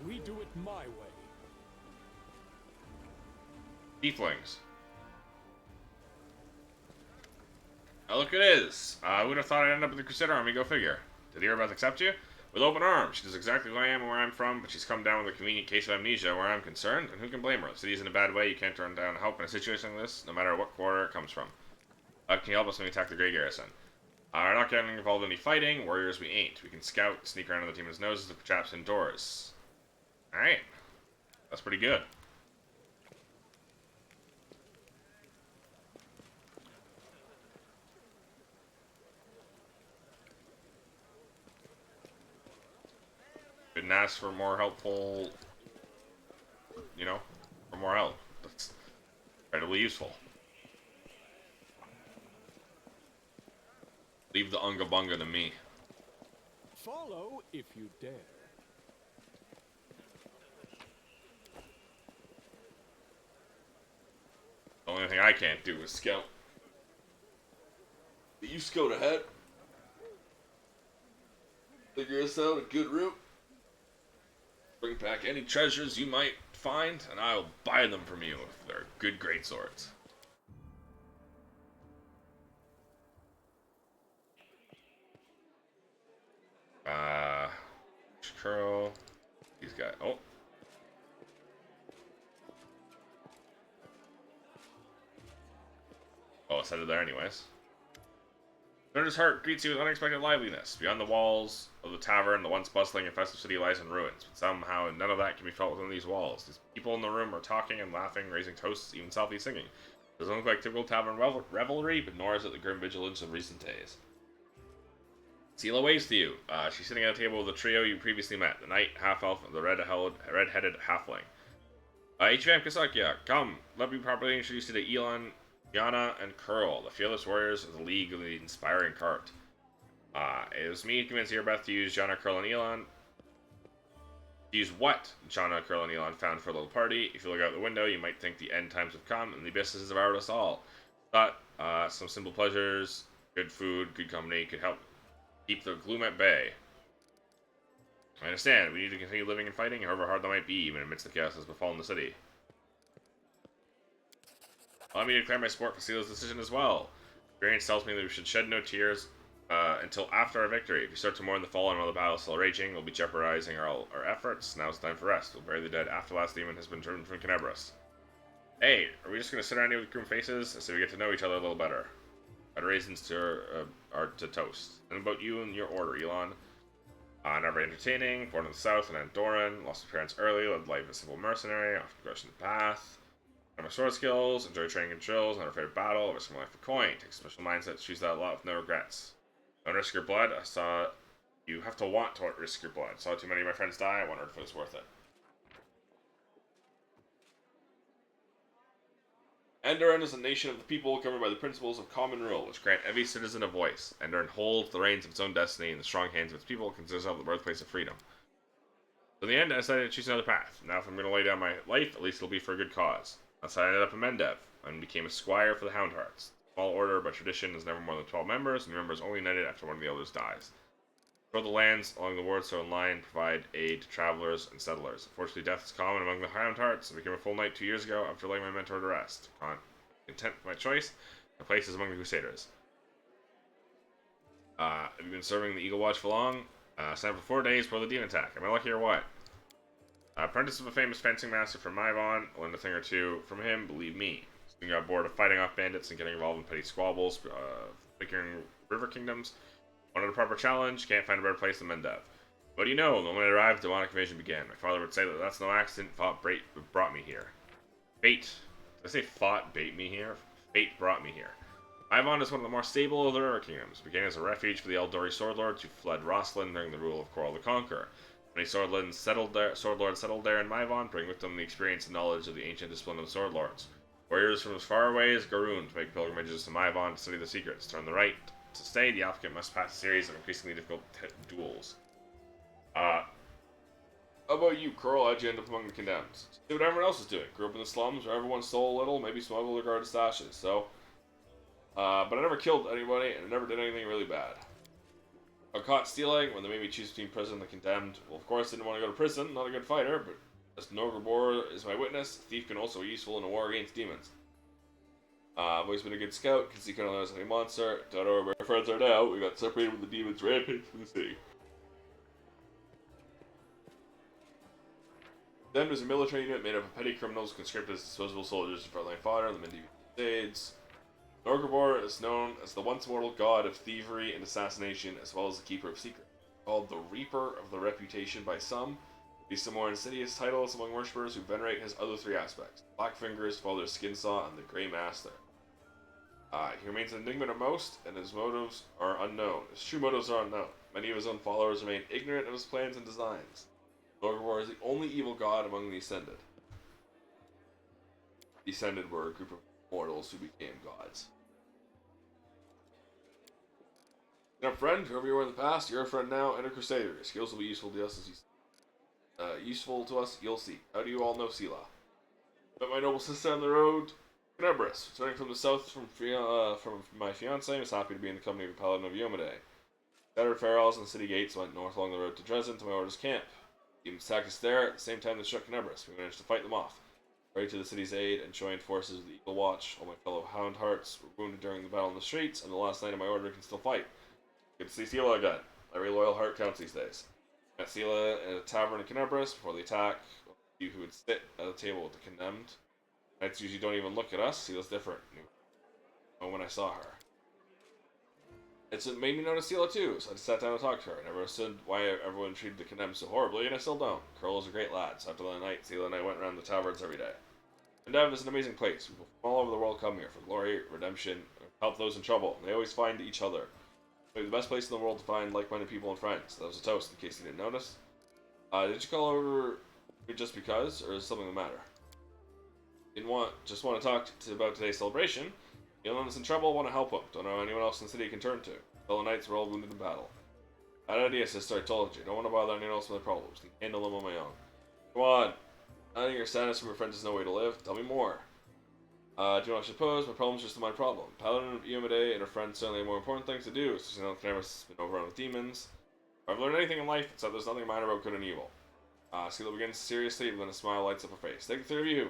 We do it my way. Tieflings. Oh, look, it is. I would have thought I'd end up with the Crusader army, go figure. Did the Erebeth accept you? With open arms. She knows exactly who I am and where I'm from, but she's come down with a convenient case of amnesia where I'm concerned, and who can blame her? The city's in a bad way, you can't turn down help in a situation like this, no matter what quarter it comes from. Can you help us when we attack the Grey Garrison? We're not getting involved in any fighting, warriors we ain't. We can scout, sneak around the demon's noses if traps indoors. Alright. That's pretty good. ask for more helpful, you know, for more help. That's incredibly useful. Leave the unga bunga to me. Follow if you dare. The only thing I can't do is scout. But you scout ahead. Figure us out a good route. Bring back any treasures you might find, and I'll buy them from you if they're good great swords. Curl. These guys. Oh. Oh, it's headed there anyways. Learner's heart greets you with unexpected liveliness. Beyond the walls of the tavern, the once bustling and festive city lies in ruins, but somehow none of that can be felt within these walls. These people in the room are talking and laughing, raising toasts, even softly singing. It doesn't look like typical tavern revelry, but nor is it the grim vigilance of recent days. Sela waves to you. She's sitting at a table with the trio you previously met, the knight, half-elf, and the red-headed halfling. Ichivamp Kasuckya, come, let me properly introduce you to Elon, Yana, and Curl, the fearless warriors of the League of the Inspiring Cart. It was me who convinced Earbeth to use Yana, Curl, and Elon. To use what Yana, Curl, and Elon found for a little party. If you look out the window, you might think the end times have come, and the abyss has devoured us all. Thought some simple pleasures, good food, good company could help keep the gloom at bay. I understand, we need to continue living and fighting, however hard that might be, even amidst the chaos that's befallen the city. Allow me to declare my support for Sela's decision as well. Experience tells me that we should shed no tears until after our victory. If we start to mourn the fallen while the battle is still raging, we'll be jeopardizing our efforts. Now it's time for rest. We'll bury the dead after the last demon has been driven from Kenebris. Hey, are we just going to sit around here with grim faces so we get to know each other a little better? Got raisins to toast. And about you and your order, Elon. Never entertaining, born in the south and Andoran, lost his parents early, led life as a simple mercenary, often question the path. My sword skills, enjoy training and drills, not afraid of battle, risk my life for coin, take a special mindset, choose that a lot with no regrets. Don't risk your blood, I saw you have to want to risk your blood. Saw too many of my friends die, I wondered if it was worth it. Andoran is a nation of the people governed by the principles of common rule, which grant every citizen a voice. Andoran holds the reins of its own destiny in the strong hands of its people, considers itself the birthplace of freedom. So in the end, I decided to choose another path. Now if I'm going to lay down my life, at least it'll be for a good cause. Thus I ended up in Mendev, and became a squire for the Houndhearts. Small order, by tradition, is never more than 12 members, and new members only knighted after one of the elders dies. Control the lands along the Wardstone line, provide aid to travelers and settlers. Unfortunately, death is common among the Houndhearts. I became a full knight 2 years ago after laying my mentor to rest. Content with my choice, my place is among the Crusaders. Have you been serving the Eagle Watch for long? Signed up for 4 days before the demon attack. Am I lucky or what? Apprentice of a famous fencing master from Mivon. Learned a thing or two from him, believe me. Soon got bored of fighting off bandits and getting involved in petty squabbles, figuring river kingdoms. Wanted a proper challenge, can't find a better place than Mendev. What do you know? The moment I arrived, demonic invasion began. My father would say that that's no accident, brought me here. Fate. Did I say fought bait me here? Fate brought me here. Mivon is one of the more stable of the river kingdoms. It began as a refuge for the Eldori swordlords who fled Rosslyn during the rule of Coral the Conqueror. Many swordlords settled there in Mivon, bring with them the experience and knowledge of the ancient discipline of swordlords. Warriors from as far away as Garoon to make pilgrimages to Mivon to study the secrets. Turn the right. To stay, the applicant must pass a series of increasingly difficult duels. How about you, Curl? How'd you end up among the condemned? See what everyone else is doing. Grew up in the slums where everyone stole a little, maybe smuggled or guarded stashes, so... but I never killed anybody, and I never did anything really bad. I got caught stealing when they made me choose between prison and the condemned. Well, of course, I didn't want to go to prison, not a good fighter, but as Norgarbor is my witness, a thief can also be useful in a war against demons. I've always been a good scout, can see kind of knows any monster. Don't know where my friends are now, we got separated when the demons rampaged through the city. Condemned is a military unit made up of petty criminals conscripted as disposable soldiers for frontline fodder in the medieval crusades. Norgarbor is known as the once mortal god of thievery and assassination, as well as the keeper of secrets. Called the Reaper of the Reputation by some, these some more insidious titles among worshippers who venerate his other three aspects: Black Fingers, Father Skinsaw, and the Grey Master. He remains an enigma to most, and his motives are unknown. His true motives are unknown. Many of his own followers remain ignorant of his plans and designs. Lorgor is the only evil god among the Ascended. The Ascended were a group of mortals who became gods. Now, friend, whoever you were in the past, you're a friend now and a crusader. Your skills will be useful to us you'll see. How do you all know Sela? Met my noble sister on the road, Knebris, returning from the south from my fiancé, was happy to be in the company of the Paladin of Yomade. Scattered farewells and city gates went north along the road to Dresden to my order's camp. Demons attacked us there at the same time they struck Knebris. We managed to fight them off. Hurried to the city's aid and joined forces with the Eagle Watch. All my fellow Hound Hearts were wounded during the battle in the streets, and the last night of my order can still fight. Good to see Sela again. Every loyal heart counts these days. Met Sela in a tavern in Knebris before the attack. You who would sit at a table with the condemned. Knights usually don't even look at us. Sela's different. When I saw her. It made me notice Sela too, so I just sat down and talked to her. I never understood why everyone treated the condemned so horribly, and I still don't. Curl is a great lad, so after the night, Sela and I went around the taverns every day. Endev is an amazing place. People from all over the world come here for glory, redemption, help those in trouble. They always find each other. It's the best place in the world to find like-minded people and friends. That was a toast, in case you didn't notice. Did you call over just because, or is something the matter? Just want to talk about today's celebration. Yolan's in trouble, want to help him. Don't know anyone else in the city you can turn to. Fellow knights were all wounded in battle. Bad idea, sister, I told you. Don't want to bother anyone else with my problems. Can handle them on my own. Come on. Hiding your sadness from your friends is no way to live. Tell me more. Do you know what I suppose? My problem's just my problem. Paladin of Yomade and her friends certainly have more important things to do, especially now that has been overrun with demons. If I've learned anything in life, it's that there's nothing minor about good and evil. Sela begins seriously, but then a smile lights up her face. Take the three of you.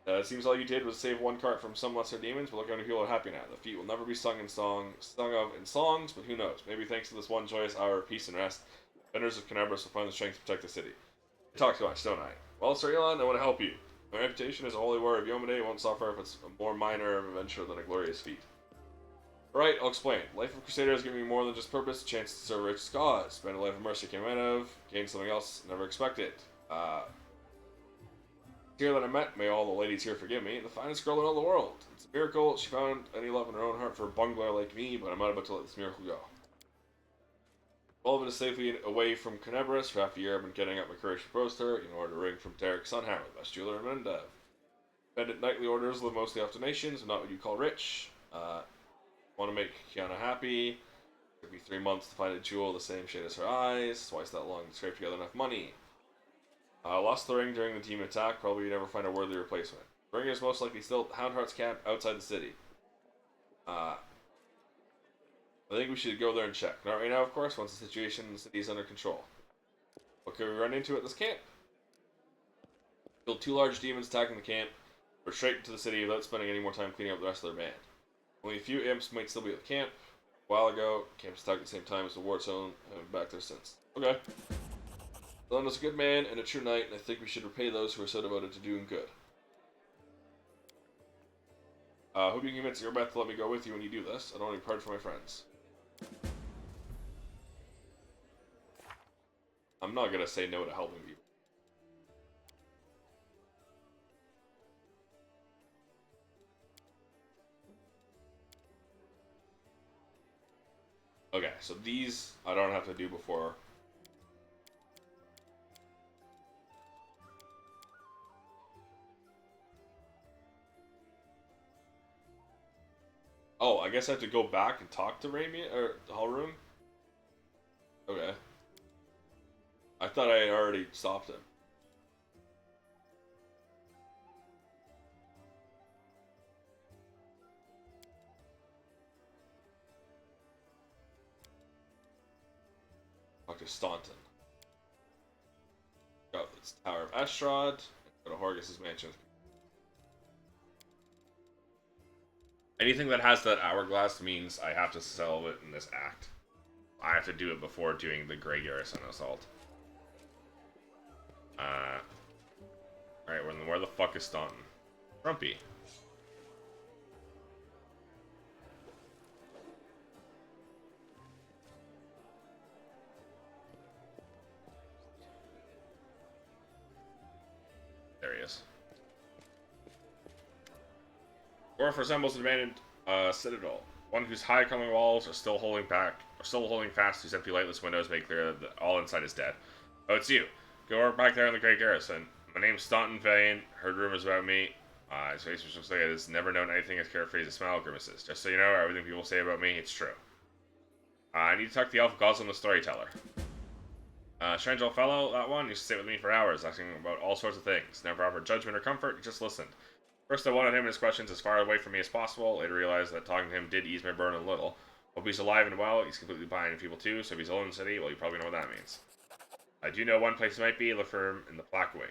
It seems all you did was save one cart from some lesser demons, but look how many people are happy now. The feat will never be sung of in songs, but who knows? Maybe thanks to this one joyous hour of peace and rest, vendors of Knebris will find the strength to protect the city. I talk too much, don't I? Well, Sir Elon, I want to help you. My reputation as a holy warrior of Yomade won't suffer if it's a more minor adventure than a glorious feat. Alright, I'll explain. Life of Crusader has given me more than just purpose, a chance to serve a rich cause. Spend a life of mercy came out of, gain something else never expected. Here that I met, may all the ladies here forgive me, the finest girl in all the world. It's a miracle she found any love in her own heart for a bungler like me, but I'm not about to let this miracle go. All of it is safely away from Knebris. For half a year I've been getting up my courage to propose to her, in order to ring from Derek Sunhammer, the best jeweler in Mendev. Pendant nightly orders live mostly off donations, not what you call rich. Want to make Kiana happy. It took me 3 months to find a jewel the same shade as her eyes, twice that long to scrape together enough money. Lost the ring during the demon attack, probably never find a worthy replacement. The ring is most likely still at Houndheart's camp outside the city. I think we should go there and check. Not right now, of course, once the situation in the city is under control. What could we run into at this camp? Killed 2 large demons attacking the camp, or straight into the city without spending any more time cleaning up the rest of their band. Only a few imps might still be at the camp. A while ago, camp's attacked at the same time as the war zone, and I've been back there since. Okay. Elon was a good man and a true knight, and I think we should repay those who are so devoted to doing good. Hope you can convince your Beth to let me go with you when you do this. I don't want to be parted from my friends. I'm not gonna say no to helping people. Okay, so these I don't have to do before. Oh, I guess I have to go back and talk to Rami or Halroom? Okay. I thought I had already stopped him. Talk to Staunton. Go to the Tower of Estrad. Go to Horgus' mansion. Anything that has that hourglass means I have to sell it in this act. I have to do it before doing the Grey Garrison Assault. Alright, where the fuck is Staunton? Grumpy. There he is. Dwarf resembles an abandoned citadel. One whose high coming walls are still holding fast, whose empty lightless windows make clear that all inside is dead. Oh, it's you. Go work back there in the Great Garrison. My name's Staunton Vane. Heard rumors about me. His face looks like it has never known anything as carefree as a smile grimaces. Just so you know, everything people say about me, it's true. I need to talk to the Elf Goslin, the storyteller. Strange old fellow, that one, used to sit with me for hours, asking about all sorts of things. Never offered judgment or comfort, he just listened. First, I wanted him and his questions as far away from me as possible. Later, realized that talking to him did ease my burden a little. Hope he's alive and well. He's completely blind and people too, so if he's alone in the city, well, you probably know what that means. I do know one place he might be. Look for him in the Black Wing.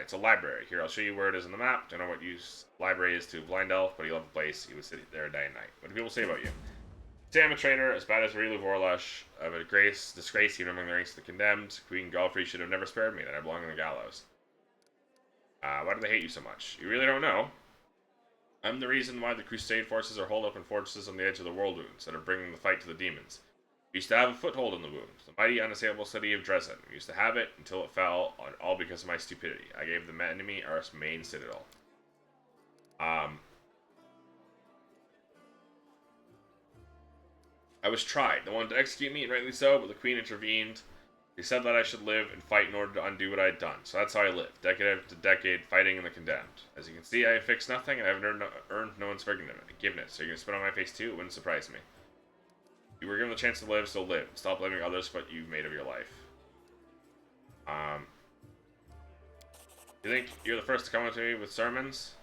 It's a library. Here, I'll show you where it is on the map. Don't know what use library is to a blind elf, but he loved the place. He would sit there day and night. What do people say about you? Say I'm a traitor, as bad as Rilu Vorlush, of a disgrace even among the ranks of the condemned. Queen Galfrey should have never spared me, that I belong in the gallows. Why do they hate you so much? You really don't know? I'm the reason why the Crusade forces are holed up in fortresses on the edge of the world wounds that are bringing the fight to the demons. We used to have a foothold in the wounds, the mighty unassailable city of Dresden. We used to have it until it fell, all because of my stupidity. I gave the enemy our main citadel. I was tried. They wanted to execute me, and rightly so, but the queen intervened. They said that I should live and fight in order to undo what I had done. So that's how I lived, decade after decade, fighting in the condemned. As you can see, I have fixed nothing, and I haven't earned no one's forgiveness. So you're going to spit on my face too? It wouldn't surprise me. You were given the chance to live, so live. Stop blaming others for what you've made of your life. You think you're the first to come up to me with sermons?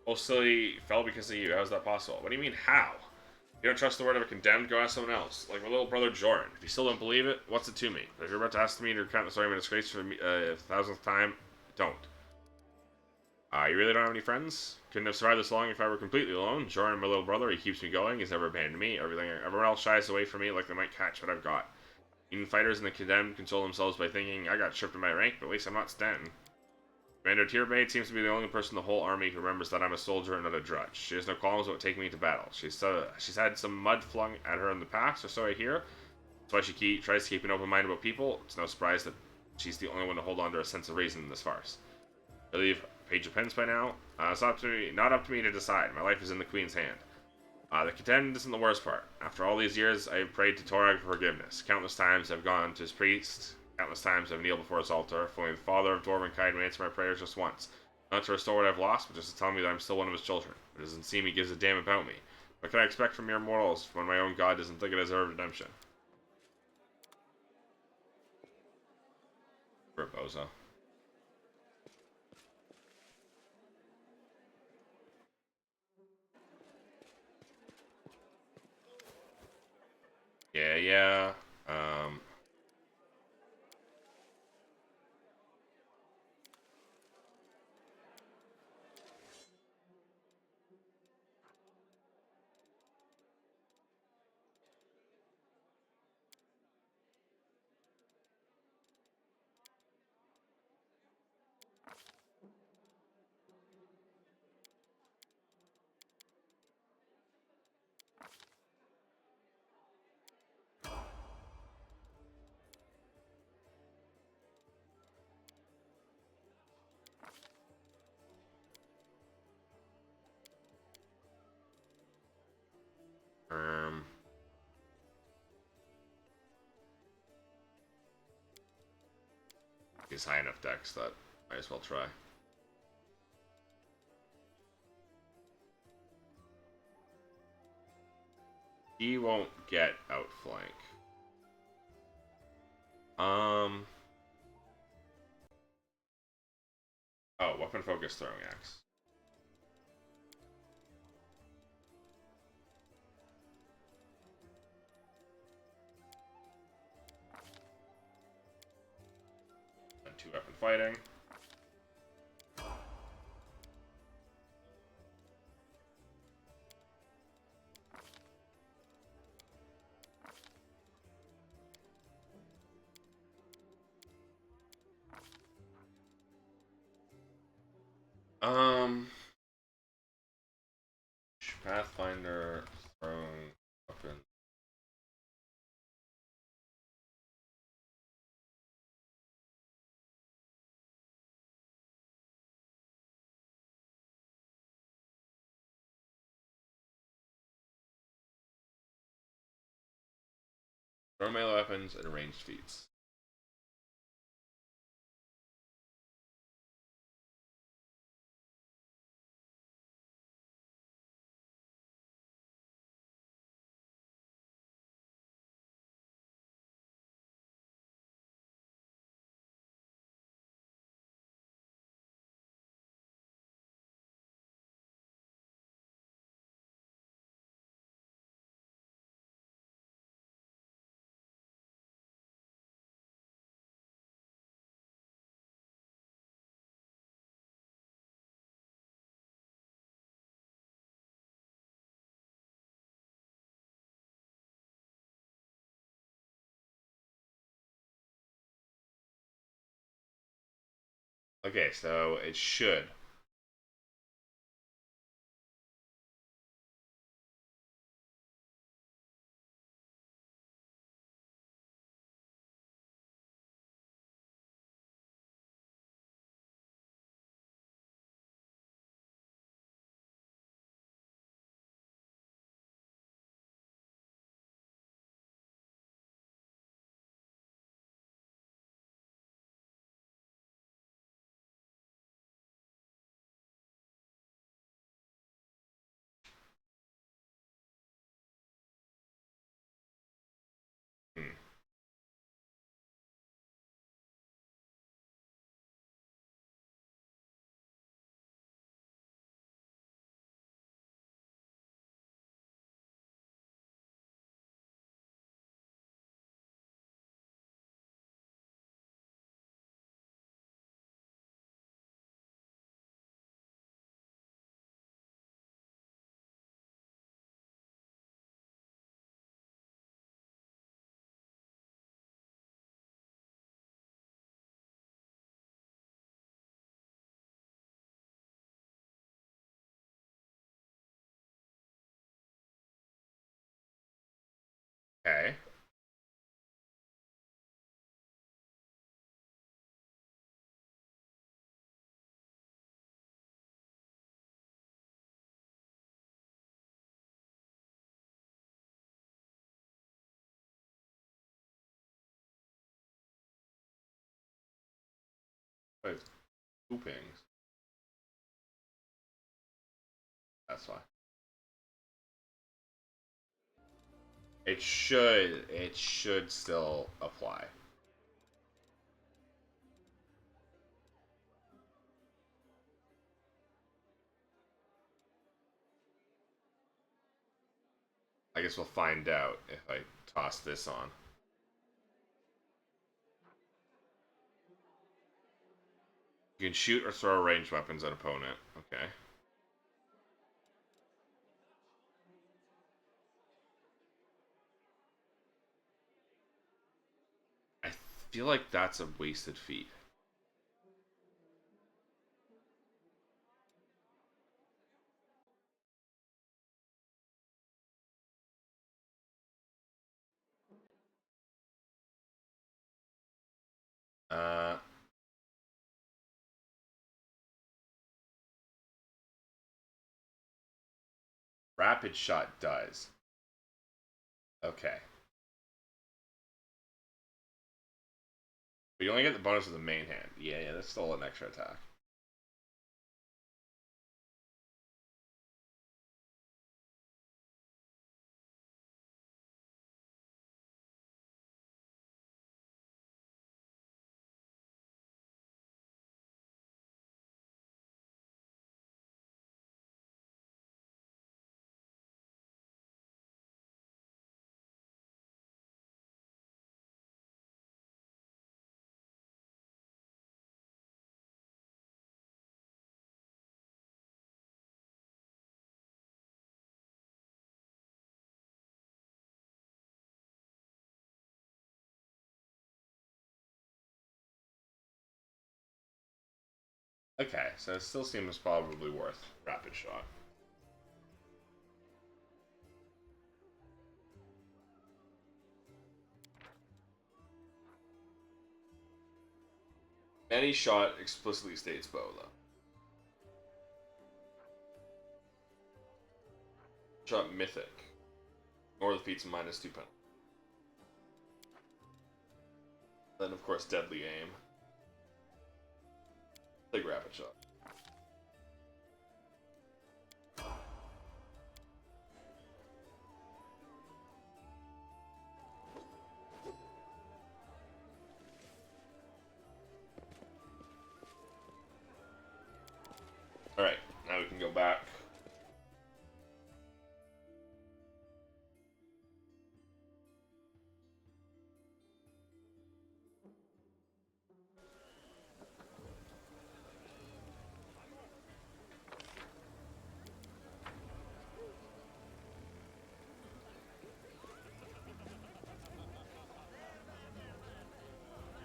Oh, silly fell because of you. How's that possible? What do you mean, how? You don't trust the word of a condemned? Go ask someone else. Like my little brother Joran. If you still don't believe it, what's it to me? But if you're about to ask me to recount the story of my disgrace for the 1000th time, don't. You really don't have any friends? Couldn't have survived this long if I were completely alone. Joran, my little brother, he keeps me going. He's never abandoned me. Everyone else shies away from me like they might catch what I've got. Even fighters in the condemned console themselves by thinking, I got stripped of my rank, but at least I'm not Stanton. Commander Tierbade seems to be the only person in the whole army who remembers that I'm a soldier and not a drudge. She has no qualms about taking me to battle. She's had some mud flung at her in the past, or so I hear. That's why she tries to keep an open mind about people. It's no surprise that she's the only one to hold on to a sense of reason in this farce. I believe paid your pens by now. It's not up to me to decide. My life is in the Queen's hand. The contend isn't the worst part. After all these years, I have prayed to Torag for forgiveness. Countless times I've gone to his priest. Countless times I've kneeled before his altar. If only the father of Dwarvenkind may answer my prayers just once. Not to restore what I've lost, but just to tell me that I'm still one of his children. It doesn't seem he gives a damn about me. What can I expect from mere mortals when my own god doesn't think I deserve redemption? Rebozo. Yeah. He's high enough dex that might as well try. He won't get outflank. Oh, weapon focus throwing axe. And 2-weapon fighting. Pathfinder throwing weapon. Throw melee weapons and ranged feats. Okay, so it should. Hmm. Okay. Wait, poopings. That's why. It should still apply. I guess we'll find out if I toss this on. You can shoot or throw ranged weapons at opponent. Okay. I feel like that's a wasted feat. Uh, Rapid shot does. Okay. But you only get the bonus of the main hand. Yeah, that's still an extra attack. Okay, so it still seems probably worth rapid shot. Any shot explicitly states bow, though. Shot mythic. Or defeats -2 penalty. Then, of course, deadly aim. Big rapid shot. Alright, now we can go back.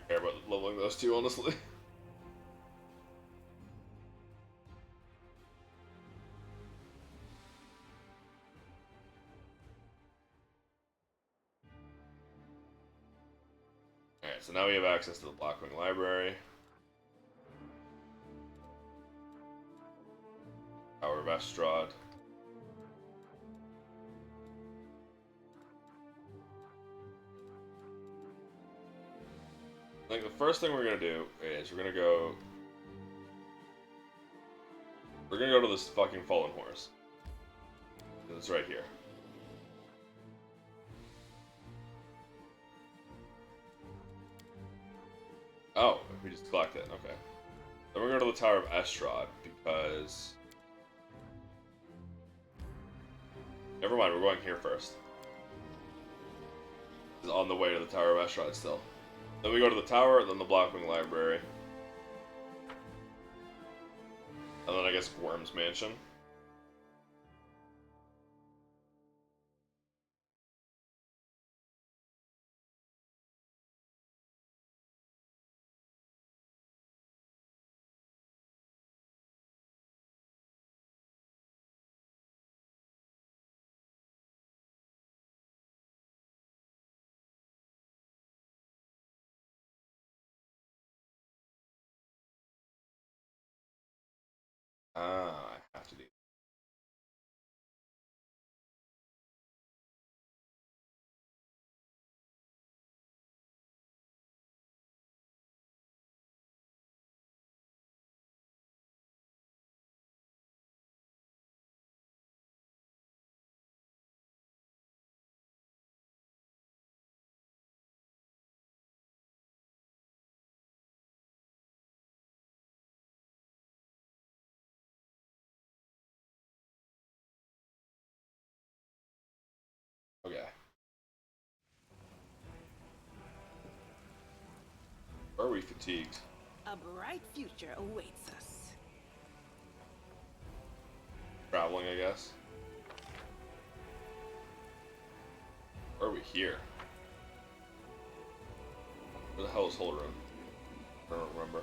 Care about leveling those two, honestly. Alright, so now we have access to the Blackwing Library. Tower of Estrad. I think the first thing we're gonna do is we're gonna go to this fucking Fallen Horse. It's right here. Oh, we just collect it, okay. Then we're going to go to the Tower of Estrad, because... Never mind, we're going here first. It's on the way to the Tower of Estrad still. Then we go to the tower, then the Blackwing Library. And then I guess Worm's Mansion. Ah, I have to do. Okay. Are we fatigued? A bright future awaits us. Traveling, I guess. Or are we here? Where the hell is Holroom? I don't remember.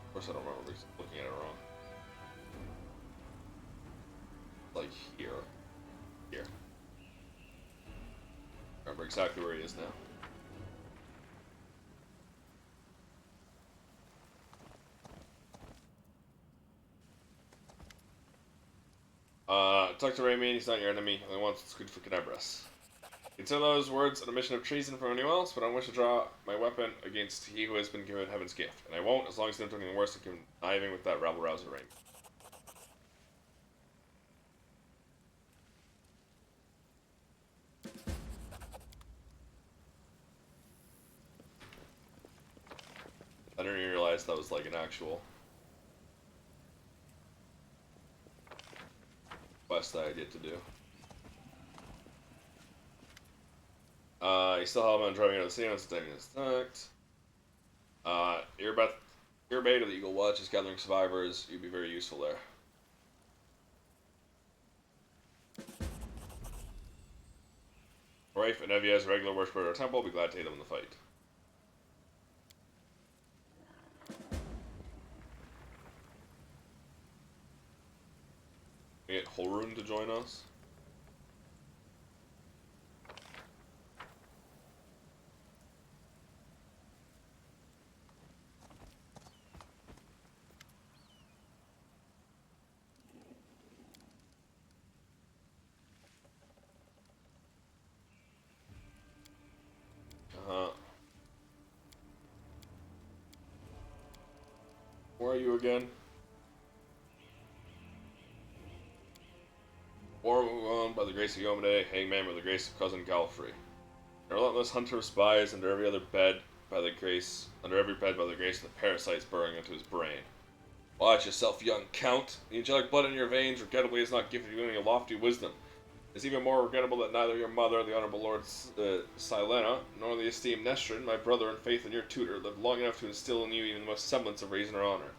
Of course I don't remember because I'm looking at it wrong. Like here. Here. I remember exactly where he is now. Talk to Rayman, he's not your enemy, only wants what's good for Canebras. Consider those words an admission of treason from anyone else, but I don't wish to draw my weapon against he who has been given heaven's gift. And I won't, as long as they don't do anything worse than conniving with that rabble-rouser ring. I didn't even realize that was like an actual quest that I get to do. You still have him on driving out of the scene, it's taking his attacked. Your bait of the Eagle Watch is gathering survivors, you'd be very useful there. Rafe and Evia as a regular worshiper at our temple, be glad to aid them in the fight. We get Holroon to join us. Where are you again? War on by the grace of Yomade, Hangman by the grace of cousin Galfrey. A relentless hunter of spies under every bed by the grace of the parasites burrowing into his brain. Watch yourself, young count. The angelic blood in your veins regrettably is not gifted you any lofty wisdom. It's even more regrettable that neither your mother, the honorable Lord Silena, nor the esteemed Nestrin, my brother in faith and your tutor, lived long enough to instill in you even the most semblance of reason or honor.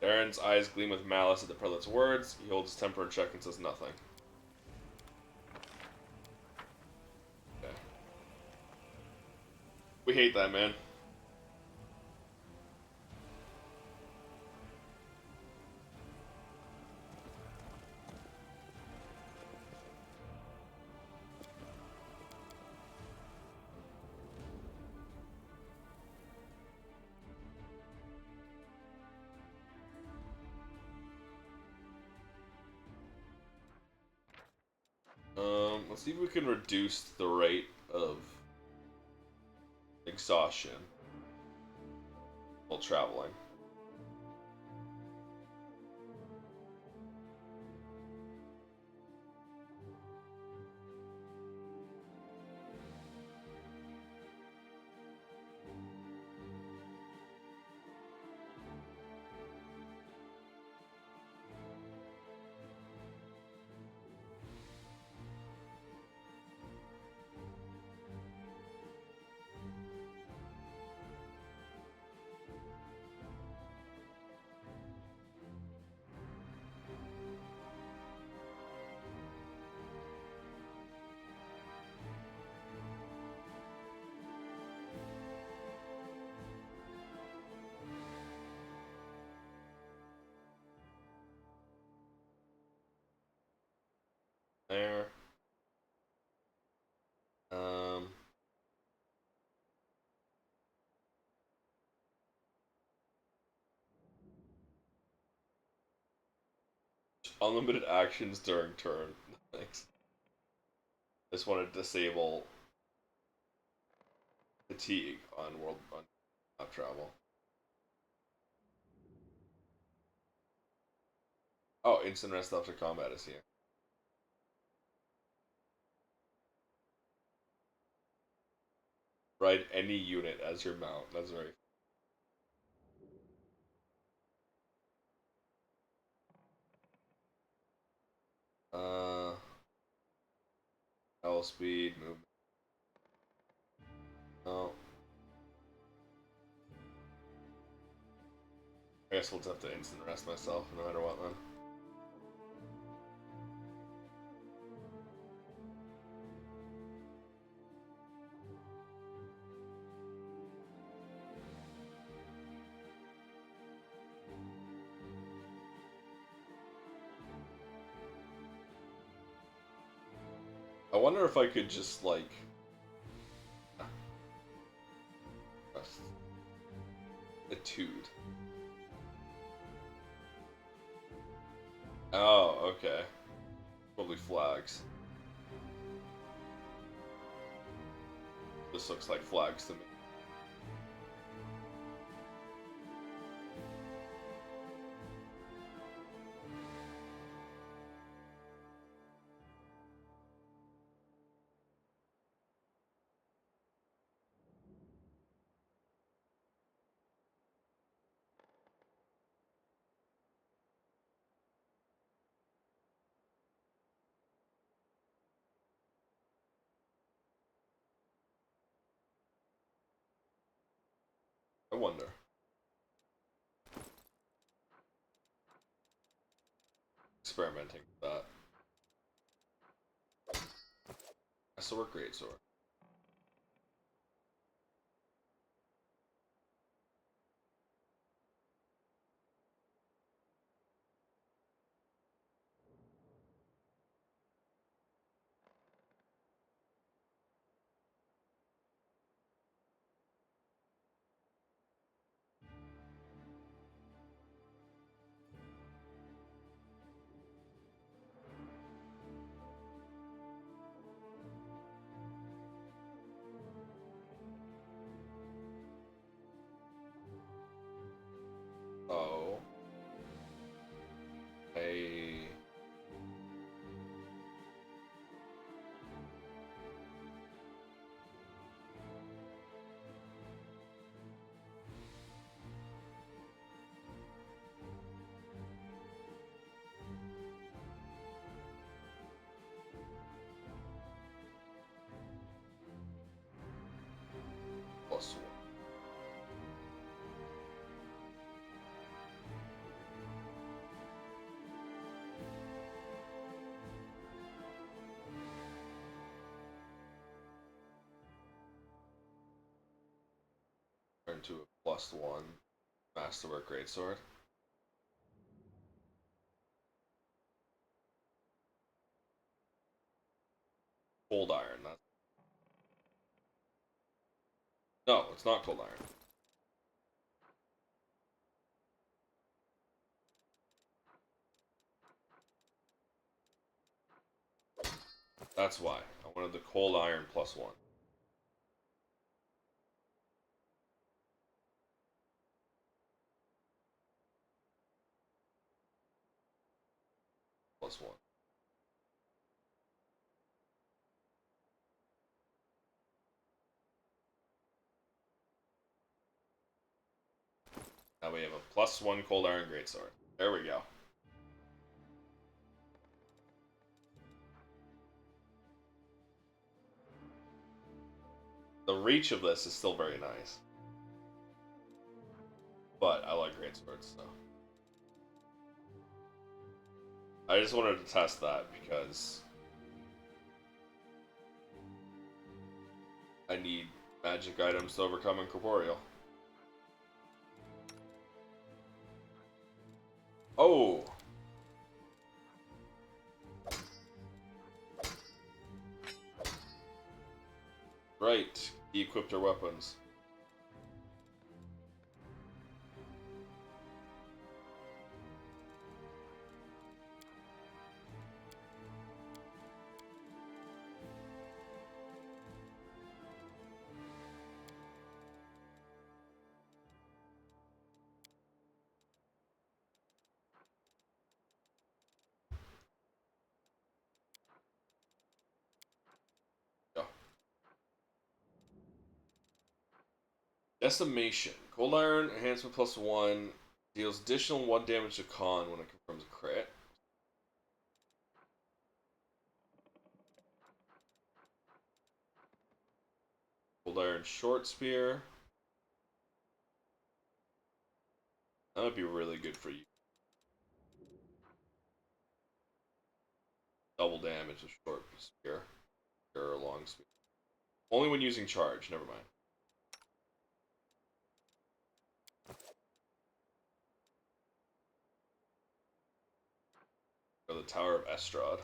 Darren's eyes gleam with malice at the prelate's words. He holds his temper in check and says nothing. Okay. We hate that man. Let's see if we can reduce the rate of exhaustion while traveling. There. Unlimited actions during turn. Thanks. Just want to disable fatigue on map travel. Oh, instant rest after combat is here. Ride any unit as your mount. That's very. L speed, movement. Oh. I guess we'll just have to instant rest myself no matter what then. I wonder if I could just, like... Etude. Oh, okay. Probably flags. This looks like flags to me. I wonder. Experimenting with that. A sword, great sword. Oh. Hey. Plus one. Turn to a +1 Masterwork Greatsword. Cold Iron, that's... No, it's not Cold Iron. That's why. I wanted the cold iron +1. +1. Now we have a +1 cold iron greatsword. There we go. The reach of this is still very nice. But I like greatswords, so. I just wanted to test that because I need magic items to overcome incorporeal. Oh! Right, he equipped her weapons. Decimation. Cold Iron enhancement +1 deals additional 1 damage to con when it confirms a crit. Cold Iron Short Spear. That would be really good for you. Double damage with Short Spear. Or a Long Spear. Only when using charge, never mind. Or the Tower of Estrad.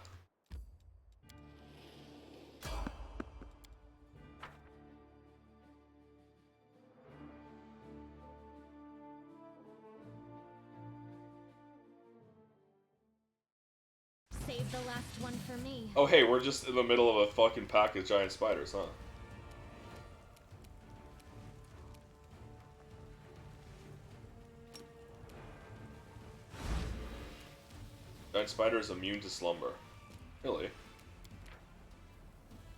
Save the last one for me. Oh hey, we're just in the middle of a fucking pack of giant spiders, huh? Giant spider is immune to slumber. Really?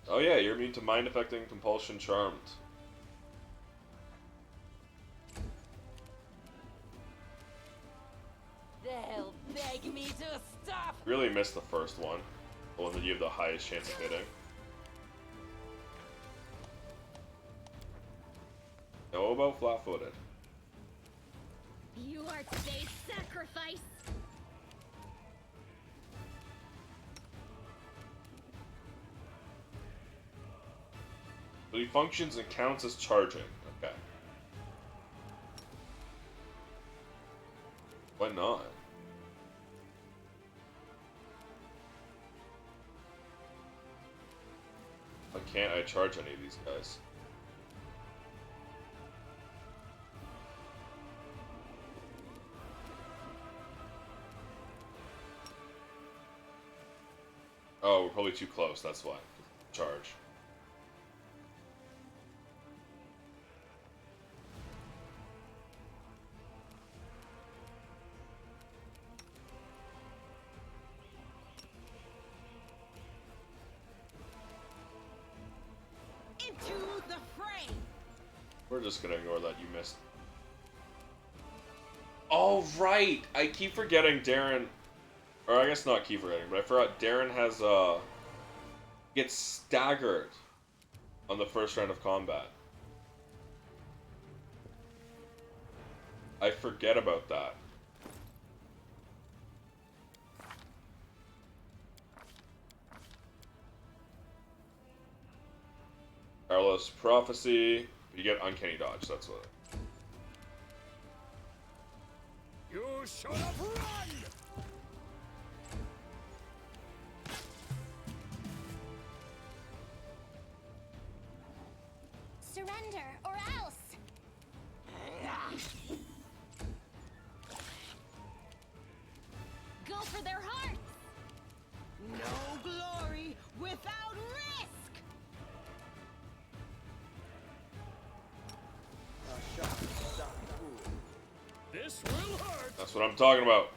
Oh yeah, you're immune to mind affecting, compulsion, charmed. They'll beg me to stop. Really missed the first one. The one that you have the highest chance of hitting. Know about flat-footed. You are today's sacrifice. But he functions and counts as charging. Okay. Why not? Why can't I charge any of these guys? Oh, we're probably too close, that's why. Charge. Into the fray. We're just gonna ignore that you missed. Oh, right! I keep forgetting Darren... Or I guess not keep forgetting, but I forgot Darren has, gets staggered on the first round of combat. I forget about that. Carlos Prophecy. You get Uncanny Dodge, that's what. You should have run! Surrender, or else! Go for their hearts! No glory without risk. A shot stop the fool. This will hurt. That's what I'm talking about.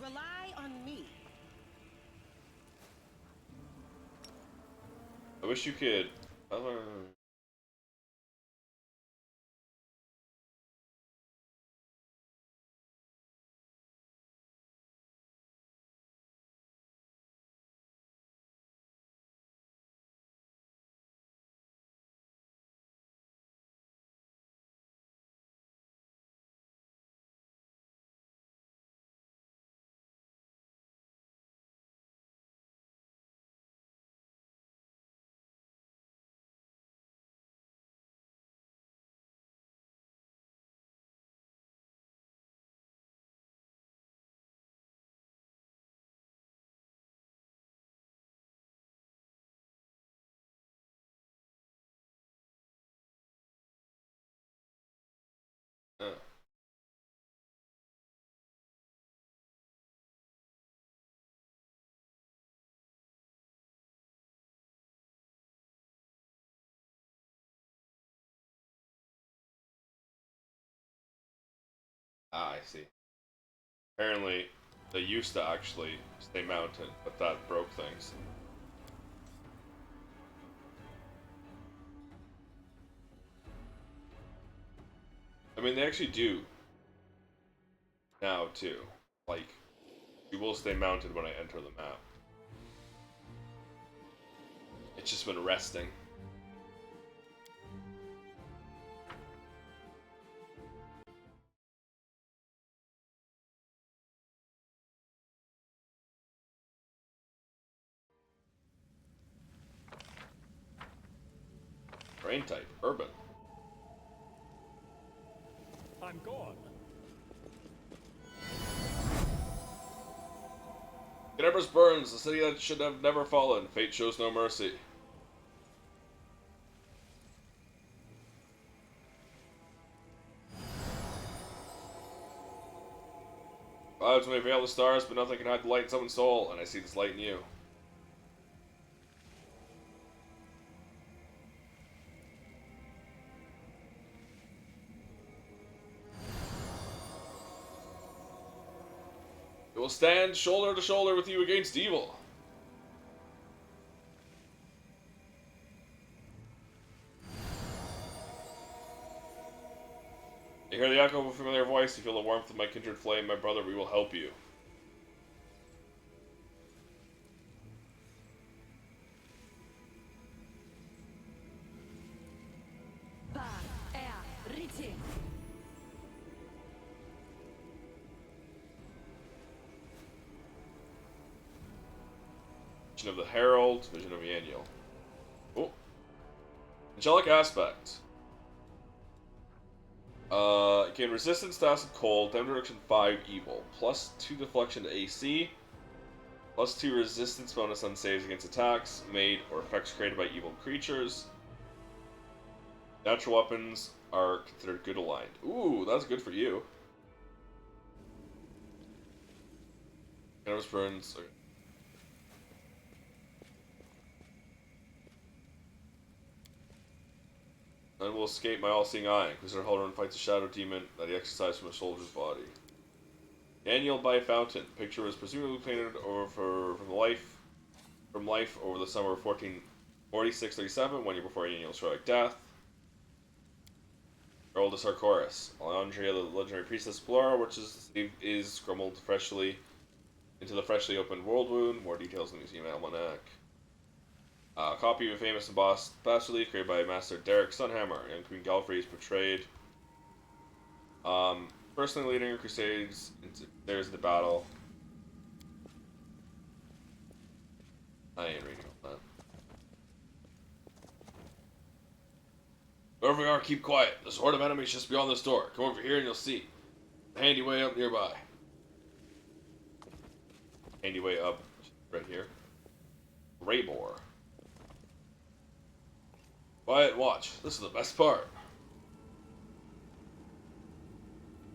Rely on me. I wish you could. Ah, I see. Apparently, they used to actually stay mounted, but that broke things. I mean, they actually do now too. Like, you will stay mounted when I enter the map. It's just been resting. Terrain type, urban. I'm gone. It Empress burns, the city that should have never fallen. Fate shows no mercy. Clouds may veil the stars, but nothing can hide the light in someone's soul, and I see this light in you. It will stand shoulder to shoulder with you against evil. You hear the echo of a familiar voice, you feel the warmth of my kindred flame. My brother, we will help you. Vision of the Herald, Vision of Yaniel. Oh. Angelic Aspect. Gain resistance to acid cold, damage reduction 5 evil, +2 deflection to AC, +2 resistance bonus on saves against attacks made or effects created by evil creatures. Natural weapons are considered good aligned. Ooh, that's good for you. Cannabis burns. Okay. And will escape my all-seeing eye. Inquisitor Halloran fights a shadow demon that he exercised from a soldier's body. Daniel by a fountain. Picture was presumably painted over from life over the summer of 1446-37, 1 year before Daniel's heroic death. Herald of Sarkoris. Alondria, the legendary priestess Blora, which is scrambled freshly into the freshly opened world wound. More details in the Museum Almanac. A copy of a famous embossed bas-relief created by Master Derek Sunhammer, and Queen Galfrey is portrayed. Personally leading her crusades, there's the battle. I ain't reading all that. Wherever we are, keep quiet. There's a horde of enemies just beyond this door. Come over here and you'll see. The handy way up nearby. Handy way up, right here. Raybor. Quiet, watch. This is the best part.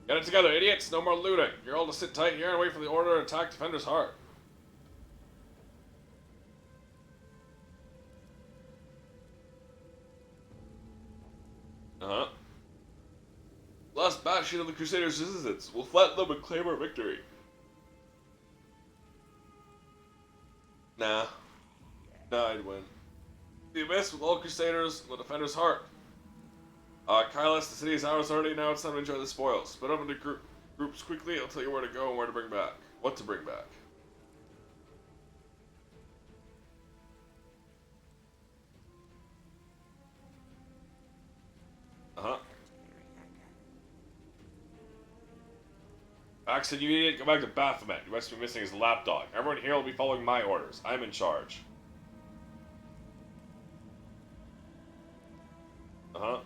Get it together, idiots! No more looting. You're all to sit tight here and wait for the order to attack Defender's Heart. Uh-huh. Last bastion of the Crusaders' resistance. We'll flatten them and claim our victory. Nah. Nah, I'd win. The Abyss with all Crusaders, the Defender's Heart. Kailas, the city is ours already, now it's time to enjoy the spoils. Split up into groups quickly, I'll tell you where to go and where to bring back. What to bring back. Uh-huh. Axon, you idiot, go back to Baphomet. You must be missing his lapdog. Everyone here will be following my orders. I'm in charge. Uh-huh.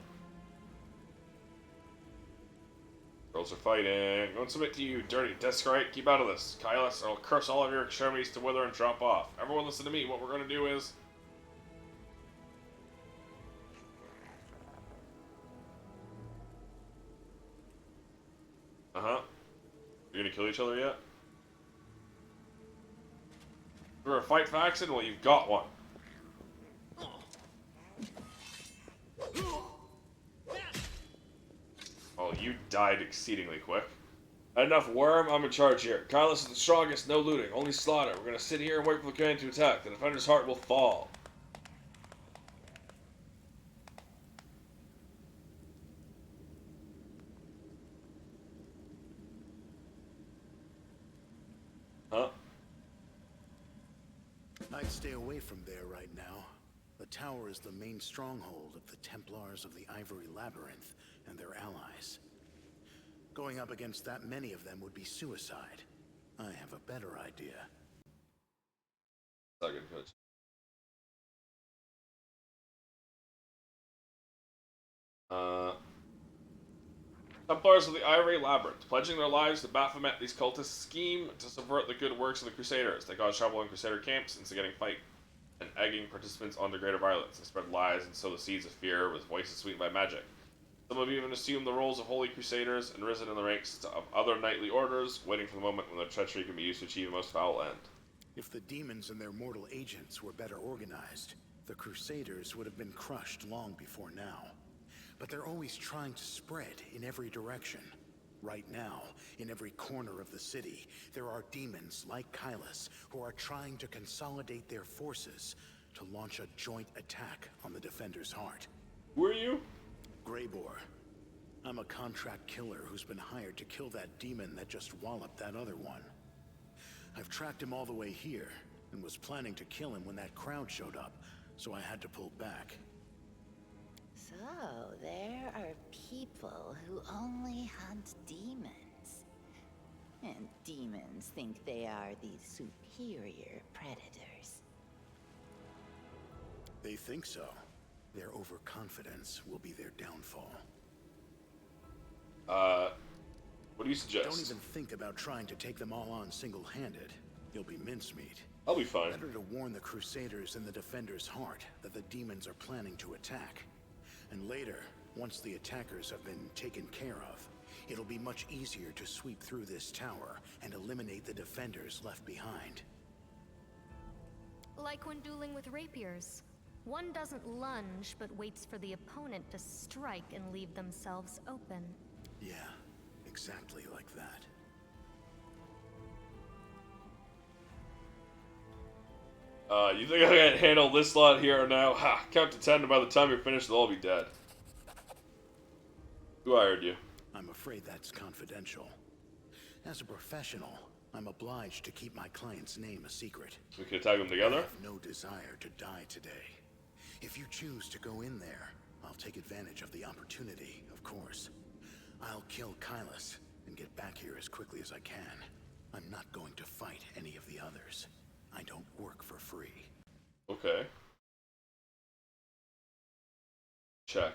Girls are fighting. Don't submit to you, dirty Descarate. Keep out of this. Kailas, I'll curse all of your extremities to wither and drop off. Everyone listen to me. What we're going to do is... Uh-huh. You gonna kill each other yet? For a fight faction? Well, you've got one. Oh, you died exceedingly quick. Enough, worm. I'm in charge here. Kailas is the strongest. No looting. Only slaughter. We're gonna sit here and wait for the command to attack. The Defender's Heart will fall. Huh? I'd stay away from there right now. The tower is the main stronghold of the Templars of the Ivory Labyrinth and their allies. Going up against that many of them would be suicide. I have a better idea. Second coach. Templars of the Ivory Labyrinth. Pledging their lives to Baphomet, these cultists scheme to subvert the good works of the Crusaders. They cause trouble in Crusader camps, instigating fight and egging participants on to greater violence. They spread lies and sow the seeds of fear with voices sweetened by magic. Some have even assumed the roles of holy crusaders and risen in the ranks of other knightly orders, waiting for the moment when their treachery can be used to achieve a most foul end. If the demons and their mortal agents were better organized, the Crusaders would have been crushed long before now. But they're always trying to spread in every direction. Right now, in every corner of the city, there are demons like Kailas who are trying to consolidate their forces to launch a joint attack on the Defender's Heart. Who are you? Greybor. I'm a contract killer who's been hired to kill that demon that just walloped that other one. I've tracked him all the way here, and was planning to kill him when that crowd showed up, so I had to pull back. So, there are people who only hunt demons. And demons think they are the superior predators. They think so. Their overconfidence will be their downfall. What do you suggest? Don't even think about trying to take them all on single-handed. You'll be mincemeat. I'll be fine. Better to warn the Crusaders and the Defender's Heart that the demons are planning to attack. And later, once the attackers have been taken care of, it'll be much easier to sweep through this tower and eliminate the defenders left behind. Like when dueling with rapiers. One doesn't lunge, but waits for the opponent to strike and leave themselves open. Yeah, exactly like that. You think I can handle this lot here or now? Ha! Count to 10, and by the time you're finished, they'll all be dead. Who hired you? I'm afraid that's confidential. As a professional, I'm obliged to keep my client's name a secret. We can attack them together? I have no desire to die today. If you choose to go in there, I'll take advantage of the opportunity, of course. I'll kill Kailas and get back here as quickly as I can. I'm not going to fight any of the others. I don't work for free. Okay. Check.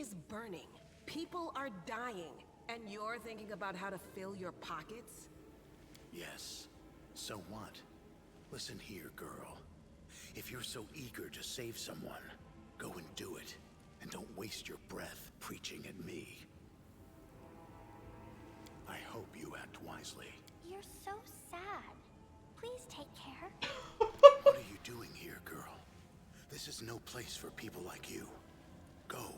is burning. People are dying. And you're thinking about how to fill your pockets? Yes. So what? Listen here, girl. If you're so eager to save someone, go and do it. And don't waste your breath preaching at me. I hope you act wisely. You're so sad. Please take care. What are you doing here, girl? This is no place for people like you. Go.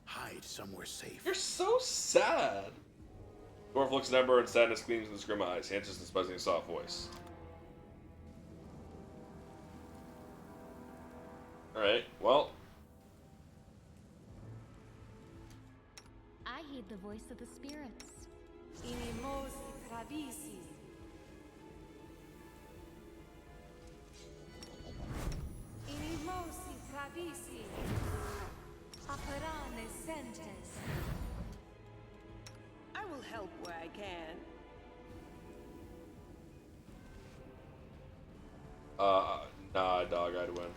Hide somewhere safe. You're so sad. Dwarf looks at Ember and sadness gleams in his grim eyes. He answers in his buzzing soft voice. Alright, well. I heed the voice of the spirits. Inimosi Trabisi. Inimosi Trabisi. Aperane Sentes. I will help where I can. Nah, dog, I'd win.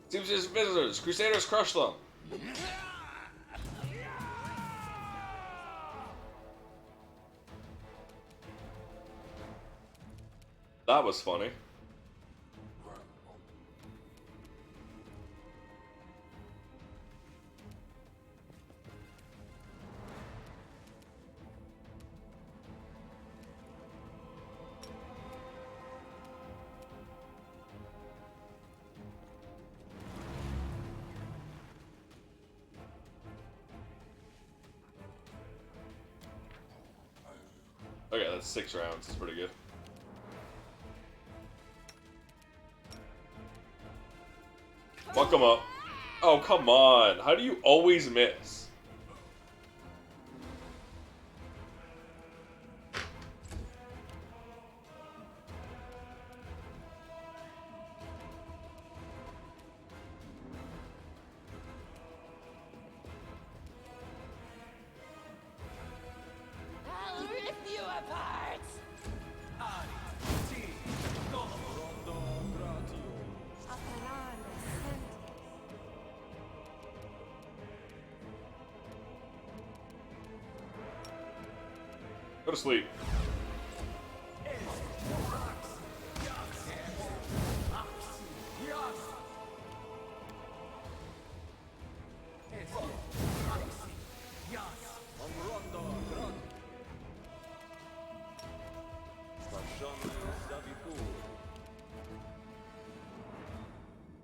Seems his visitors. Crusaders crush them. That was funny. Okay, that's 6 rounds. That's pretty good. Fuck him up. Oh, come on. How do you always miss? I'll rip you apart! Go to sleep.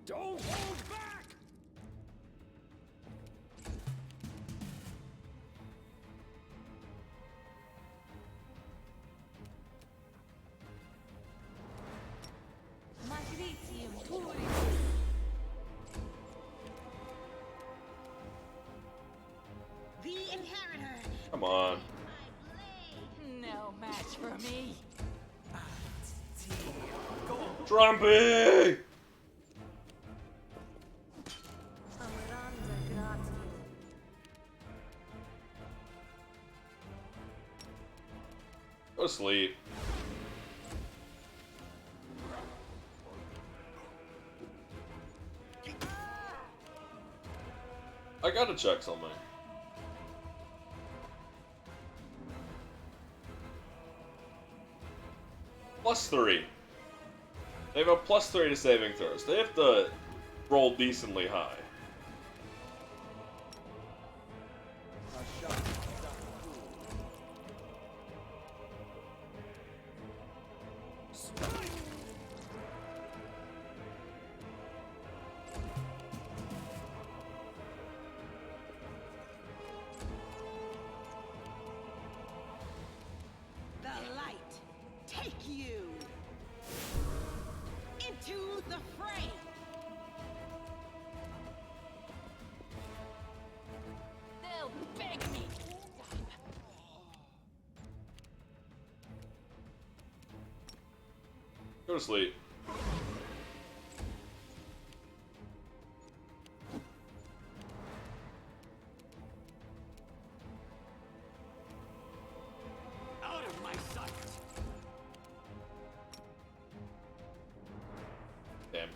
Don't hold back! Magritium Turi. The Inheritor! Come on. No match for me! Trumpy! Amaranda Grati. Go to sleep. I gotta check something. +3. They have a +3 to saving throws. They have to roll decently high. The light, take you into the fray. They'll beg me to stop. Go to sleep.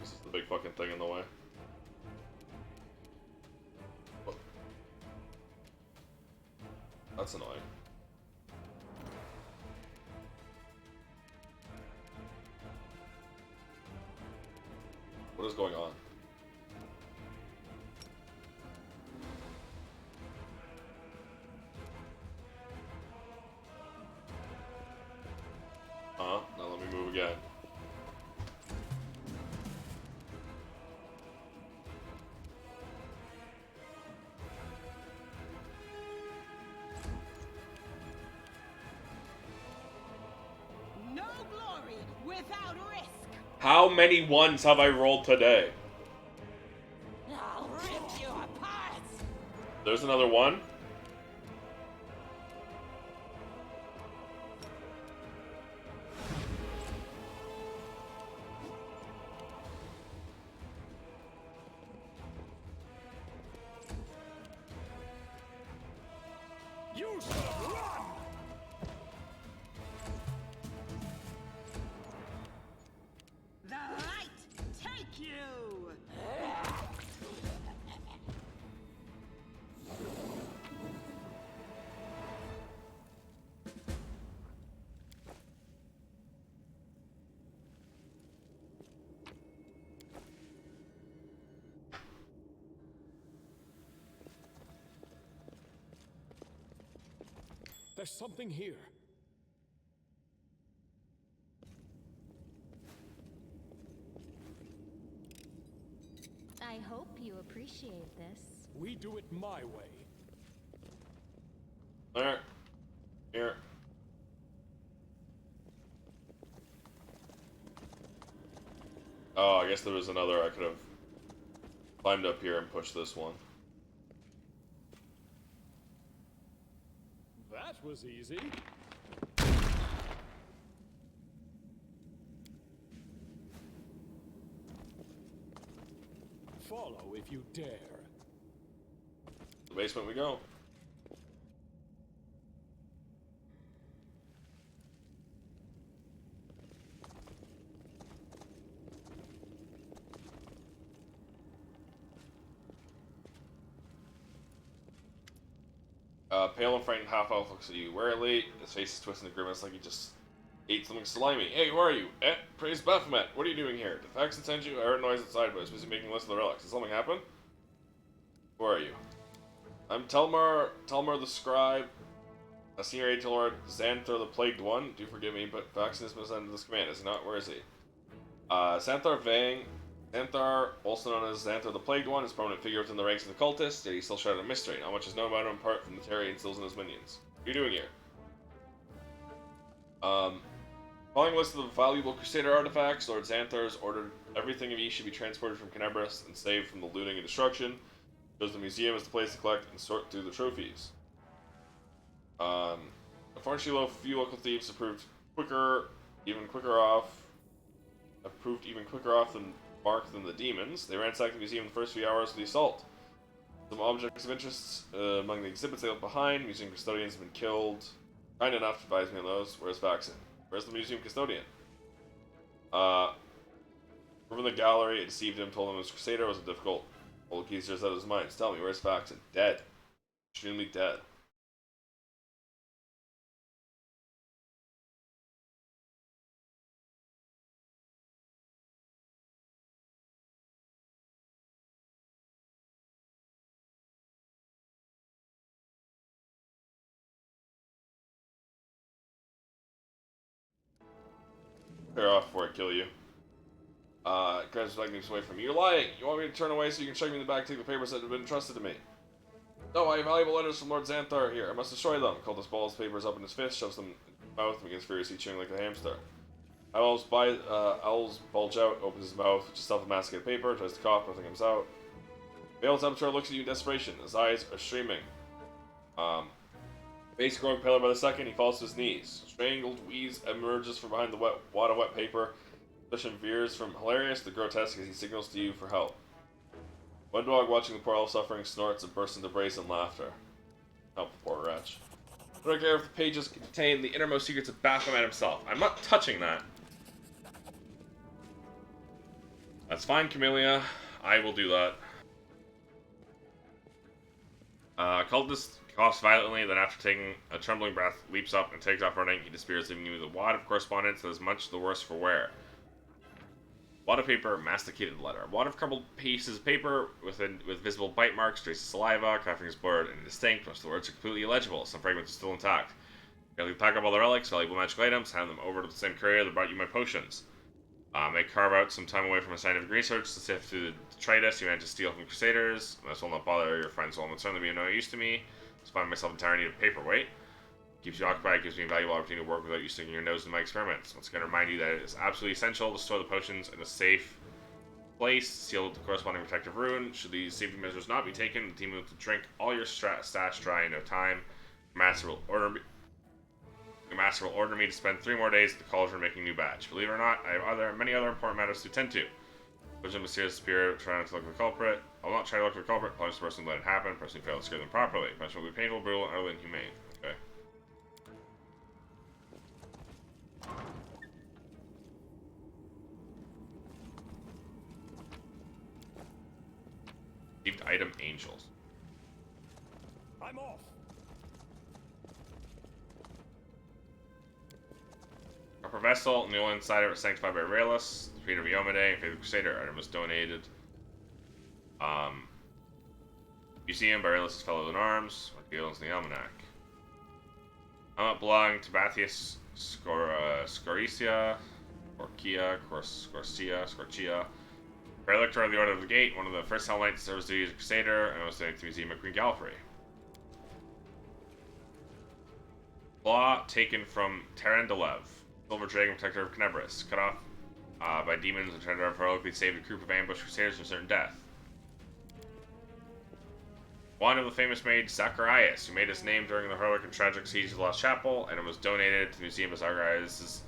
This is the big fucking thing in the way. Oh. That's annoying. What is going on? Now let me move again. No glory without risk. How many ones have I rolled today? I'll rip you apart. There's another one. You should have run! The light take you. There's something here. I hope you appreciate this. We do it my way. There. Here. Oh, I guess there was another. I could have climbed up here and pushed this one. That was easy. Follow if you dare. The basement we go. Pale and frightened half-elf looks at you warily. His face is twisting a grimace like he just ate something slimy. Hey, who are you? Praise Baphomet. What are you doing here? The facts that sent you? I heard noise outside, but I was busy making a list of the relics. Did something happen? Who are you? I'm Telmar the Scribe, a senior aide to Lord Xanthar the Plagued One. Do forgive me, but Faxon has been sent to this command, is he not? Where is he? Xanthar Vang. Xanthar, also known as Xanthar the Plagued One, is a prominent figure within the ranks of the cultists, yet he's still shrouded in mystery. Not much is known about him apart from the terror he instills in his minions. What are you doing here? Following a list of the valuable Crusader artifacts, Lord Xanthar has ordered everything of each should be transported from Canabras and saved from the looting and destruction. Shows the museum as the place to collect and sort through the trophies. Unfortunately, few local thieves have proved even quicker off than Mark than the demons. They ransacked the museum in the first few hours of the assault. Some objects of interest among the exhibits they left behind. Museum custodians have been killed. Kind enough to advise me on those. Where's Faxon? Where's the museum custodian? From the gallery, it deceived him, told him his Crusader was a difficult old geezer out of his mind. Tell me, where's Faxon? Dead. Extremely dead. Clear off before I kill you. Guys would like me to away from you. You're lying! You want me to turn away so you can check me in the back, take the papers that have been entrusted to me. No, I have valuable letters from Lord Xanthar here. I must destroy them. Cultist balls papers up in his fist, shoves them in his mouth, and begins furiously chewing like a hamster. Owls bulge out, opens his mouth, which is self-masticated paper, tries to cough, nothing comes out. Vale Temperature looks at you in desperation. His eyes are streaming. Face growing paler by the second, he falls to his knees. A strangled wheeze emerges from behind the wad of wet paper. Suspicion veers from hilarious to grotesque as he signals to you for help. One dog watching the poor elf suffering snorts and bursts into brazen laughter. Help the poor wretch. I don't care if the pages contain the innermost secrets of Baphomet himself. I'm not touching that. That's fine, Camellia. I will do that. Cultist coughs violently, then after taking a trembling breath, leaps up and takes off running. He disappears, leaving you with a wad of correspondence that is much the worse for wear. Wad of paper, masticated letter. A wad of crumpled pieces of paper with visible bite marks, traces of saliva, coughing is blurred and indistinct. Most of the words are completely illegible. Some fragments are still intact. You pack up all the relics, valuable magical items, hand them over to the same courier that brought you my potions. May carve out some time away from scientific research to sift through the detritus you managed to steal from Crusaders. This will not bother your friends, will certainly be of no use to me. Just find myself entirely in need of paperweight. Keeps you occupied, gives me a valuable opportunity to work without you sticking your nose in my experiments. Once again, remind you that it is absolutely essential to store the potions in a safe place, sealed with the corresponding protective rune. Should these safety measures not be taken, the team will drink all your stash dry in no time. The master will order me to spend 3 more days at the cauldron making a new batch. Believe it or not, I have many other important matters to attend to. Vision of mysterious spirit, trying not to look for the culprit. I'll not try to look for the culprit, punish the person who let it happen, person who failed to scare them properly. Punishment will be painful, brutal, and utterly inhumane. Okay. Received item angels. I'm off. Upper vessel, new insider was sanctified by Raelus, the Peter of Yomade, Faithful Crusader. Item was donated. Museum by Raelus' fellow in arms. Deals in the almanac. Belonging to Bathius Scorcia, Scorcia. Prelector of the Order of the Gate, one of the first Hell Knights to serve as duty as a Crusader, and was donated to the Museum of Queen Galfrey. Law taken from Terendelev, Silver Dragon Protector of Knebris, cut off by demons and turned to heroically saved a group of ambushed Crusaders from certain death. One of the famous mage Zacharias, who made his name during the heroic and tragic siege of the Lost Chapel, and it was donated to the Museum of Zacharias'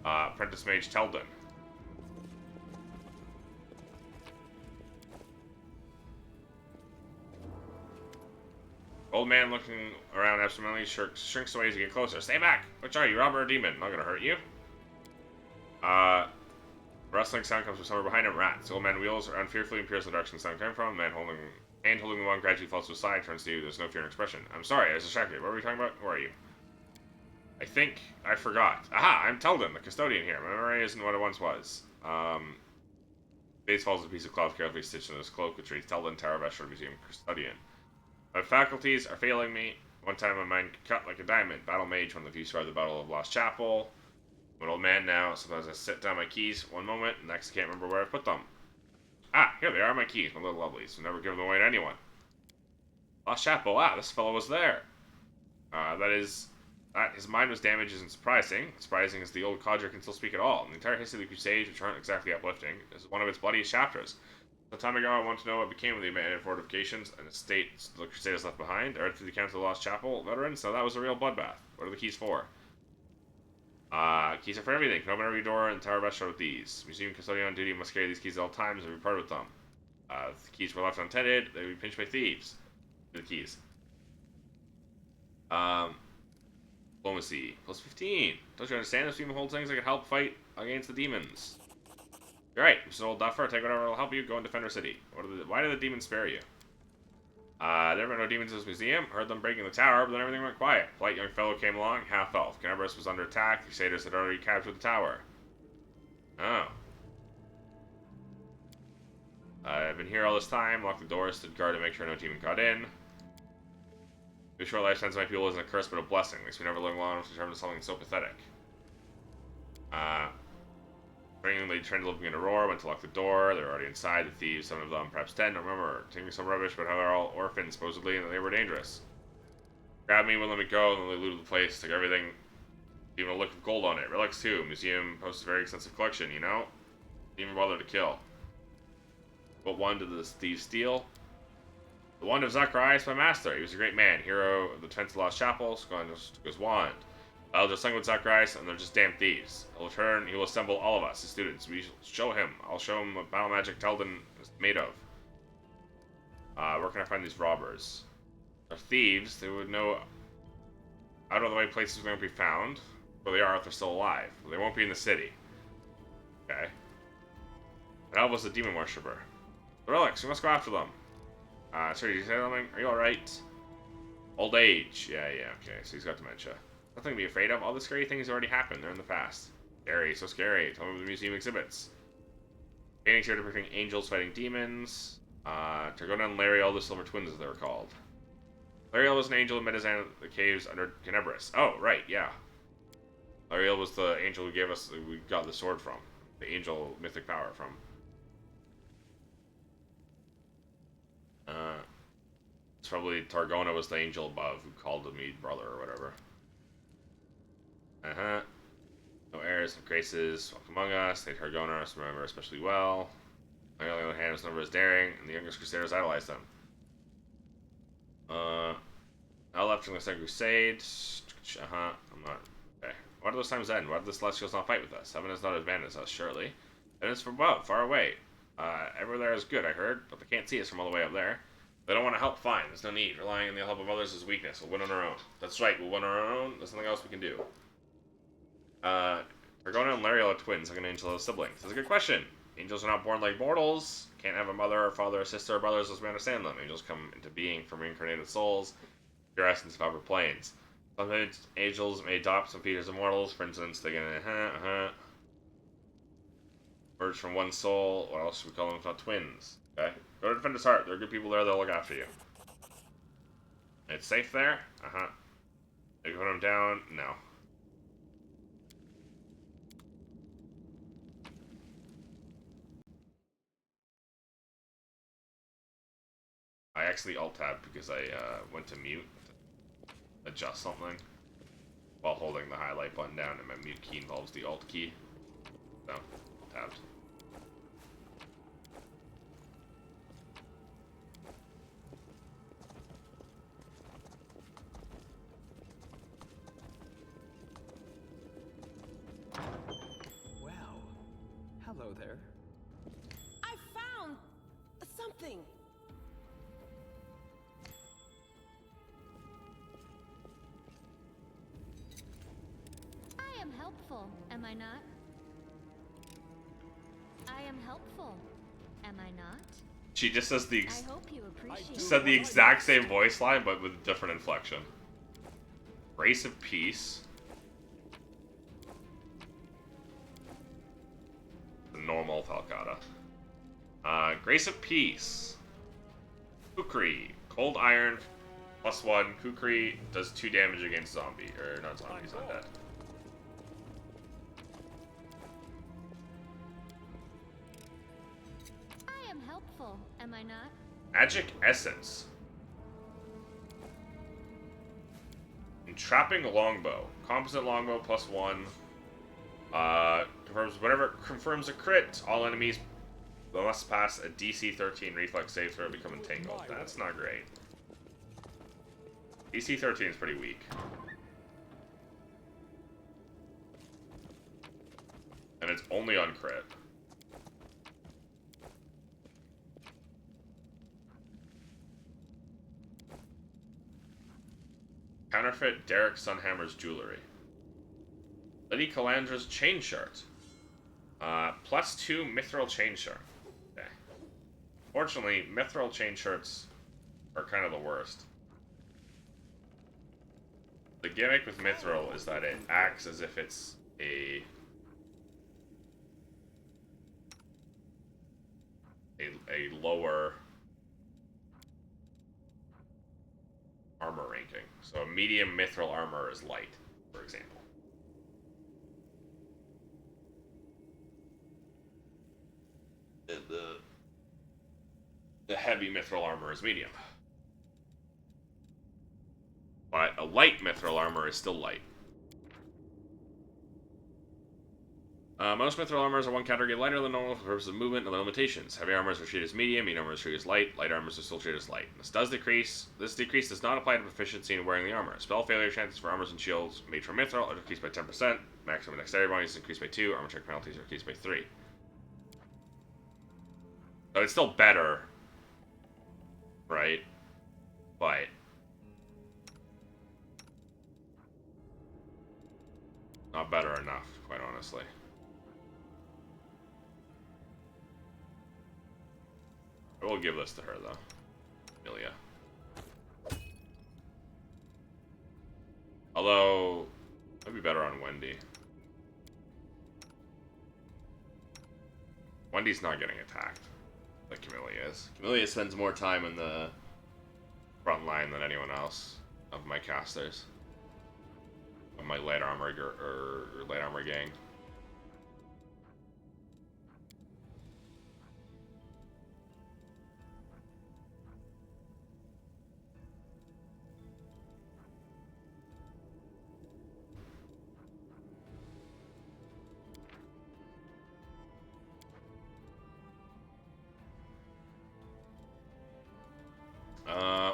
apprentice mage Teldon. Old man looking around absentmindedly shrinks away as you get closer. Stay back! Which are you, robber or demon? I'm not gonna hurt you. Rustling sound comes from somewhere behind him. Rats. The old man wheels around fearfully and peers in the direction the sound came from. The man holding the one gradually falls to his side, turns to you. There's no fear in expression. I'm sorry, I was distracted. What were we talking about? Who are you? I think I forgot. Aha! I'm Teldon, the custodian here. My memory isn't what it once was. Bates falls with a piece of cloth carefully stitched in his cloak, which reads Teldon, Tower of Escher, Museum Custodian. My faculties are failing me. One time my mind cut like a diamond. Battle mage, one of the few survived the Battle of Lost Chapel. I'm an old man now. Sometimes I set down my keys one moment, and next I can't remember where I put them. Ah, here they are, my keys, my little lovelies. I'll never give them away to anyone. Lost Chapel. Ah, this fellow was there. That his mind was damaged isn't surprising. Surprising is the old codger can still speak at all. And the entire history of the Crusades, which aren't exactly uplifting, is one of its bloodiest chapters. Some time ago, I wanted to know what became of the abandoned fortifications and estates the Crusaders left behind. I read through the accounts of the Lost Chapel veterans, so that was a real bloodbath. What are the keys for? Keys are for everything. You can open every door in the Tower of Escher with these. Museum custodian on duty must carry these keys at all times and be parted with them. If the keys were left untended, they would be pinched by thieves. The keys. Diplomacy. Plus 15. Don't you understand? This team holds things that can help fight against the demons. You're right. Mr. Old Duffer, take whatever will help you. Go and defend our city. Why did the demons spare you? There were no demons in this museum. Heard them breaking the tower, but then everything went quiet. Polite young fellow came along, half-elf. Knebris was under attack. The Crusaders had already captured the tower. Oh. I've been here all this time. Locked the doors, stood guard to make sure no demon got in. The short lifespans of my people isn't a curse, but a blessing. At least we never lived long enough to determine something so pathetic. They trained to living in a roar, went to lock the door. They were already inside. The thieves, some of them perhaps dead, don't remember. Thinking some rubbish about how they're all orphans, supposedly, and that they were dangerous. Grabbed me, wouldn't let me go, and then they looted the place, took everything, even a lick of gold on it. Relics, too. Museum posts a very extensive collection, you know? Didn't even bother to kill. What one did the thieves steal? The wand of Zacharias, my master. He was a great man, hero of the defense of Lost Chapel. Just took his wand. I'll just sing with Zacharias, and they're just damn thieves. He'll return, he will assemble all of us, his students. We shall show him. I'll show him what battle magic Teldon is made of. Where can I find these robbers? They're thieves. They would know out of the way places where they won't be found. Where they are if they're still alive. They won't be in the city. Okay. An elf was a demon worshipper. The relics, we must go after them. Sir, did you say something? Are you alright? Old age. Yeah, okay. So he's got dementia. Nothing to be afraid of. All the scary things already happened. They're in the past. Scary, so scary. Tell me what the museum exhibits. Paintings here depicting angels fighting demons. Targona and Lariel, the Silver Twins, as they were called. Lariel was an angel who met his aunt at the caves under Canebris. Oh, right, yeah. Lariel was the angel who gave us, we got the sword from. The angel mythic power from. It's probably Targona was the angel above who called me brother or whatever. No heirs of graces walk among us. They Targona us remember especially well. On the other hand, was never as daring, and the youngest crusaders idolized them. Now left in the Second Crusade. I'm not. Okay. Why do those times end? Why do the Celestials not fight with us? Heaven has not abandoned us, surely. And it's from above, far away. Everywhere there is good, I heard, but they can't see us from all the way up there. They don't want to help, fine. There's no need. Relying on the help of others is weakness. We'll win on our own. That's right, we'll win on our own. There's nothing else we can do. Targona and Lariel are twins, like an angel and a sibling. That's a good question. Angels are not born like mortals. Can't have a mother or father or sister or brothers as we understand them. Angels come into being from reincarnated souls, pure essence of upper planes. Sometimes angels may adopt some features of mortals. For instance, they can merge from one soul. What else should we call them if not twins? Okay. Go to Defender's Heart. There are good people there that'll look after you. It's safe there? You put them down? No. I actually alt-tabbed because I went to mute to adjust something while holding the highlight button down, and my mute key involves the alt key. So, tabbed. Well, hello there. I found something. I am helpful, am I not? I am helpful, am I not? She just says the I hope you appreciate said the exact same voice line, but with a different inflection. Grace of Peace. The normal Falcata. Grace of Peace. Kukri. Cold Iron +1. Kukri does 2 damage against zombie. Or not zombies, undead. I am helpful, am I not? Magic Essence. Entrapping Longbow. Composite Longbow +1. Confirms a crit. All enemies must pass a DC 13 reflex save throw become entangled. That's not great. DC 13 is pretty weak. And it's only on crit. Counterfeit Derek Sunhammer's jewelry. Lady Calandra's chain shirt. +2 mithril chain shirt. Okay. Fortunately, mithril chain shirts are kind of the worst. The gimmick with mithril is that it acts as if it's a lower armor ranking. So a medium mithril armor is light, for example. And the heavy mithril armor is medium. But a light mithril armor is still light. Most mithril armors are one category lighter than normal for purposes of movement and limitations. Heavy armors are treated as medium, medium armors are treated as light armors are still treated as light. This decrease does not apply to proficiency in wearing the armor. Spell failure chances for armors and shields made from mithril are decreased by 10%. Maximum dexterity bonuses is increased by 2. Armor check penalties are increased by 3. But it's still better, right? But not better enough, quite honestly. We'll give this to her though. Amelia. Although, it'd be better on Wendy. Wendy's not getting attacked like Camellia is. Camellia spends more time in the front line than anyone else of my casters. Of my light armor or light armor gang.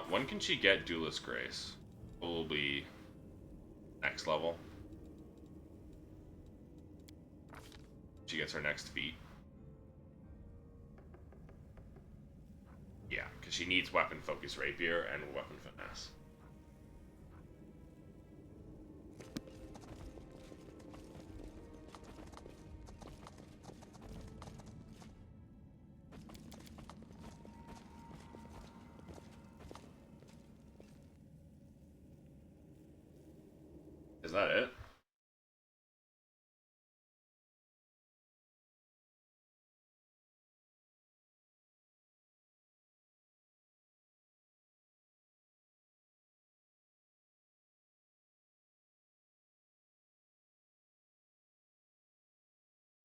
When can she get Duelist Grace? Probably next level. She gets her next feat. Yeah, because she needs Weapon Focus Rapier and Weapon Finesse. Is that it?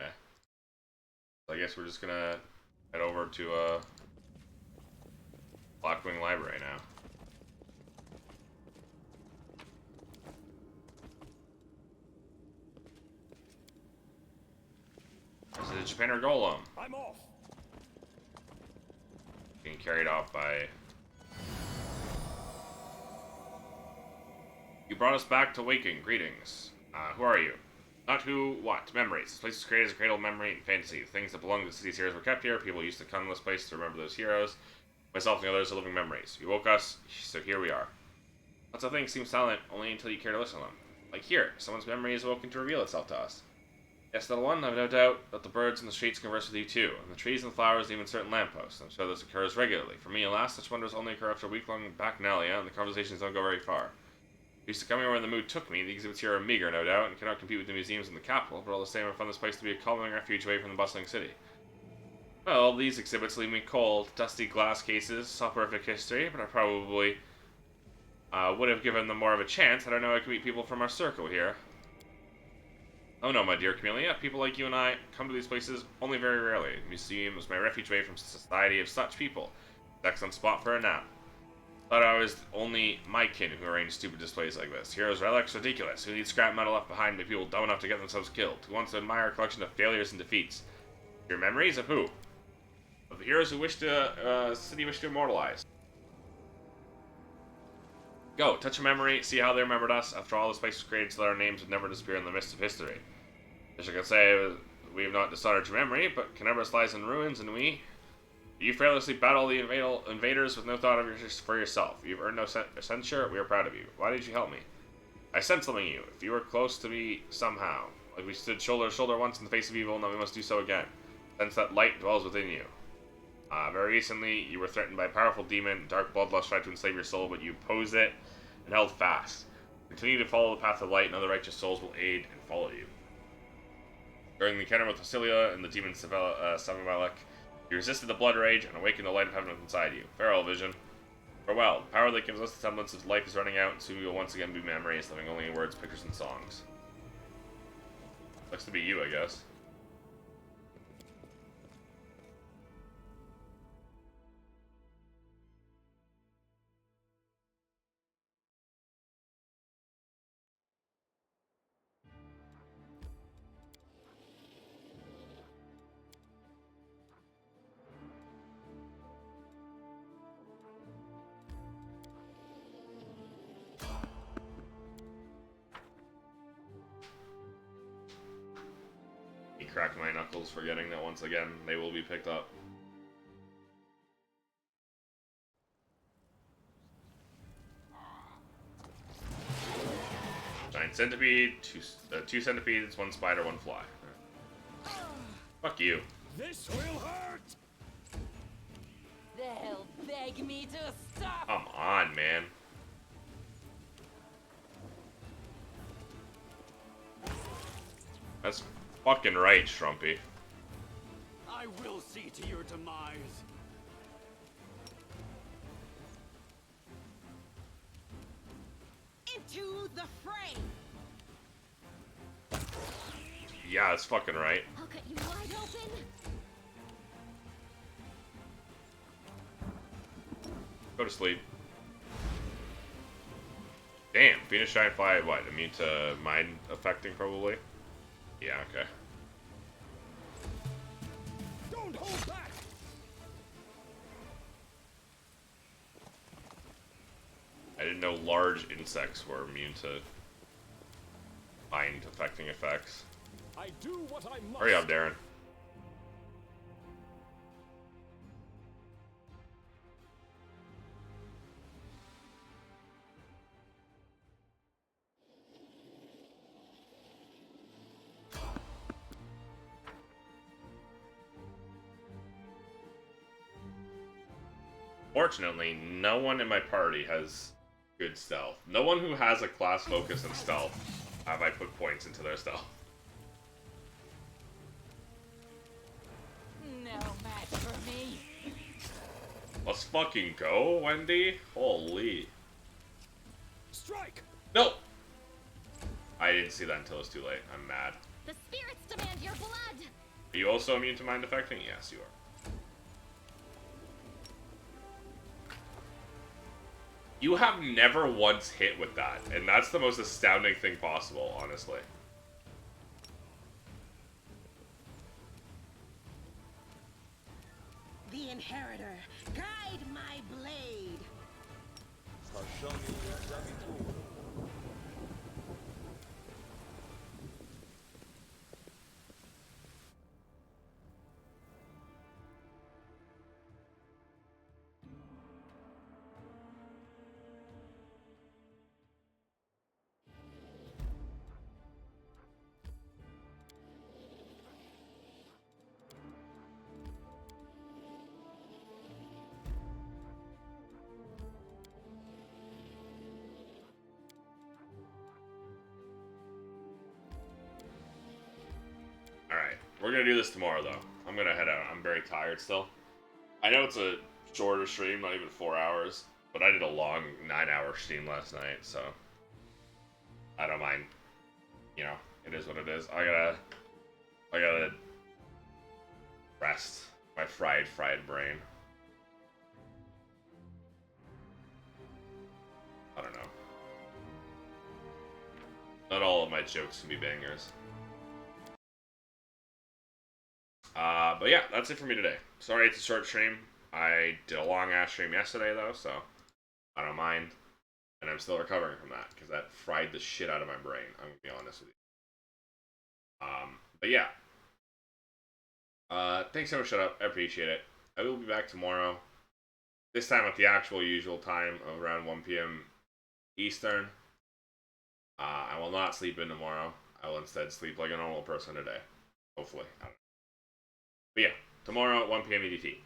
Okay. So I guess we're just gonna head over to Blackwing Library now. This is a Japaner Golem. I'm off. Being carried off by... You brought us back to waking. Greetings. Who are you? Not who, what. Memories. This place was created as a cradle of memory and fantasy. The things that belong to the city's heroes were kept here. People used to come to this place to remember those heroes. Myself and the others are living memories. You woke us, so here we are. Lots of things seem silent only until you care to listen to them. Like here, someone's memory is woken to reveal itself to us. Yes, little one, I've no doubt that the birds in the streets converse with you too, and the trees and the flowers and even certain lampposts. I'm sure this occurs regularly. For me, alas, such wonders only occur after a week-long bacchanalia, and the conversations don't go very far. I used to come here when the mood took me. The exhibits here are meager, no doubt, and cannot compete with the museums in the capital, but all the same, I found this place to be a calming refuge away from the bustling city. Well, these exhibits leave me cold. Dusty glass cases, soporific history, but I probably would have given them more of a chance had I known I could meet people from our circle here. Oh no, my dear Camellia, people like you and I come to these places only very rarely. The museum is my refuge away from society of such people. Excellent spot for a nap. Thought I was only my kin who arranged stupid displays like this. Heroes' relics? Ridiculous. Who needs scrap metal left behind by people dumb enough to get themselves killed? Who wants to admire a collection of failures and defeats? Your memories of who? Of the heroes who wish to, city wish to immortalize. Go, touch a memory, see how they remembered us. After all, this place was created so that our names would never disappear in the mist of history. As I can say, we have not dishonored your memory, but Canberra lies in ruins, and you fearlessly battle the invaders with no thought of for yourself. You've earned no censure, we are proud of you. Why did you help me? I sensed something in you. If you were close to me somehow, like we stood shoulder to shoulder once in the face of evil, now we must do so again. Sense that light dwells within you. Very recently, you were threatened by a powerful demon. Dark bloodlust tried to enslave your soul, but you opposed it and held fast. Continue to follow the path of light, and other righteous souls will aid and follow you. During the encounter with Vasilia and the demon Savamalek, you resisted the blood rage and awakened the light of heaven inside you. Farewell, vision. Farewell. The power that gives us the semblance of life is running out, and soon we will once again be memories, living only in words, pictures, and songs. Looks to be you, I guess. Crack my knuckles, forgetting that once again they will be picked up. Giant centipede, two centipedes, one spider, one fly. Fuck you. This will hurt. They'll beg me to stop. Come on, man. That's fucking right, Shrumpy. I will see to your demise. Into the fray. Yeah, that's fucking right. I'll cut you wide open. Go to sleep. Damn, Phoenix Giant Fly, what? Immune to mind affecting, probably? Yeah, okay. Don't hold back. I didn't know large insects were immune to mind affecting effects. I do what I must. Hurry up, Darren. Fortunately, no one in my party has good stealth. No one who has a class focus in stealth have I put points into their stealth. No match for me. Let's fucking go, Wendy. Holy. Strike. No! I didn't see that until it was too late. I'm mad. The spirits demand your blood. Are you also immune to mind affecting? Yes, you are. You have never once hit with that, and that's the most astounding thing possible, honestly. The Inheritor, guide my blade. Alright, we're gonna do this tomorrow, though. I'm gonna head out. I'm very tired still. I know it's a shorter stream, not even 4 hours, but I did a long 9-hour stream last night, so I don't mind. You know, it is what it is. I gotta rest my fried brain. I don't know. Not all of my jokes can be bangers. But yeah, that's it for me today. Sorry it's a short stream. I did a long ass stream yesterday though, so I don't mind. And I'm still recovering from that, because that fried the shit out of my brain, I'm gonna be honest with you. But yeah. Thanks so much, shut up. I appreciate it. I will be back tomorrow. This time at the actual usual time of around 1 p.m. Eastern. I will not sleep in tomorrow. I will instead sleep like a normal person today. Hopefully. I don't know. But yeah, tomorrow at 1 p.m. EDT.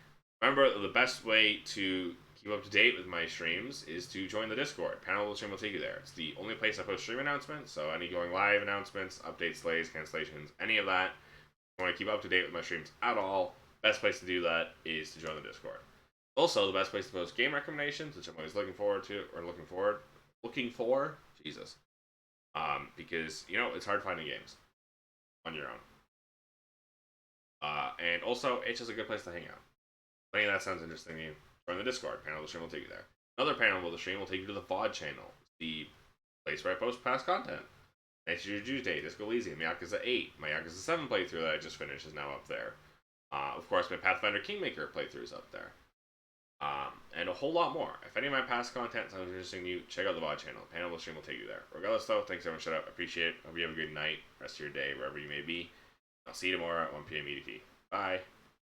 Remember, the best way to keep up to date with my streams is to join the Discord. Panel of the stream will take you there. It's the only place I post stream announcements, so any going live announcements, updates, delays, cancellations, any of that. If you want to keep up to date with my streams at all, best place to do that is to join the Discord. Also, the best place to post game recommendations, which I'm always looking for, Jesus. Because, you know, it's hard finding games on your own. And also, it's just a good place to hang out. If any of that sounds interesting to you, join the Discord. Panel of the stream will take you there. Another panel of the stream will take you to the VOD channel, the place where I post past content. Next year's Tuesday, Disco Elysium, Yakuza 8. My Yakuza 7 playthrough that I just finished is now up there. Of course, my Pathfinder Kingmaker playthrough is up there. And a whole lot more. If any of my past content sounds interesting to you, check out the VOD channel. Panel of the stream will take you there. Regardless, though, thanks everyone. Shut up. Appreciate it. Hope you have a good night, rest of your day, wherever you may be. I'll see you tomorrow at 1 p.m. EDT. Bye.